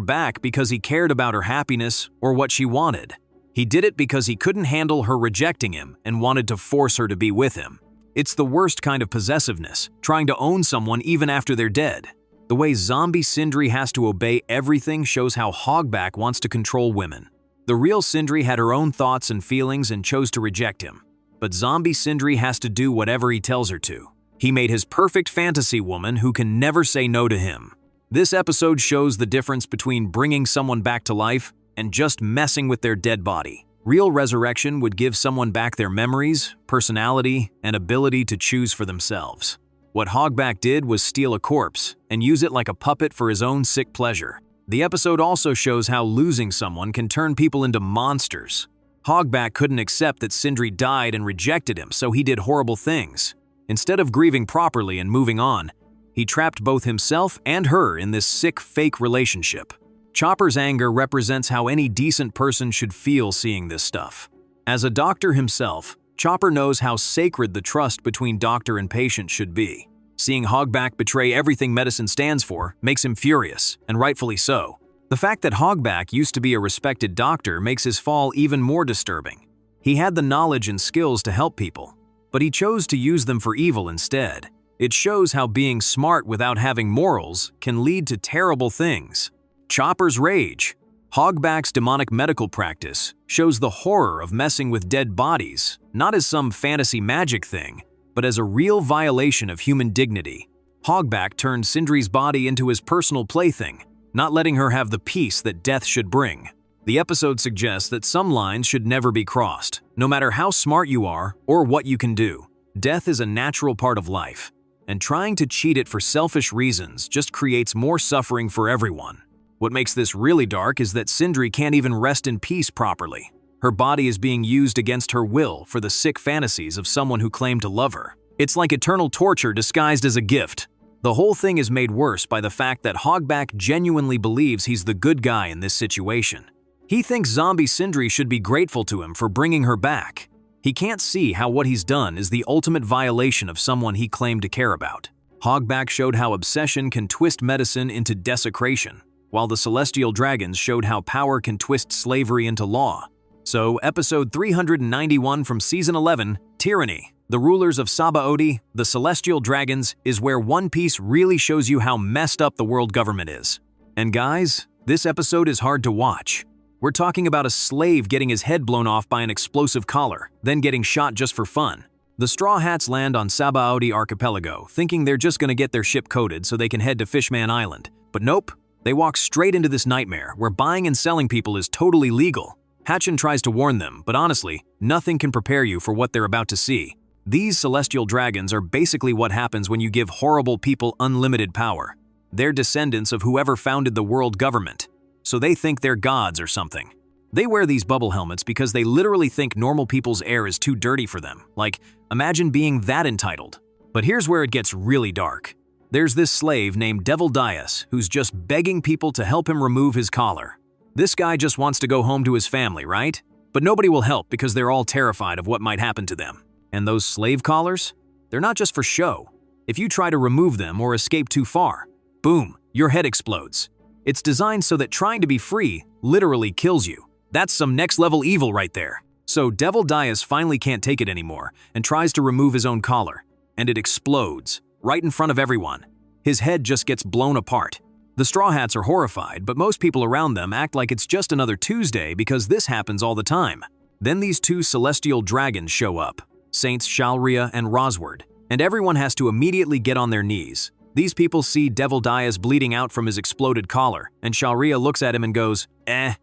back because he cared about her happiness or what she wanted. He did it because he couldn't handle her rejecting him and wanted to force her to be with him. It's the worst kind of possessiveness, trying to own someone even after they're dead. The way zombie Sindri has to obey everything shows how Hogback wants to control women. The real Sindri had her own thoughts and feelings and chose to reject him. But zombie Sindri has to do whatever he tells her to. He made his perfect fantasy woman who can never say no to him. This episode shows the difference between bringing someone back to life and just messing with their dead body. Real resurrection would give someone back their memories, personality, and ability to choose for themselves. What Hogback did was steal a corpse and use it like a puppet for his own sick pleasure. The episode also shows how losing someone can turn people into monsters. Hogback couldn't accept that Sindri died and rejected him, so he did horrible things. Instead of grieving properly and moving on, he trapped both himself and her in this sick, fake relationship. Chopper's anger represents how any decent person should feel seeing this stuff. As a doctor himself, Chopper knows how sacred the trust between doctor and patient should be. Seeing Hogback betray everything medicine stands for makes him furious, and rightfully so. The fact that Hogback used to be a respected doctor makes his fall even more disturbing. He had the knowledge and skills to help people, but he chose to use them for evil instead. It shows how being smart without having morals can lead to terrible things. Chopper's rage. Hogback's demonic medical practice shows the horror of messing with dead bodies, not as some fantasy magic thing, but as a real violation of human dignity. Hogback turned Sindri's body into his personal plaything, not letting her have the peace that death should bring. The episode suggests that some lines should never be crossed, no matter how smart you are or what you can do. Death is a natural part of life, and trying to cheat it for selfish reasons just creates more suffering for everyone. What makes this really dark is that Sindri can't even rest in peace properly. Her body is being used against her will for the sick fantasies of someone who claimed to love her. It's like eternal torture disguised as a gift. The whole thing is made worse by the fact that Hogback genuinely believes he's the good guy in this situation. He thinks zombie Sindri should be grateful to him for bringing her back. He can't see how what he's done is the ultimate violation of someone he claimed to care about. Hogback showed how obsession can twist medicine into desecration, while the Celestial Dragons showed how power can twist slavery into law. So, episode 391 from Season 11, Tyranny, the Rulers of Sabaody, the Celestial Dragons, is where One Piece really shows you how messed up the world government is. And guys, this episode is hard to watch. We're talking about a slave getting his head blown off by an explosive collar, then getting shot just for fun. The Straw Hats land on Sabaody Archipelago, thinking they're just gonna get their ship coated so they can head to Fishman Island. But nope. They walk straight into this nightmare where buying and selling people is totally legal. Hatchin tries to warn them, but honestly, nothing can prepare you for what they're about to see. These celestial dragons are basically what happens when you give horrible people unlimited power. They're descendants of whoever founded the world government, so they think they're gods or something. They wear these bubble helmets because they literally think normal people's air is too dirty for them. Like, imagine being that entitled. But here's where it gets really dark. There's this slave named Devil Dias who's just begging people to help him remove his collar. This guy just wants to go home to his family, right? But nobody will help because they're all terrified of what might happen to them. And those slave collars? They're not just for show. If you try to remove them or escape too far, boom, your head explodes. It's designed so that trying to be free literally kills you. That's some next-level evil right there. So Devil Dias finally can't take it anymore and tries to remove his own collar. And it explodes. Right in front of everyone. His head just gets blown apart. The Straw Hats are horrified, but most people around them act like it's just another Tuesday because this happens all the time. Then these two celestial dragons show up, Saints Shalria and Rosward, and everyone has to immediately get on their knees. These people see Devil Diaz bleeding out from his exploded collar, and Sharia looks at him and goes,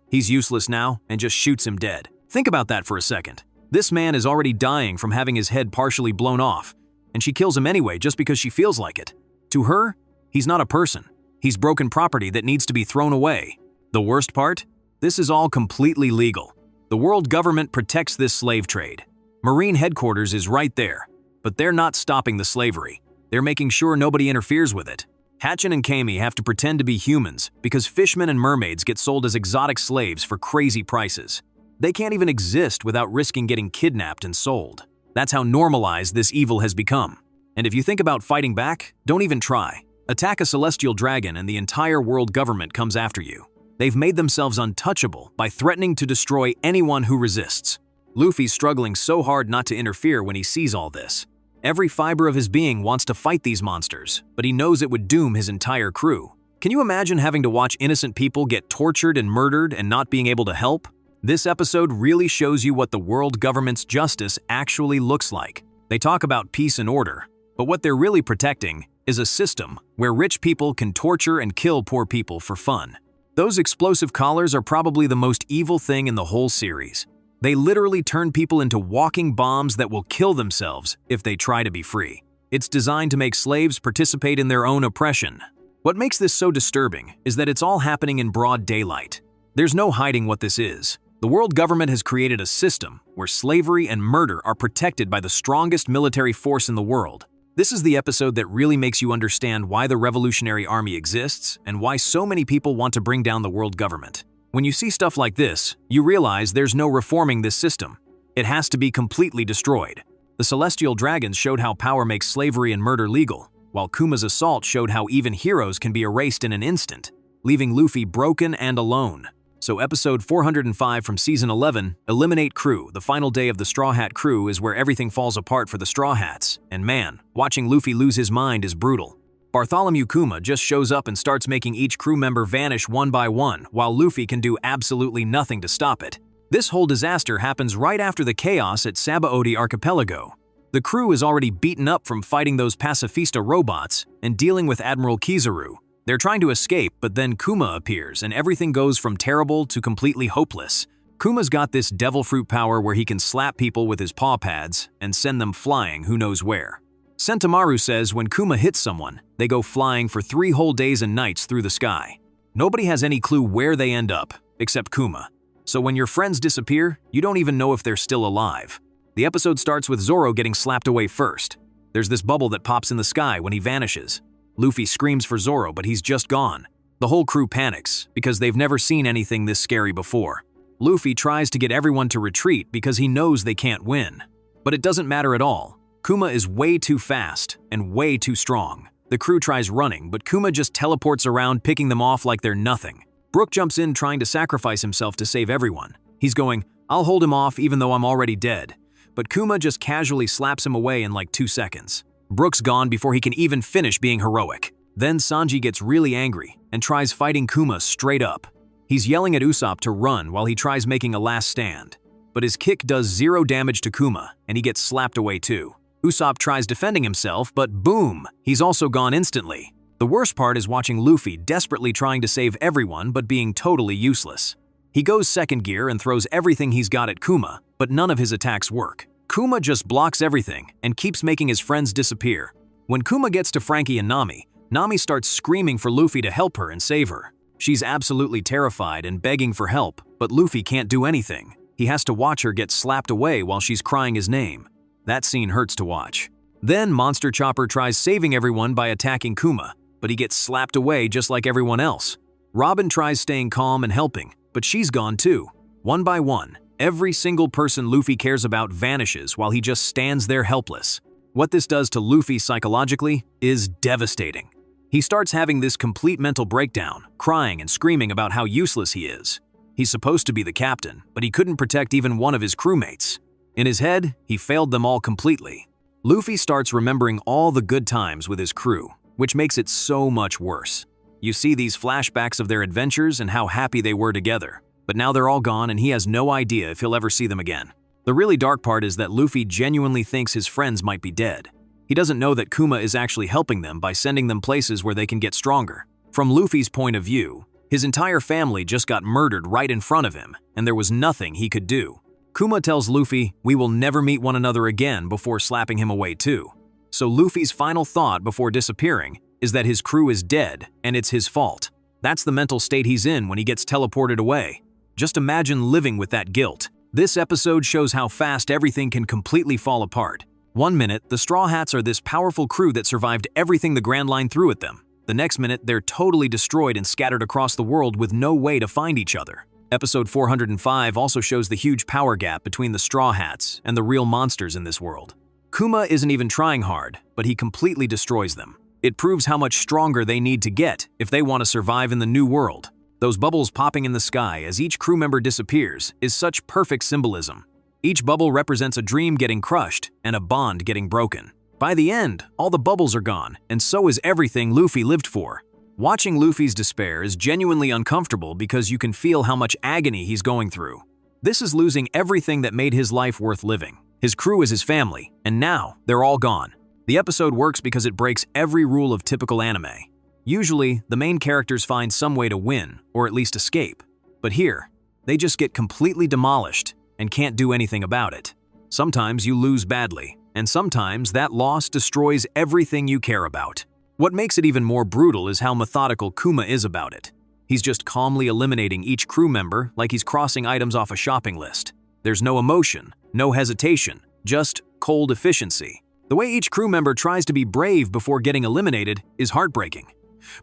he's useless now, and just shoots him dead. Think about that for a second. This man is already dying from having his head partially blown off, and she kills him anyway just because she feels like it. To her, he's not a person. He's broken property that needs to be thrown away. The worst part? This is all completely legal. The world government protects this slave trade. Marine headquarters is right there, but they're not stopping the slavery. They're making sure nobody interferes with it. Hatchin and Kami have to pretend to be humans because fishmen and mermaids get sold as exotic slaves for crazy prices. They can't even exist without risking getting kidnapped and sold. That's how normalized this evil has become. And if you think about fighting back, don't even try. Attack a celestial dragon and the entire world government comes after you. They've made themselves untouchable by threatening to destroy anyone who resists. Luffy's struggling so hard not to interfere when he sees all this. Every fiber of his being wants to fight these monsters, but he knows it would doom his entire crew. Can you imagine having to watch innocent people get tortured and murdered and not being able to help? This episode really shows you what the world government's justice actually looks like. They talk about peace and order, but what they're really protecting is a system where rich people can torture and kill poor people for fun. Those explosive collars are probably the most evil thing in the whole series. They literally turn people into walking bombs that will kill themselves if they try to be free. It's designed to make slaves participate in their own oppression. What makes this so disturbing is that it's all happening in broad daylight. There's no hiding what this is. The world government has created a system where slavery and murder are protected by the strongest military force in the world. This is the episode that really makes you understand why the Revolutionary Army exists and why so many people want to bring down the world government. When you see stuff like this, you realize there's no reforming this system. It has to be completely destroyed. The Celestial Dragons showed how power makes slavery and murder legal, while Kuma's assault showed how even heroes can be erased in an instant, leaving Luffy broken and alone. So episode 405 from season 11, Eliminate Crew, the final day of the Straw Hat crew, is where everything falls apart for the Straw Hats. And man, watching Luffy lose his mind is brutal. Bartholomew Kuma just shows up and starts making each crew member vanish one by one, while Luffy can do absolutely nothing to stop it. This whole disaster happens right after the chaos at Sabaody Archipelago. The crew is already beaten up from fighting those pacifista robots and dealing with Admiral Kizaru. They're trying to escape, but then Kuma appears and everything goes from terrible to completely hopeless. Kuma's got this devil fruit power where he can slap people with his paw pads and send them flying who knows where. Sentomaru says when Kuma hits someone, they go flying for 3 whole days and nights through the sky. Nobody has any clue where they end up, except Kuma. So when your friends disappear, you don't even know if they're still alive. The episode starts with Zoro getting slapped away first. There's this bubble that pops in the sky when he vanishes. Luffy screams for Zoro, but he's just gone. The whole crew panics, because they've never seen anything this scary before. Luffy tries to get everyone to retreat because he knows they can't win. But it doesn't matter at all. Kuma is way too fast and way too strong. The crew tries running, but Kuma just teleports around, picking them off like they're nothing. Brook jumps in trying to sacrifice himself to save everyone. He's going, "I'll hold him off even though I'm already dead." But Kuma just casually slaps him away in like 2 seconds. Brook's gone before he can even finish being heroic. Then Sanji gets really angry and tries fighting Kuma straight up. He's yelling at Usopp to run while he tries making a last stand. But his kick does 0 damage to Kuma, and he gets slapped away too. Usopp tries defending himself, but boom, he's also gone instantly. The worst part is watching Luffy desperately trying to save everyone but being totally useless. He goes second gear and throws everything he's got at Kuma, but none of his attacks work. Kuma just blocks everything and keeps making his friends disappear. When Kuma gets to Frankie and Nami, Nami starts screaming for Luffy to help her and save her. She's absolutely terrified and begging for help, but Luffy can't do anything. He has to watch her get slapped away while she's crying his name. That scene hurts to watch. Then Monster Chopper tries saving everyone by attacking Kuma, but he gets slapped away just like everyone else. Robin tries staying calm and helping, but she's gone too. One by one, every single person Luffy cares about vanishes while he just stands there helpless. What this does to Luffy psychologically is devastating. He starts having this complete mental breakdown, crying and screaming about how useless he is. He's supposed to be the captain, but he couldn't protect even one of his crewmates. In his head, he failed them all completely. Luffy starts remembering all the good times with his crew, which makes it so much worse. You see these flashbacks of their adventures and how happy they were together, but now they're all gone and he has no idea if he'll ever see them again. The really dark part is that Luffy genuinely thinks his friends might be dead. He doesn't know that Kuma is actually helping them by sending them places where they can get stronger. From Luffy's point of view, his entire family just got murdered right in front of him, and there was nothing he could do. Kuma tells Luffy, "We will never meet one another again," before slapping him away too. So Luffy's final thought before disappearing is that his crew is dead, and it's his fault. That's the mental state he's in when he gets teleported away. Just imagine living with that guilt. This episode shows how fast everything can completely fall apart. One minute, the Straw Hats are this powerful crew that survived everything the Grand Line threw at them. The next minute, they're totally destroyed and scattered across the world with no way to find each other. Episode 405 also shows the huge power gap between the Straw Hats and the real monsters in this world. Kuma isn't even trying hard, but he completely destroys them. It proves how much stronger they need to get if they want to survive in the new world. Those bubbles popping in the sky as each crew member disappears is such perfect symbolism. Each bubble represents a dream getting crushed and a bond getting broken. By the end, all the bubbles are gone, and so is everything Luffy lived for. Watching Luffy's despair is genuinely uncomfortable because you can feel how much agony he's going through. This is losing everything that made his life worth living. His crew is his family, and now they're all gone. The episode works because it breaks every rule of typical anime. Usually, the main characters find some way to win, or at least escape. But here, they just get completely demolished and can't do anything about it. Sometimes you lose badly, and sometimes that loss destroys everything you care about. What makes it even more brutal is how methodical Kuma is about it. He's just calmly eliminating each crew member like he's crossing items off a shopping list. There's no emotion, no hesitation, just cold efficiency. The way each crew member tries to be brave before getting eliminated is heartbreaking.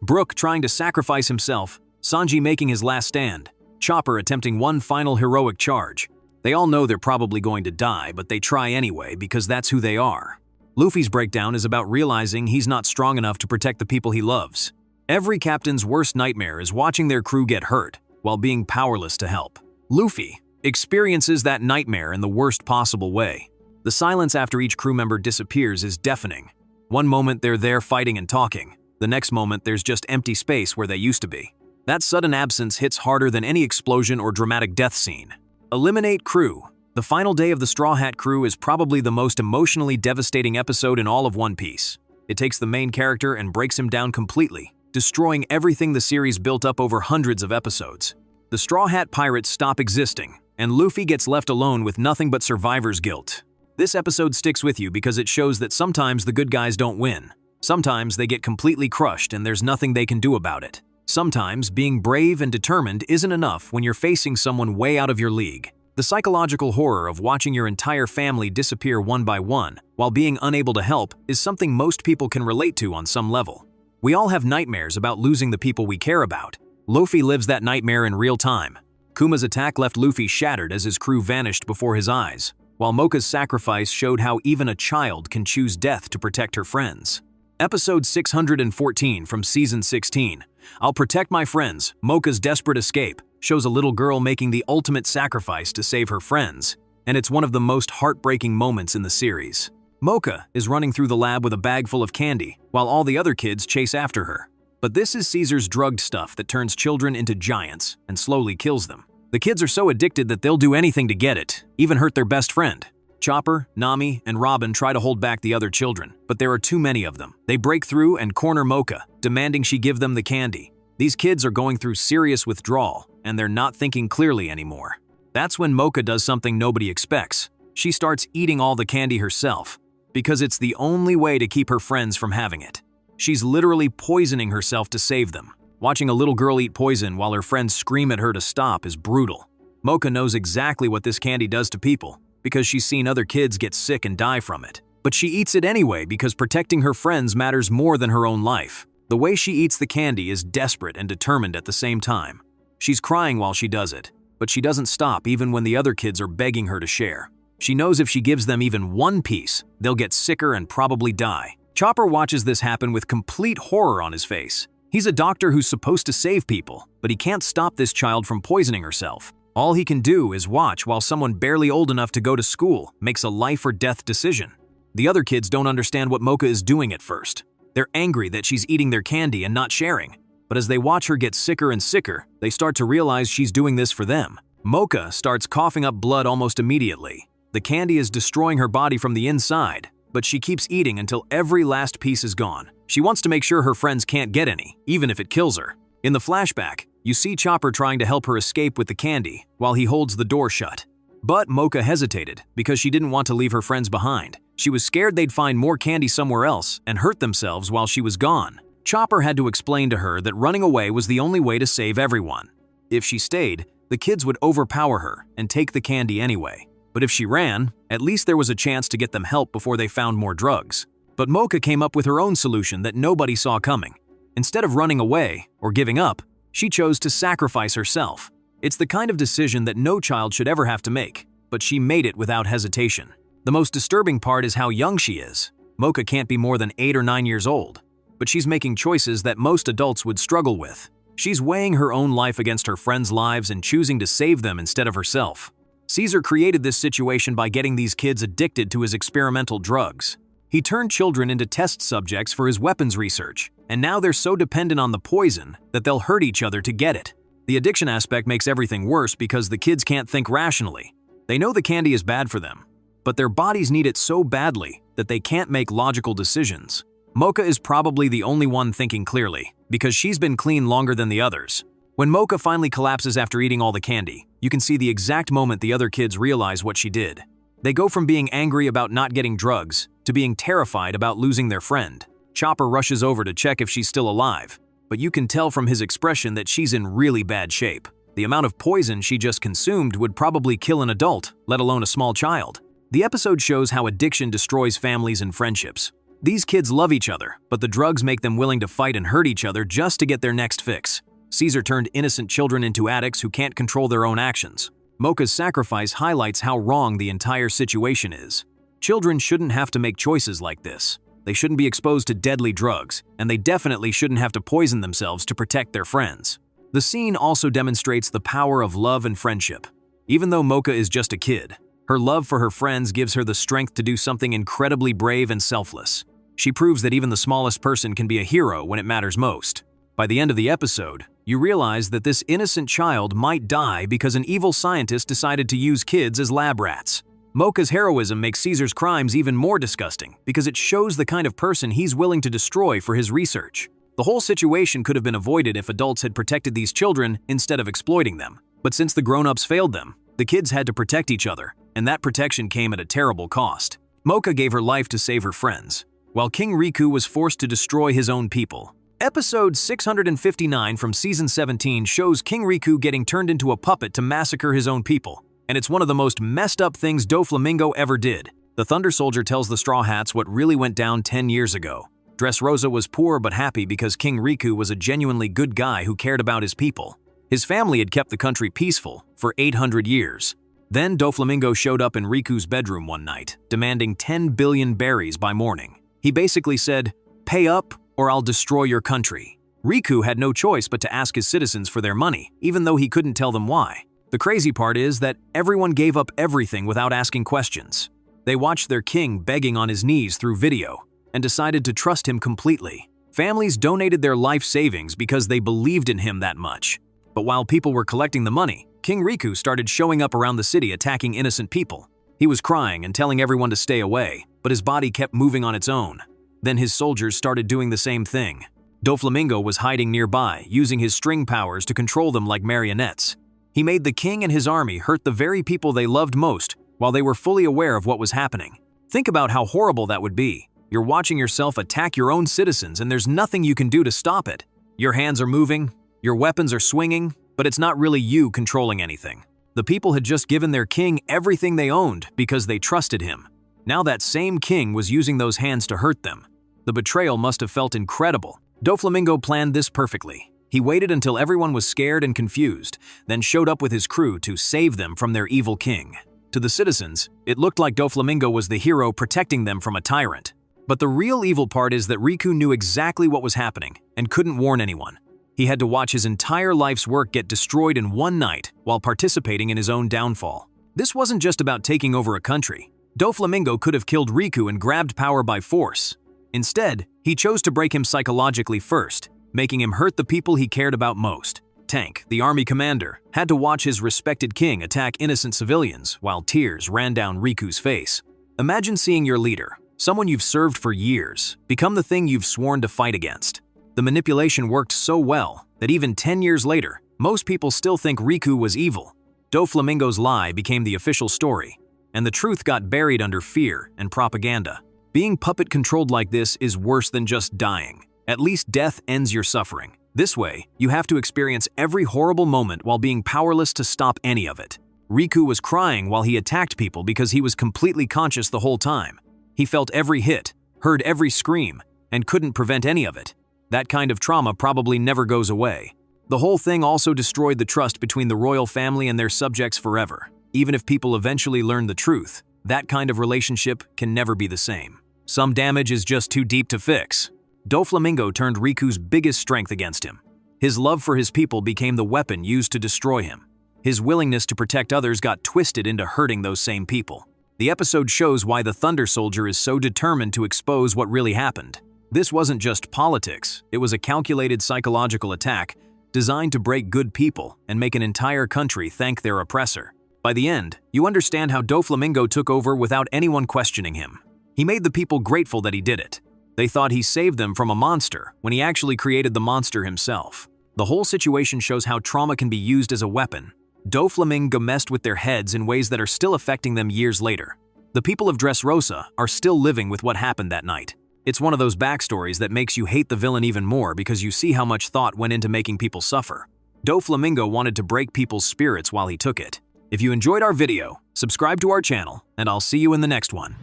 Brook trying to sacrifice himself, Sanji making his last stand, Chopper attempting one final heroic charge. They all know they're probably going to die, but they try anyway because that's who they are. Luffy's breakdown is about realizing he's not strong enough to protect the people he loves. Every captain's worst nightmare is watching their crew get hurt while being powerless to help. Luffy experiences that nightmare in the worst possible way. The silence after each crew member disappears is deafening. One moment they're there fighting and talking. The next moment there's just empty space where they used to be. That sudden absence hits harder than any explosion or dramatic death scene. Eliminate crew. The final day of the Straw Hat crew is probably the most emotionally devastating episode in all of One Piece. It takes the main character and breaks him down completely, destroying everything the series built up over hundreds of episodes. The Straw Hat pirates stop existing, and Luffy gets left alone with nothing but survivor's guilt. This episode sticks with you because it shows that sometimes the good guys don't win. Sometimes they get completely crushed and there's nothing they can do about it. Sometimes being brave and determined isn't enough when you're facing someone way out of your league. The psychological horror of watching your entire family disappear one by one while being unable to help is something most people can relate to on some level. We all have nightmares about losing the people we care about. Luffy lives that nightmare in real time. Kuma's attack left Luffy shattered as his crew vanished before his eyes, while Mocha's sacrifice showed how even a child can choose death to protect her friends. Episode 614 from Season 16, I'll Protect My Friends, Mocha's Desperate Escape, shows a little girl making the ultimate sacrifice to save her friends, and it's one of the most heartbreaking moments in the series. Mocha is running through the lab with a bag full of candy, while all the other kids chase after her. But this is Caesar's drugged stuff that turns children into giants and slowly kills them. The kids are so addicted that they'll do anything to get it, even hurt their best friend. Chopper, Nami, and Robin try to hold back the other children, but there are too many of them. They break through and corner Mocha, demanding she give them the candy. These kids are going through serious withdrawal, and they're not thinking clearly anymore. That's when Mocha does something nobody expects. She starts eating all the candy herself, because it's the only way to keep her friends from having it. She's literally poisoning herself to save them. Watching a little girl eat poison while her friends scream at her to stop is brutal. Mocha knows exactly what this candy does to people, because she's seen other kids get sick and die from it. But she eats it anyway because protecting her friends matters more than her own life. The way she eats the candy is desperate and determined at the same time. She's crying while she does it, but she doesn't stop even when the other kids are begging her to share. She knows if she gives them even one piece, they'll get sicker and probably die. Chopper watches this happen with complete horror on his face. He's a doctor who's supposed to save people, but he can't stop this child from poisoning herself. All he can do is watch while someone barely old enough to go to school makes a life or death decision. The other kids don't understand what Mocha is doing at first. They're angry that she's eating their candy and not sharing. But as they watch her get sicker and sicker, they start to realize she's doing this for them. Mocha starts coughing up blood almost immediately. The candy is destroying her body from the inside, but she keeps eating until every last piece is gone. She wants to make sure her friends can't get any, even if it kills her. In the flashback, you see Chopper trying to help her escape with the candy while he holds the door shut. But Mocha hesitated because she didn't want to leave her friends behind. She was scared they'd find more candy somewhere else and hurt themselves while she was gone. Chopper had to explain to her that running away was the only way to save everyone. If she stayed, the kids would overpower her and take the candy anyway. But if she ran, at least there was a chance to get them help before they found more drugs. But Mocha came up with her own solution that nobody saw coming. Instead of running away or giving up, she chose to sacrifice herself. It's the kind of decision that no child should ever have to make, but she made it without hesitation. The most disturbing part is how young she is. Mocha can't be more than 8 or 9 years old, but she's making choices that most adults would struggle with. She's weighing her own life against her friends' lives and choosing to save them instead of herself. Caesar created this situation by getting these kids addicted to his experimental drugs. He turned children into test subjects for his weapons research, and now they're so dependent on the poison that they'll hurt each other to get it. The addiction aspect makes everything worse because the kids can't think rationally. They know the candy is bad for them, but their bodies need it so badly that they can't make logical decisions. Mocha is probably the only one thinking clearly, because she's been clean longer than the others. When Mocha finally collapses after eating all the candy, you can see the exact moment the other kids realize what she did. They go from being angry about not getting drugs to being terrified about losing their friend. Chopper rushes over to check if she's still alive, but you can tell from his expression that she's in really bad shape. The amount of poison she just consumed would probably kill an adult, let alone a small child. The episode shows how addiction destroys families and friendships. These kids love each other, but the drugs make them willing to fight and hurt each other just to get their next fix. Caesar turned innocent children into addicts who can't control their own actions. Mocha's sacrifice highlights how wrong the entire situation is. Children shouldn't have to make choices like this. They shouldn't be exposed to deadly drugs, and they definitely shouldn't have to poison themselves to protect their friends. The scene also demonstrates the power of love and friendship. Even though Mocha is just a kid, her love for her friends gives her the strength to do something incredibly brave and selfless. She proves that even the smallest person can be a hero when it matters most. By the end of the episode, you realize that this innocent child might die because an evil scientist decided to use kids as lab rats. Mocha's heroism makes Caesar's crimes even more disgusting because it shows the kind of person he's willing to destroy for his research. The whole situation could have been avoided if adults had protected these children instead of exploiting them. But since the grown-ups failed them, the kids had to protect each other, and that protection came at a terrible cost. Mocha gave her life to save her friends, while King Riku was forced to destroy his own people. Episode 659 from Season 17 shows King Riku getting turned into a puppet to massacre his own people, and it's one of the most messed up things Doflamingo ever did. The Thunder Soldier tells the Straw Hats what really went down 10 years ago. Dressrosa was poor but happy because King Riku was a genuinely good guy who cared about his people. His family had kept the country peaceful for 800 years. Then Doflamingo showed up in Riku's bedroom one night, demanding 10 billion berries by morning. He basically said, "Pay up or I'll destroy your country." Riku had no choice but to ask his citizens for their money, even though he couldn't tell them why. The crazy part is that everyone gave up everything without asking questions. They watched their king begging on his knees through video and decided to trust him completely. Families donated their life savings because they believed in him that much. But while people were collecting the money, King Riku started showing up around the city attacking innocent people. He was crying and telling everyone to stay away, but his body kept moving on its own. Then his soldiers started doing the same thing. Doflamingo was hiding nearby, using his string powers to control them like marionettes. He made the king and his army hurt the very people they loved most while they were fully aware of what was happening. Think about how horrible that would be. You're watching yourself attack your own citizens and there's nothing you can do to stop it. Your hands are moving, your weapons are swinging, but it's not really you controlling anything. The people had just given their king everything they owned because they trusted him. Now that same king was using those hands to hurt them. The betrayal must have felt incredible. Doflamingo planned this perfectly. He waited until everyone was scared and confused, then showed up with his crew to save them from their evil king. To the citizens, it looked like Doflamingo was the hero protecting them from a tyrant. But the real evil part is that Riku knew exactly what was happening and couldn't warn anyone. He had to watch his entire life's work get destroyed in one night while participating in his own downfall. This wasn't just about taking over a country. Doflamingo could have killed Riku and grabbed power by force. Instead, he chose to break him psychologically first, making him hurt the people he cared about most. Tank, the army commander, had to watch his respected king attack innocent civilians while tears ran down Riku's face. Imagine seeing your leader, Someone you've served for years, become the thing you've sworn to fight against. The manipulation worked so well that even 10 years later, most people still think Riku was evil. Doflamingo's lie became the official story, and the truth got buried under fear and propaganda. Being puppet-controlled like this is worse than just dying. At least death ends your suffering. This way, you have to experience every horrible moment while being powerless to stop any of it. Riku was crying while he attacked people because he was completely conscious the whole time. He felt every hit, heard every scream, and couldn't prevent any of it. That kind of trauma probably never goes away. The whole thing also destroyed the trust between the royal family and their subjects forever. Even if people eventually learn the truth, that kind of relationship can never be the same. Some damage is just too deep to fix. Doflamingo turned Riku's biggest strength against him. His love for his people became the weapon used to destroy him. His willingness to protect others got twisted into hurting those same people. The episode shows why the Thunder Soldier is so determined to expose what really happened. This wasn't just politics, it was a calculated psychological attack designed to break good people and make an entire country thank their oppressor. By the end, you understand how Doflamingo took over without anyone questioning him. He made the people grateful that he did it. They thought he saved them from a monster when he actually created the monster himself. The whole situation shows how trauma can be used as a weapon. Doflamingo messed with their heads in ways that are still affecting them years later. The people of Dressrosa are still living with what happened that night. It's one of those backstories that makes you hate the villain even more because you see how much thought went into making people suffer. Doflamingo wanted to break people's spirits while he took it. If you enjoyed our video, subscribe to our channel, and I'll see you in the next one.